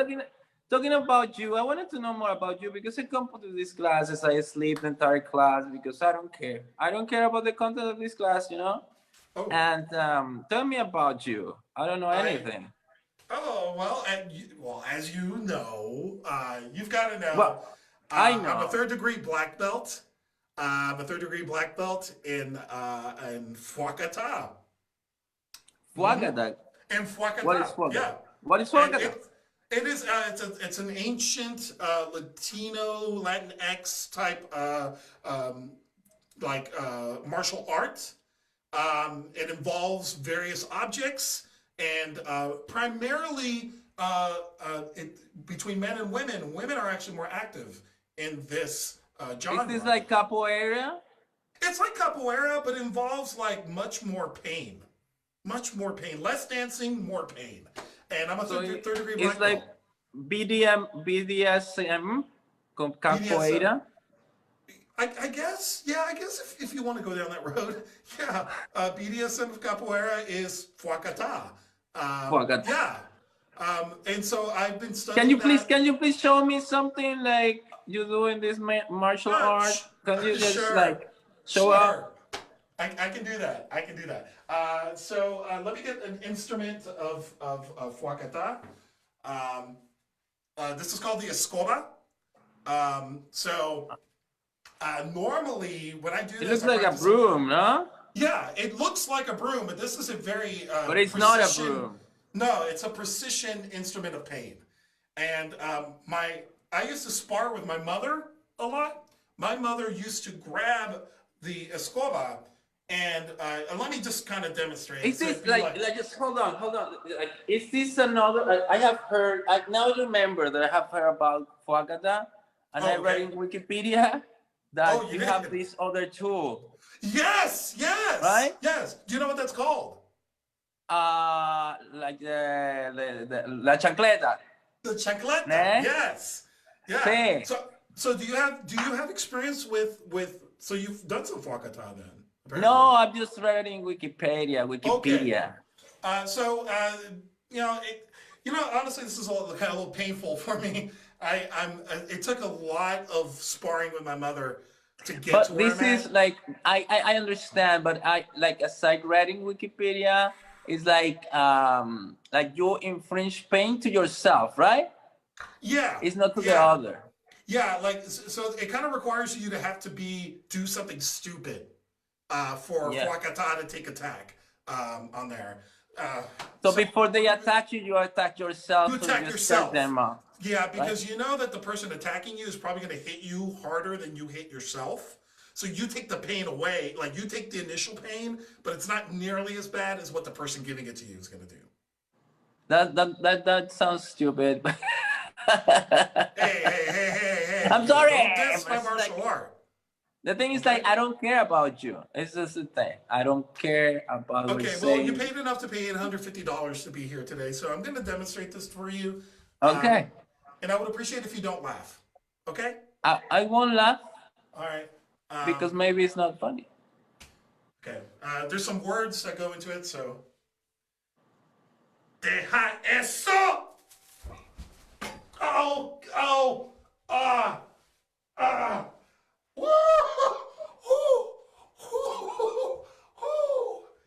talking about you, I wanted to know more about you, because I come to these classes, I sleep the entire class because I don't care. I don't care about the content of this class, you know? Oh. And tell me about you. I don't know anything. As you know, you've got to know. Well, I know. I'm a third degree black belt. I'm a third degree black belt in Fuacata. Fuacata? In Fuacata. What is Fuacata? Yeah. What is Fuacata? It is. It's an ancient Latino, Latinx type martial art. It involves various objects, and primarily between men and women. Women are actually more active in this genre. Is this like capoeira? It's like capoeira, but involves like much more pain. Less dancing, more pain. And I'm a third degree black It's like BDSM con capoeira. I guess, if you want to go down that road, yeah. BDSM of capoeira is Fuacata. Fuacata. Yeah. And so I've been studying. Can you please show me something like you do in this martial art? Can you just show up? I can do that. So let me get an instrument of Fuacata. This is called the escoba. Normally when I do this, it looks like a broom, no? Yeah, it looks like a broom, but this is a very but it's not a broom. No, it's a precision instrument of pain. And I used to spar with my mother a lot. My mother used to grab the escoba And let me just kind of demonstrate. Is So this it'd be like just hold on? Like, is this another? I have heard. I now remember that I have heard about Fuacata, and I read in Wikipedia that you have this other tool. Yes, yes, right? Yes. Do you know what that's called? Like the la chancleta. The chancleta. ¿Eh? Yes. Yeah. Sí. So do you have experience with so you've done some Fuacata then? Apparently. No, I've just read it in Wikipedia. Okay. Honestly, this is kind of a little painful for me. It took a lot of sparring with my mother to get to where I'm at. But this is like, I understand, but as I read in Wikipedia, it's like you infringe pain to yourself, right? Yeah. It's not to the other. Yeah, so it kind of requires you to have to do something stupid for Fuacata to take attack on there. So before they attack you, you attack yourself. You attack yourself. Them up, yeah, because you know that the person attacking you is probably going to hit you harder than you hit yourself. So you take the pain away, like you take the initial pain, but it's not nearly as bad as what the person giving it to you is going to do. That sounds stupid. Hey! I'm sorry. Don't diss my martial art. The thing is, I don't care about you. It's just the thing. I don't care about what you're saying. You paid enough to pay $850 to be here today, so I'm going to demonstrate this for you. Okay. And I would appreciate if you don't laugh. Okay? I won't laugh. All right. Because maybe it's not funny. Okay. There's some words that go into it, so. Deja eso!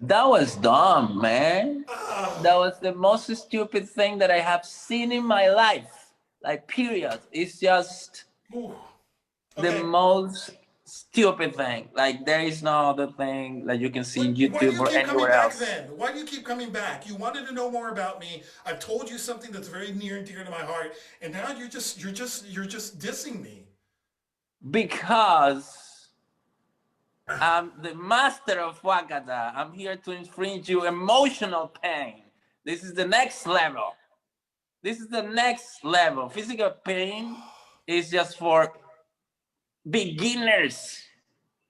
That was dumb, man. That was the most stupid thing that I have seen in my life. Like, period. It's just the most stupid thing. Like, there is no other thing that you can see on YouTube or anywhere else. Why do you keep coming back? You wanted to know more about me. I've told you something that's very near and dear to my heart, and now you're just dissing me. Because I'm the master of Fuacata. I'm here to infringe you emotional pain. This is the next level. This is the next level. Physical pain is just for beginners.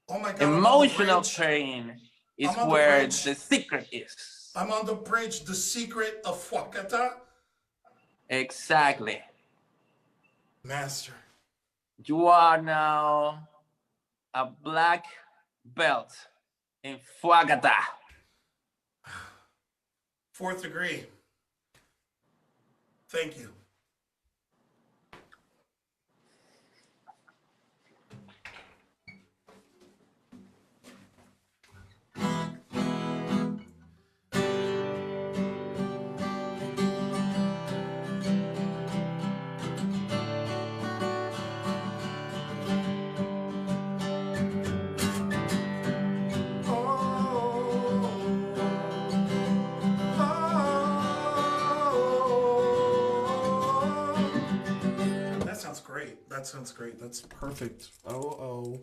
Oh my God! Emotional pain is where the secret is. I'm on the bridge. The secret of Fuacata. Exactly. Master. You are now a black belt in Fuacata. 4th degree. Thank you. That sounds great. That's perfect. Oh.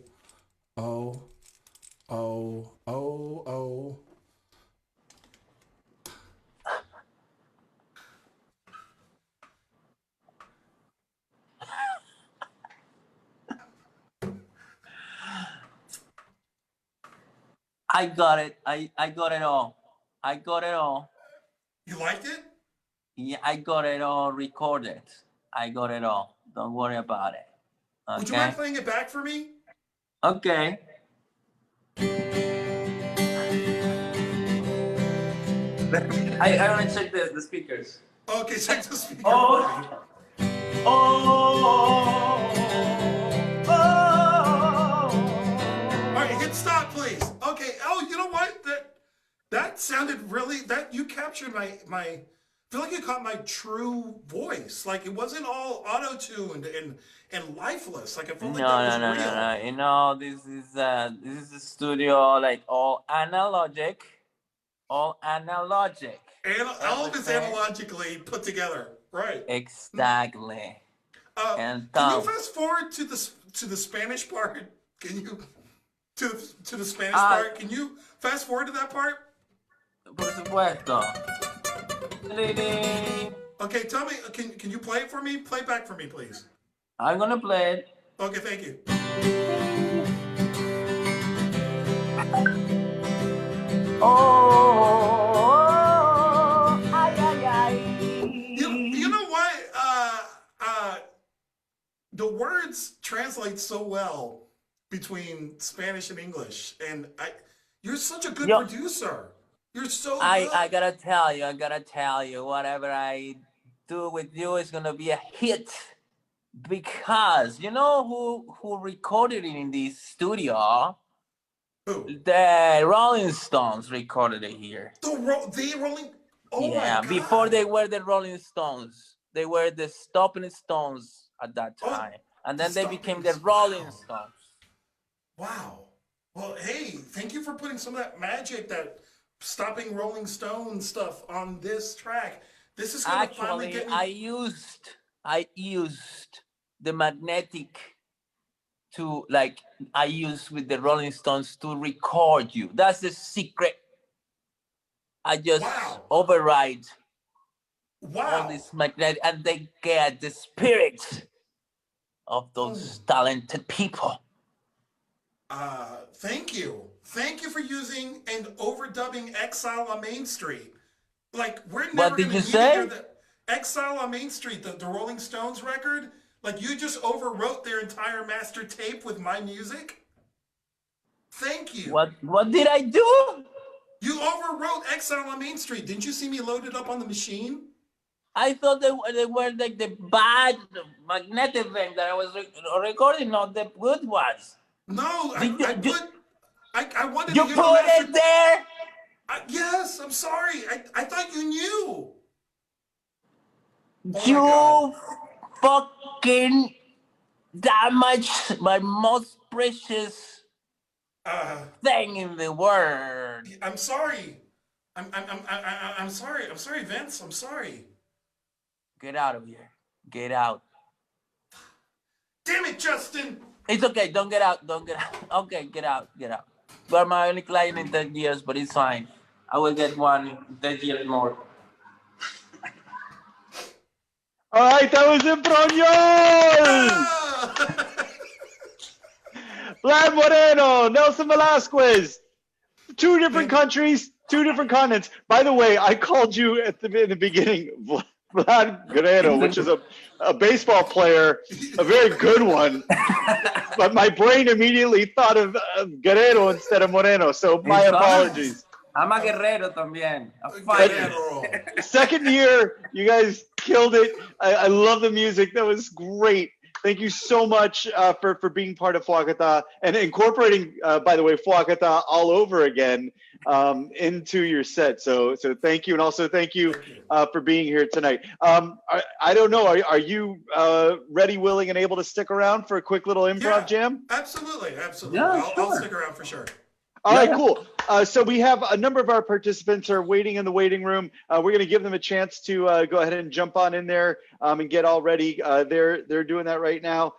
I got it. I got it all. I got it all. You liked it? Yeah, I got it all recorded. I got it all. Don't worry about it. Okay? Would you mind playing it back for me? Okay. I want to check the speakers. Okay, check the speakers. Oh. All right, hit stop, please. Okay. Oh, you know what? That sounded really. You captured my. I feel like you caught my true voice. Like it wasn't all auto-tuned and lifeless. Like I felt like that was real. No. You know, this is a studio like all analogic. All analogic. All of it's analogically put together, right? Exactly. Can you fast forward to the Spanish part? Can you? to the Spanish part. Can you fast forward to that part? Por supuesto. Okay, tell me, can you play it for me? Play it back for me, please. I'm gonna play it. Okay, thank you. Oh, ay, ay, ay. You know what? The words translate so well between Spanish and English, and you're such a good producer. You're so good. I gotta tell you, whatever I do with you is gonna be a hit, because you know who recorded it in this studio? Who? The Rolling Stones recorded it here. The Rolling. Oh yeah, my God. Before they were the Rolling Stones, they were the Stomping Stones at that time, and then they became the Rolling Stones. Wow. Well, hey, thank you for putting some of that magic, that stopping Rolling Stone stuff on this track. This is gonna finally get me. I used the magnetic I used with the Rolling Stones to record you. That's the secret. I just override all this magnetic, and they get the spirit of those talented people. Thank you. Thank you for using and overdubbing Exile on Main Street. Like, we're never going to need to hear the Exile on Main Street, the Rolling Stones record. Like, you just overwrote their entire master tape with my music. Thank you. What did I do? You overwrote Exile on Main Street. Didn't you see me load it up on the machine? I thought they were like the bad magnetic thing that I was recording, not the good ones. No, I wanted you to hear put it there? Yes, I'm sorry. I thought you knew. You fucking damaged my most precious thing in the world. I'm sorry. I'm sorry. I'm sorry, Vince. I'm sorry. Get out of here. Get out. Damn it, Justin. It's okay. Don't get out. Don't get out. Okay, get out. Get out. You are my only client in 10 years, but it's fine. I will get one in 10 years more. All right, that was Improv. Vlad Moreno, Nelson Vallasquez, 2 different countries, 2 different continents. By the way, I called you in the beginning, Vlad Guerrero, which is a baseball player, a very good one. But my brain immediately thought of Guerrero instead of Moreno, so my apologies. I'm a Guerrero también. Second year, you guys killed it. I love the music. That was great. Thank you so much for being part of Fuacata and incorporating, by the way, Fuacata all over again into your set. So thank you, and also thank you for being here tonight. I don't know, are you ready, willing, and able to stick around for a quick little improv jam? Absolutely. Yeah, I'll stick around for sure. All right, cool. So we have a number of our participants are waiting in the waiting room. We're going to give them a chance to go ahead and jump on in there and get all ready. They're doing that right now.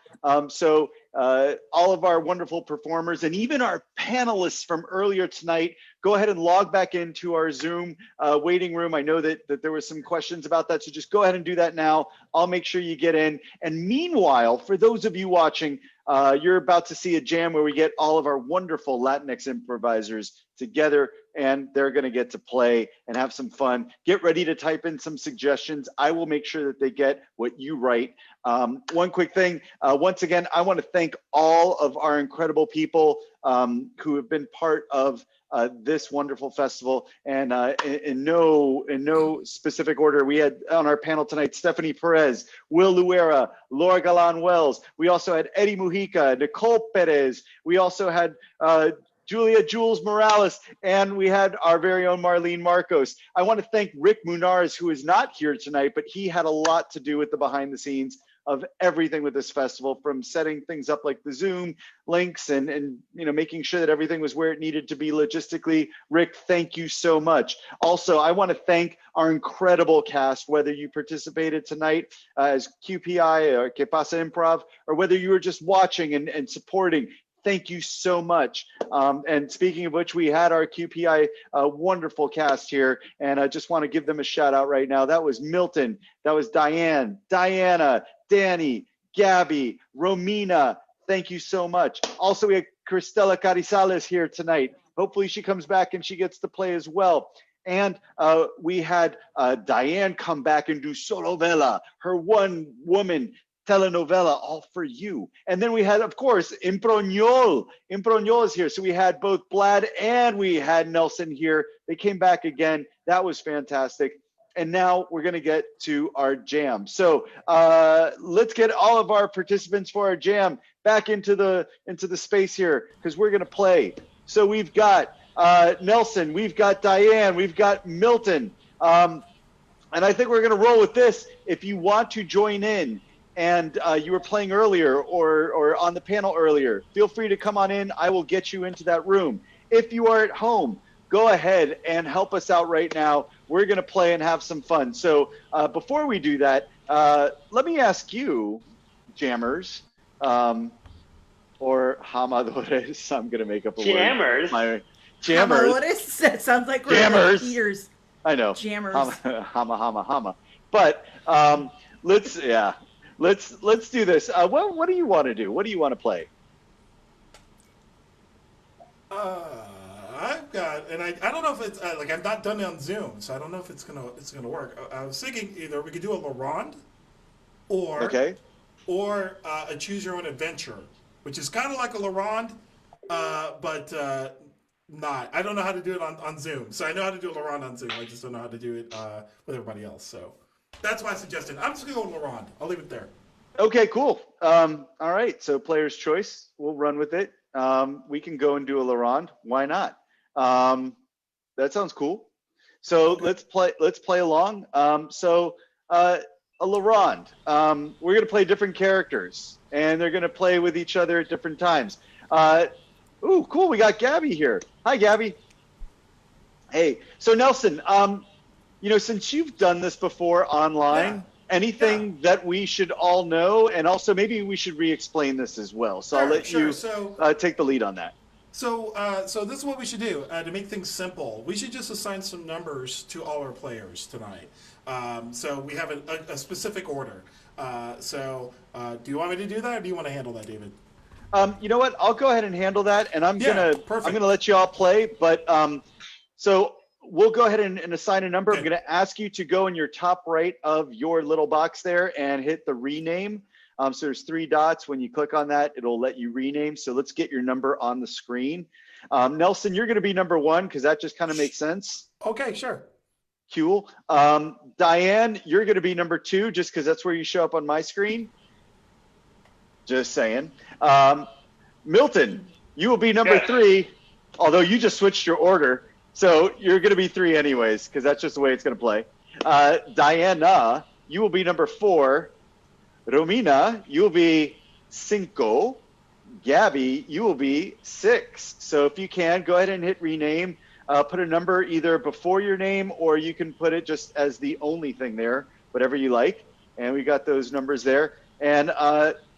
So all of our wonderful performers and even our panelists from earlier tonight, go ahead and log back into our Zoom waiting room. I know that there was some questions about that, so just go ahead and do that now. I'll make sure you get in. And meanwhile, for those of you watching, you're about to see a jam where we get all of our wonderful Latinx improvisers together, and they're going to get to play and have some fun. Get ready to type in some suggestions. I will make sure that they get what you write. One quick thing, once again, I want to thank all of our incredible people who have been part of this wonderful festival, and in no specific order. We had on our panel tonight Stephanie Perez, Will Luera, Laura Galan Wells. We also had Eddie Mujica, Nicole Perez. We also had Julia Jules Morales, and we had our very own Marlene Marcos. I want to thank Rick Munars, who is not here tonight, but he had a lot to do with the behind the scenes of everything with this festival, from setting things up like the Zoom links and you know, making sure that everything was where it needed to be logistically. Rick, thank you so much. Also, I want to thank our incredible cast, whether you participated tonight as QPI or Que Pasa Improv, or whether you were just watching and supporting. thank you so much. And speaking of which, we had our QPI wonderful cast here, and I just want to give them a shout out right now. That was Milton, that was Diane, Diana, Danny, Gabby, Romina. Thank you so much. Also, we had Cristela Carizales here tonight. Hopefully she comes back and she gets to play as well. And we had Diane come back and do Solovela, her one-woman telenovela, all for you. And then we had, of course, Improñol. Improñol is here. So we had both Vlad and we had Nelson here. They came back again. That was fantastic. And now we're going to get to our jam. So let's get all of our participants for our jam back into the space here, because we're going to play. So we've got Nelson, we've got Diane, we've got Milton. And I think we're going to roll with this. If you want to join in and you were playing earlier or on the panel earlier, feel free to come on in. I will get you into that room. If you are at home, go ahead and help us out right now. We're going to play and have some fun. So before we do that, let me ask you, jammers, or jamadores, I'm going to make up a Jammers. word. Jammers. Jamadores? That sounds like we're Jammers. like eaters. I know. Jammers. Hama. But let's do this. What do you want to do? What do you want to play? I've got, and I don't know if it's like I've not done it on Zoom, so I don't know if it's gonna work. I was thinking either we could do a La Ronde, or a Choose Your Own Adventure, which is kind of like a La Ronde, but not. I don't know how to do it on Zoom. So I know how to do a La Ronde on Zoom. I just don't know how to do it with everybody else. So that's why I suggested. I'm just gonna go with La Ronde. I'll leave it there. Okay, cool. All right. So player's choice. We'll run with it. We can go and do a La Ronde. Why not? That sounds cool. So let's play along. A La Ronde. We're gonna play different characters, and they're gonna play with each other at different times. Ooh, cool. We got Gabby here. Hi, Gabby. Hey. So Nelson, since you've done this before online, anything that we should all know, and also maybe we should re-explain this as well. So I'll let you take the lead on that. So this is what we should do to make things simple. We should just assign some numbers to all our players tonight. So we have a specific order. Do you want me to do that, or do you want to handle that, David? You know what? I'll go ahead and handle that, and I'm gonna let you all play. But so we'll go ahead and assign a number. I'm gonna ask you to go in your top right of your little box there and hit the rename. So there's 3 dots. When you click on that, it'll let you rename. So let's get your number on the screen. Nelson, you're gonna be number 1 because that just kind of makes sense. Okay, sure. Cool. Diane, you're gonna be number 2 just because that's where you show up on my screen. Just saying. Milton, you will be number 3, although you just switched your order. So you're going to be 3 anyways, because that's just the way it's going to play. Diana, you will be number 4. Romina, you will be 5. Gabby, you will be 6. So if you can, go ahead and hit rename. Put a number either before your name, or you can put it just as the only thing there, whatever you like. And we got those numbers there. And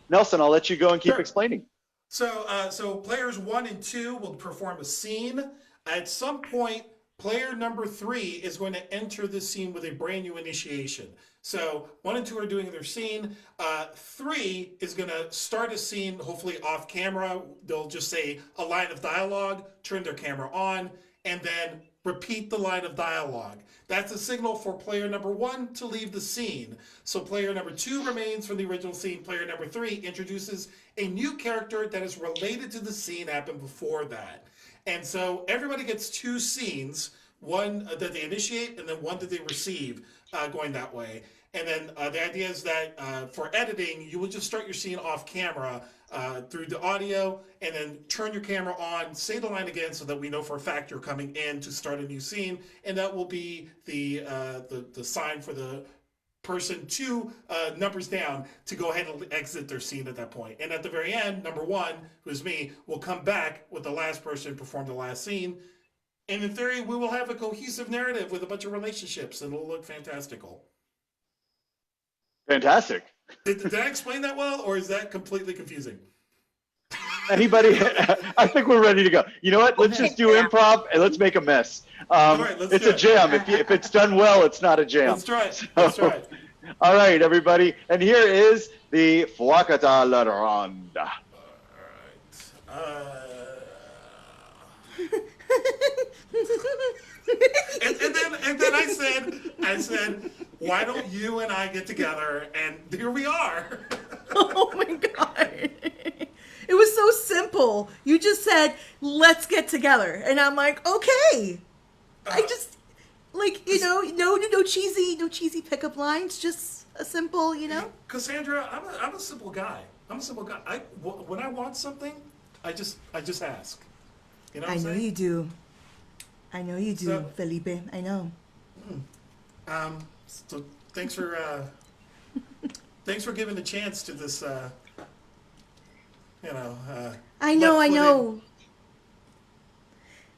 Nelson, I'll let you go and keep explaining. So players 1 and 2 will perform a scene. At some point, player number 3 is going to enter the scene with a brand new initiation. So 1 and 2 are doing their scene. 3 is going to start a scene, hopefully off camera. They'll just say a line of dialogue, turn their camera on, and then repeat the line of dialogue. That's a signal for player number 1 to leave the scene. So player number 2 remains from the original scene. Player number 3 introduces a new character that is related to the scene happened before that. And so everybody gets 2 scenes, one that they initiate and then one that they receive, going that way. And then the idea is that for editing, you will just start your scene off camera through the audio, and then turn your camera on, say the line again so that we know for a fact you're coming in to start a new scene, and that will be the sign for the person 2 numbers down to go ahead and exit their scene at that point. And at the very end, number 1, who's me, will come back with the last person perform the last scene. And in theory, we will have a cohesive narrative with a bunch of relationships, and it'll look fantastical. Fantastic. Did I explain that well, or is that completely confusing? Anybody? I think we're ready to go. You know what? Let's just do improv and let's make a mess. Right, let's it's do a jam. If it's done well, it's not a jam. Let's try it. So, Let's try it. All right, everybody. And here is the Fuacata La Ronda. And then I said, why don't you and I get together? And here we are. Oh my God. It was so simple. You just said, let's get together. And I'm like, okay. I just, like, no cheesy pickup lines. Just a simple, Cassandra, I'm a simple guy. When I want something, I just ask. You know what I'm saying? You do. I know you do, So- Felipe. I know. So thanks for giving the chance to this. I know. left-footed-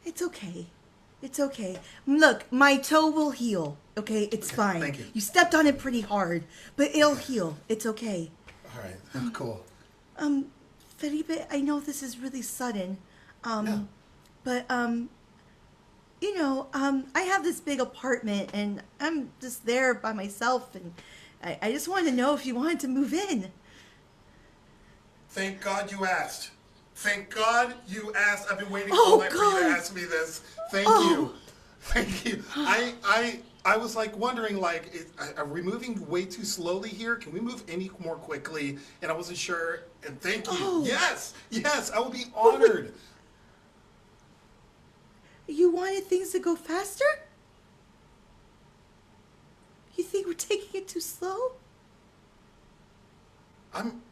It's okay. It's okay. Look, my toe will heal. Okay, it's fine. thank you. You stepped on it pretty hard, but it'll heal. It's okay. All right. Cool. Felipe, I know this is really sudden. But I have this big apartment and I'm just there by myself, and I just wanted to know if you wanted to move in. Thank God you asked. Thank God you asked. I've been waiting all night for you to ask me this. Thank you. Thank you. I was like wondering, like, are we moving way too slowly here? Can we move any more quickly? And I wasn't sure. And thank you. Oh. Yes, I will be honored. You wanted things to go faster? You think we're taking it too slow? I'm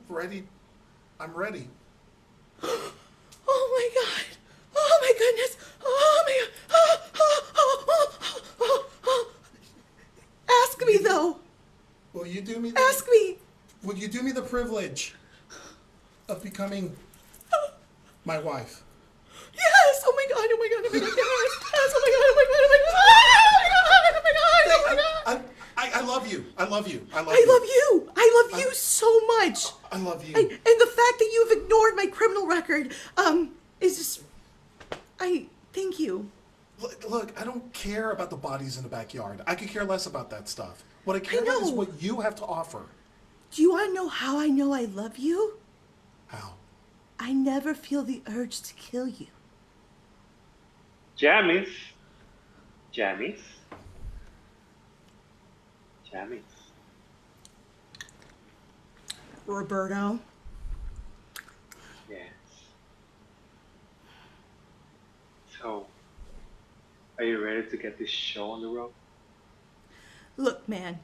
ready. I'm ready. Oh my God. Oh my goodness. Oh my God. Ask me though. Will you do me? Ask me. Will you do me the privilege of becoming my wife? Yes. Oh my God. Oh my God. Oh my God. Yes. Oh my God. Oh my God. Oh my God. Oh my God. Oh my God. I love you. I love you. I love you. I love you so much. I love you. And the fact that you've ignored my criminal record, is just, thank you. Look, I don't care about the bodies in the backyard. I could care less about that stuff. What I care about is what you have to offer. Do you want to know how I know I love you? How? I never feel the urge to kill you. Jammies. Roberto. Yes. So, are you ready to get this show on the road? Look, man.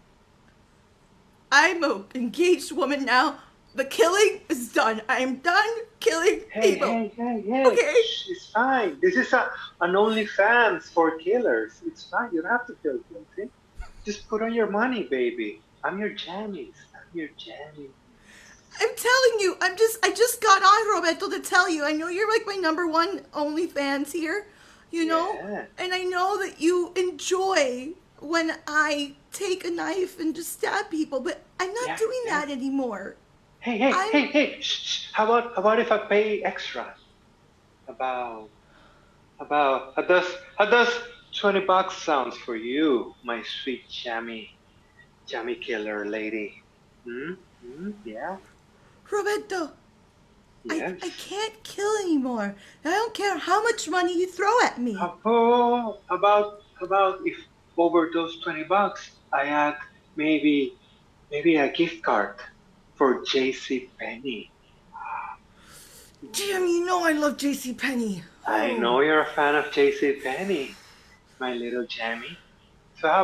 I'm an engaged woman now. The killing is done. I am done killing people. Hey. Okay. Shh, it's fine. This is an OnlyFans for killers. It's fine. You don't have to feel guilty. Just put on your money, baby. I'm your jammies. I'm telling you, I just got on, Roberto, to tell you. I know you're like my number one OnlyFans here, Yeah. and I know that you enjoy when I take a knife and just stab people, but I'm not doing that anymore. Hey. Shh. How about if I pay extra? How does $20 sounds for you, my sweet jammy killer lady? Yeah. Roberto, Yes. I can't kill anymore. I don't care how much money you throw at me. How about if over those $20 I add maybe a gift card for JC Penney. Damn, you know I love JCPenney. I know you're a fan of JC Penney, my little jammy. So how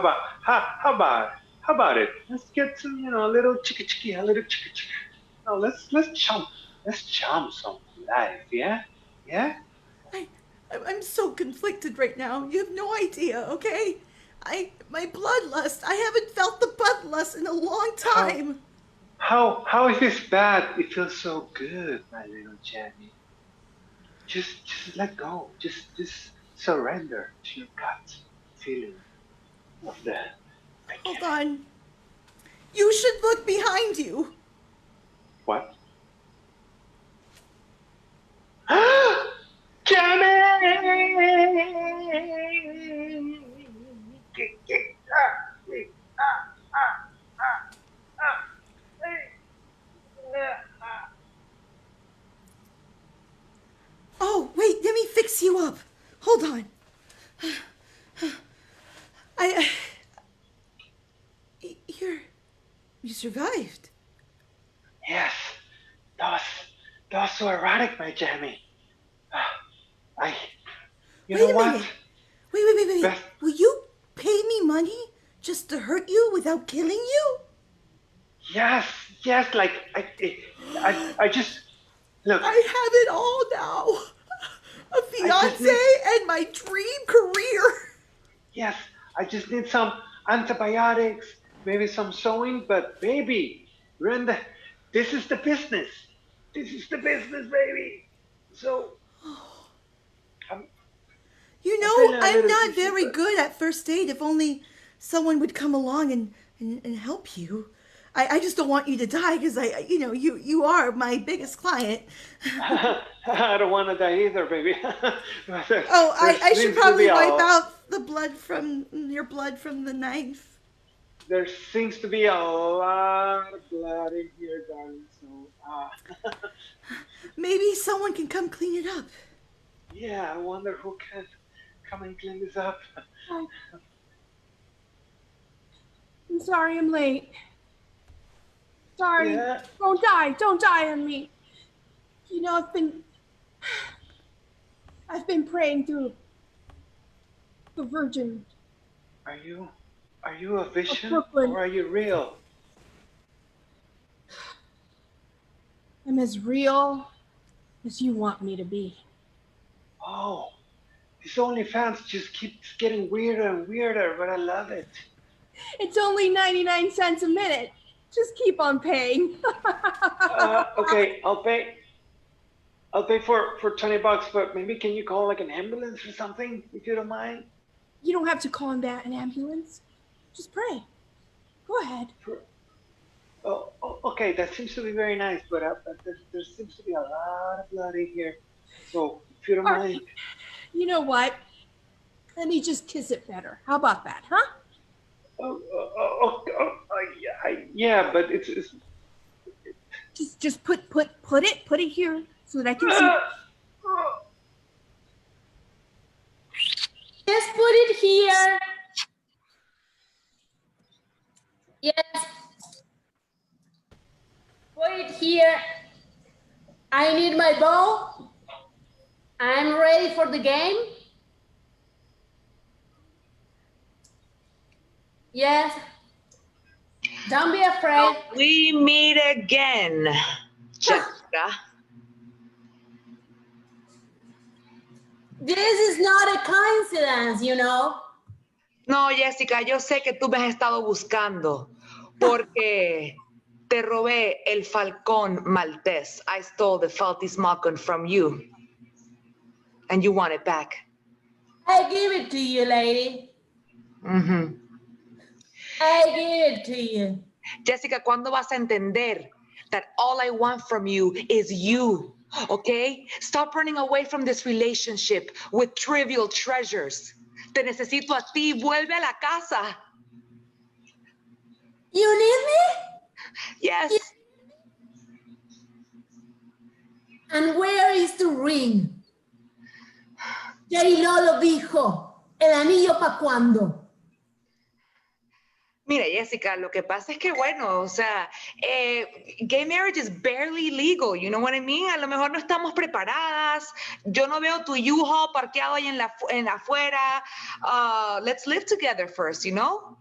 about it? Let's get some, a little chicka. No, let's jump some life, yeah? Yeah? I'm so conflicted right now. You have no idea, okay? My bloodlust. I haven't felt the bloodlust in a long time. How is this bad? It feels so good, my little jammy. Just let go. Just surrender to your gut feeling of the Hold on. You should look behind you. what? hold on. You survived. Yes, that was so erotic, my Jamie. You Wait know a what? minute. Wait. Will you pay me money just to hurt you without killing you? Yes, like I just look. I have it all now. A fiance and my dream career. Yes, I just need some antibiotics, maybe some sewing, but baby, this is the business. This is the business, baby. So, You know, I'm not very good at first aid. If only someone would come along and help you. I just don't want you to die because you are my biggest client. I don't want to die either, baby. I should probably wipe out the blood from the knife. There seems to be a lot of blood in here, darling. So, maybe someone can come clean it up. Yeah, I wonder who can come and clean this up. I'm sorry I'm late. Sorry. Yeah. Don't die on me. You know, I've been praying to the Virgin. Are you a vision or are you real? I'm as real as you want me to be. Oh, these OnlyFans just keeps getting weirder and weirder, but I love it. It's only 99 cents a minute. Just keep on paying. Okay, I'll pay for $20, but maybe can you call like an ambulance or something, if you don't mind? You don't have to call an ambulance. Just pray. Go ahead. Oh, okay, that seems to be very nice, but there seems to be a lot of blood in here. So, if you don't mind. You know what? Let me just kiss it better. How about that, huh? Yeah, but it's just put it here so that I can see. Just put it here. Yes. Put it here. I need my ball. I'm ready for the game. Yes. Don't be afraid. We meet again, Jessica. This is not a coincidence, you know. No, Jessica, yo sé que tú me has estado buscando porque te robé el falcón maltés. I stole the Faltis Malcolm from you, and you want it back. I give it to you, lady. Mm-hmm. I give it to you. Jessica, ¿cuándo vas a entender that all I want from you is you? Okay? Stop running away from this relationship with trivial treasures. Te necesito a ti. Vuelve a la casa. You need me? Yes. And where is the ring? J-Lo lo dijo. El anillo pa' cuándo. Mira, Jessica, lo que pasa es que, bueno, o sea, gay marriage is barely legal, you know what I mean? A lo mejor no estamos preparadas. Yo no veo tu U-Haul parqueado ahí en la afuera. Let's live together first, you know?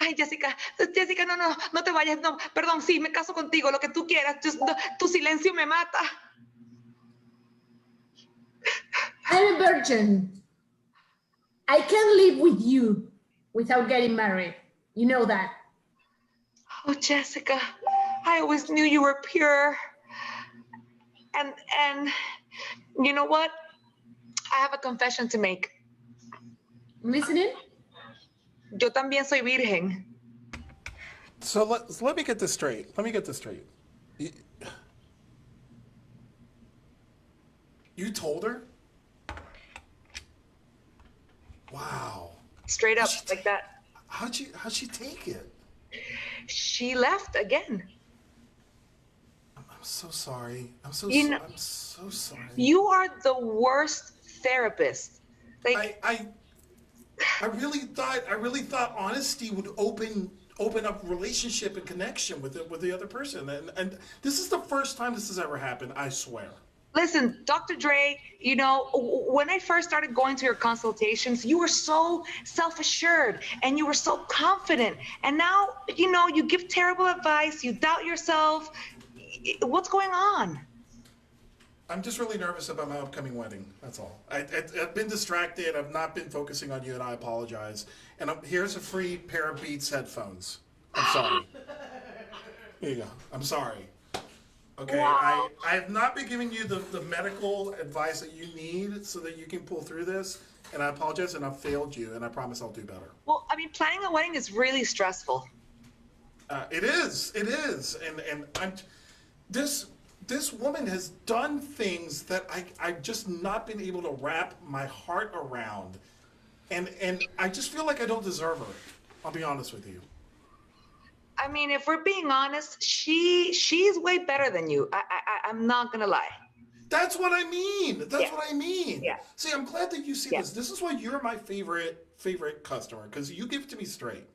Ay, Jessica, no te vayas, no, perdón, sí, me caso contigo, lo que tú quieras, tu silencio me mata. I'm a virgin. I can't live with you without getting married. You know that. Oh, Jessica, I always knew you were pure. And you know what? I have a confession to make. Listening? Yo también soy virgen. So let me get this straight. You told her? Wow. Straight up, like that. How'd she take it? She left again. I'm so sorry. I'm so You know, sorry. You are the worst therapist. Like I really thought honesty would open up relationship and connection with the other person, and this is the first time this has ever happened. I swear. Listen, Dr. Dre, you know, when I first started going to your consultations, you were so self-assured and you were so confident. And now, you know, you give terrible advice, you doubt yourself. What's going on? I'm just really nervous about my upcoming wedding. That's all. I've been distracted. I've not been focusing on you, and I apologize. And here's a free pair of Beats headphones. I'm sorry. Here you go. I'm sorry. Okay, wow. I have not been giving you the medical advice that you need so that you can pull through this, and I apologize, and I've failed you, and I promise I'll do better. Well, I mean, planning a wedding is really stressful. It is, and this woman has done things that I've just not been able to wrap my heart around, and I just feel like I don't deserve her. I'll be honest with you. I mean, if we're being honest, she's way better than you. I'm not gonna lie. That's what I mean. That's what I mean. Yeah. See, I'm glad that you see this. This is why you're my favorite customer, because you give it to me straight.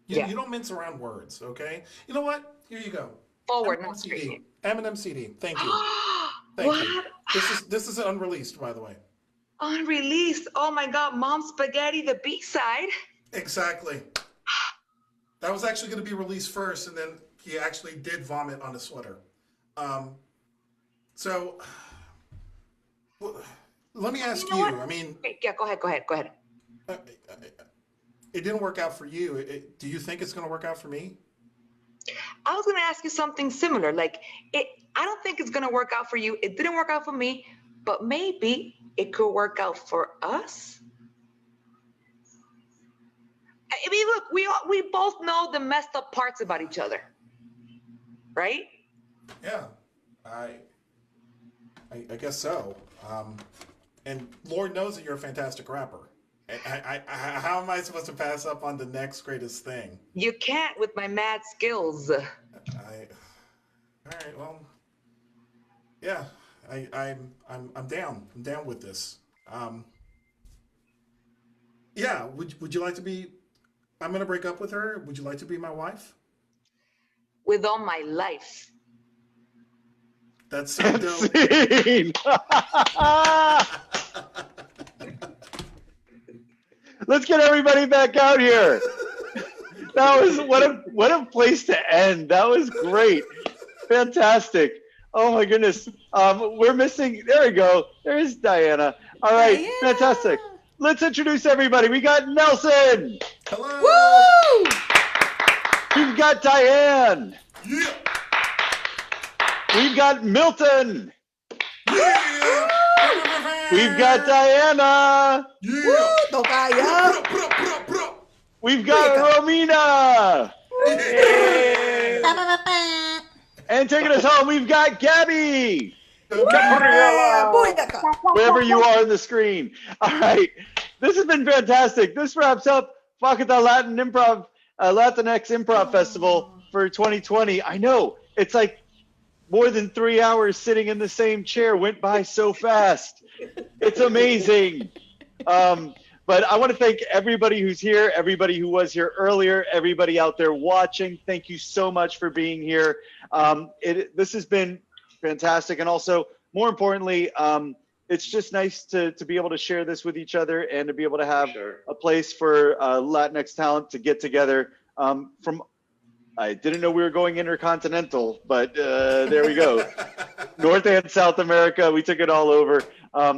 You don't mince around words, okay? You know what? Here you go. Forward, not straight. M&M CD. Thank you. Thank you. This is unreleased, by the way. Unreleased. Oh my God, Mom Spaghetti, the B-side. Exactly. That was actually going to be released first, and then he actually did vomit on a sweater. So, let me ask you. I mean, yeah, go ahead. It didn't work out for you. Do you think it's going to work out for me? I was going to ask you something similar. Like, I don't think it's going to work out for you. It didn't work out for me, but maybe it could work out for us. I mean, look, we both know the messed up parts about each other, right? Yeah, I guess so. And Lord knows that you're a fantastic rapper. How am I supposed to pass up on the next greatest thing? You can't with my mad skills. All right, well, yeah, I'm down. I'm down with this. Yeah, would you like to be? I'm gonna break up with her. Would you like to be my wife? With all my life. That's so dope. Let's get everybody back out here. That was what a place to end. That was great. Fantastic. Oh my goodness. We're missing. There we go. There's Diana. All right. Diana. Fantastic. Let's introduce everybody. We got Nelson. Hello. Woo! We've got Diane. Yeah. We've got Milton. Yeah. We've got Diana. Yeah. We've got Romina. Yeah. And taking us home, we've got Gabby. Wherever you are on the screen. All right. This has been fantastic. This wraps up Fuacata Latinx Improv Festival for 2020. I know. It's like more than 3 hours sitting in the same chair. Went by so fast. It's amazing. But I want to thank everybody who's here, everybody who was here earlier, everybody out there watching. Thank you so much for being here. This has been fantastic. And also, more importantly, it's just nice to be able to share this with each other and to be able to have a place for Latinx talent to get together. I didn't know we were going intercontinental, but there we go. North and South America, we took it all over.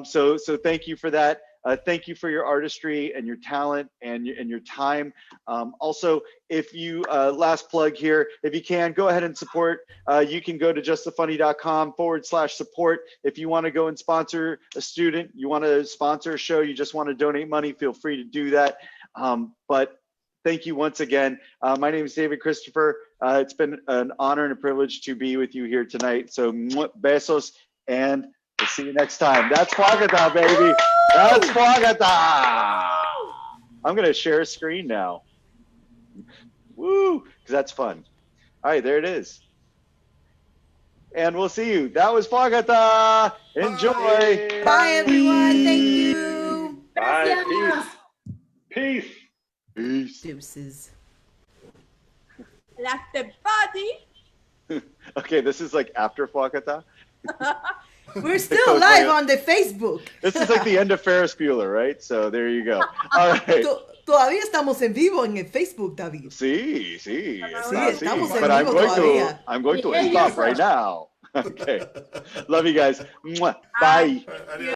So thank you for that. Thank you for your artistry and your talent and your time. Also, if you, last plug here, if you can, go ahead and support. You can go to justthefunny.com/support. If you want to go and sponsor a student, you want to sponsor a show, you just want to donate money, feel free to do that. But thank you once again. My name is David Christopher. It's been an honor and a privilege to be with you here tonight. So besos, and we'll see you next time. That's Fuacata, baby. That's Fuacata. I'm going to share a screen now. Woo, because that's fun. All right, there it is. and we'll see you. That was Fuacata. Enjoy. Bye, everyone. Thank you. Bye. Peace. Peace. Deuces. Like the body. Okay, this is like after Fuacata. We're still live on the Facebook. This is like the end of Ferris Bueller, right? So there you go. All right. Todavía estamos en vivo en el Facebook, David. Sí. Sí, estamos en But vivo todavía. I'm going to stop right now. Okay. Love you guys. Mwah. Bye.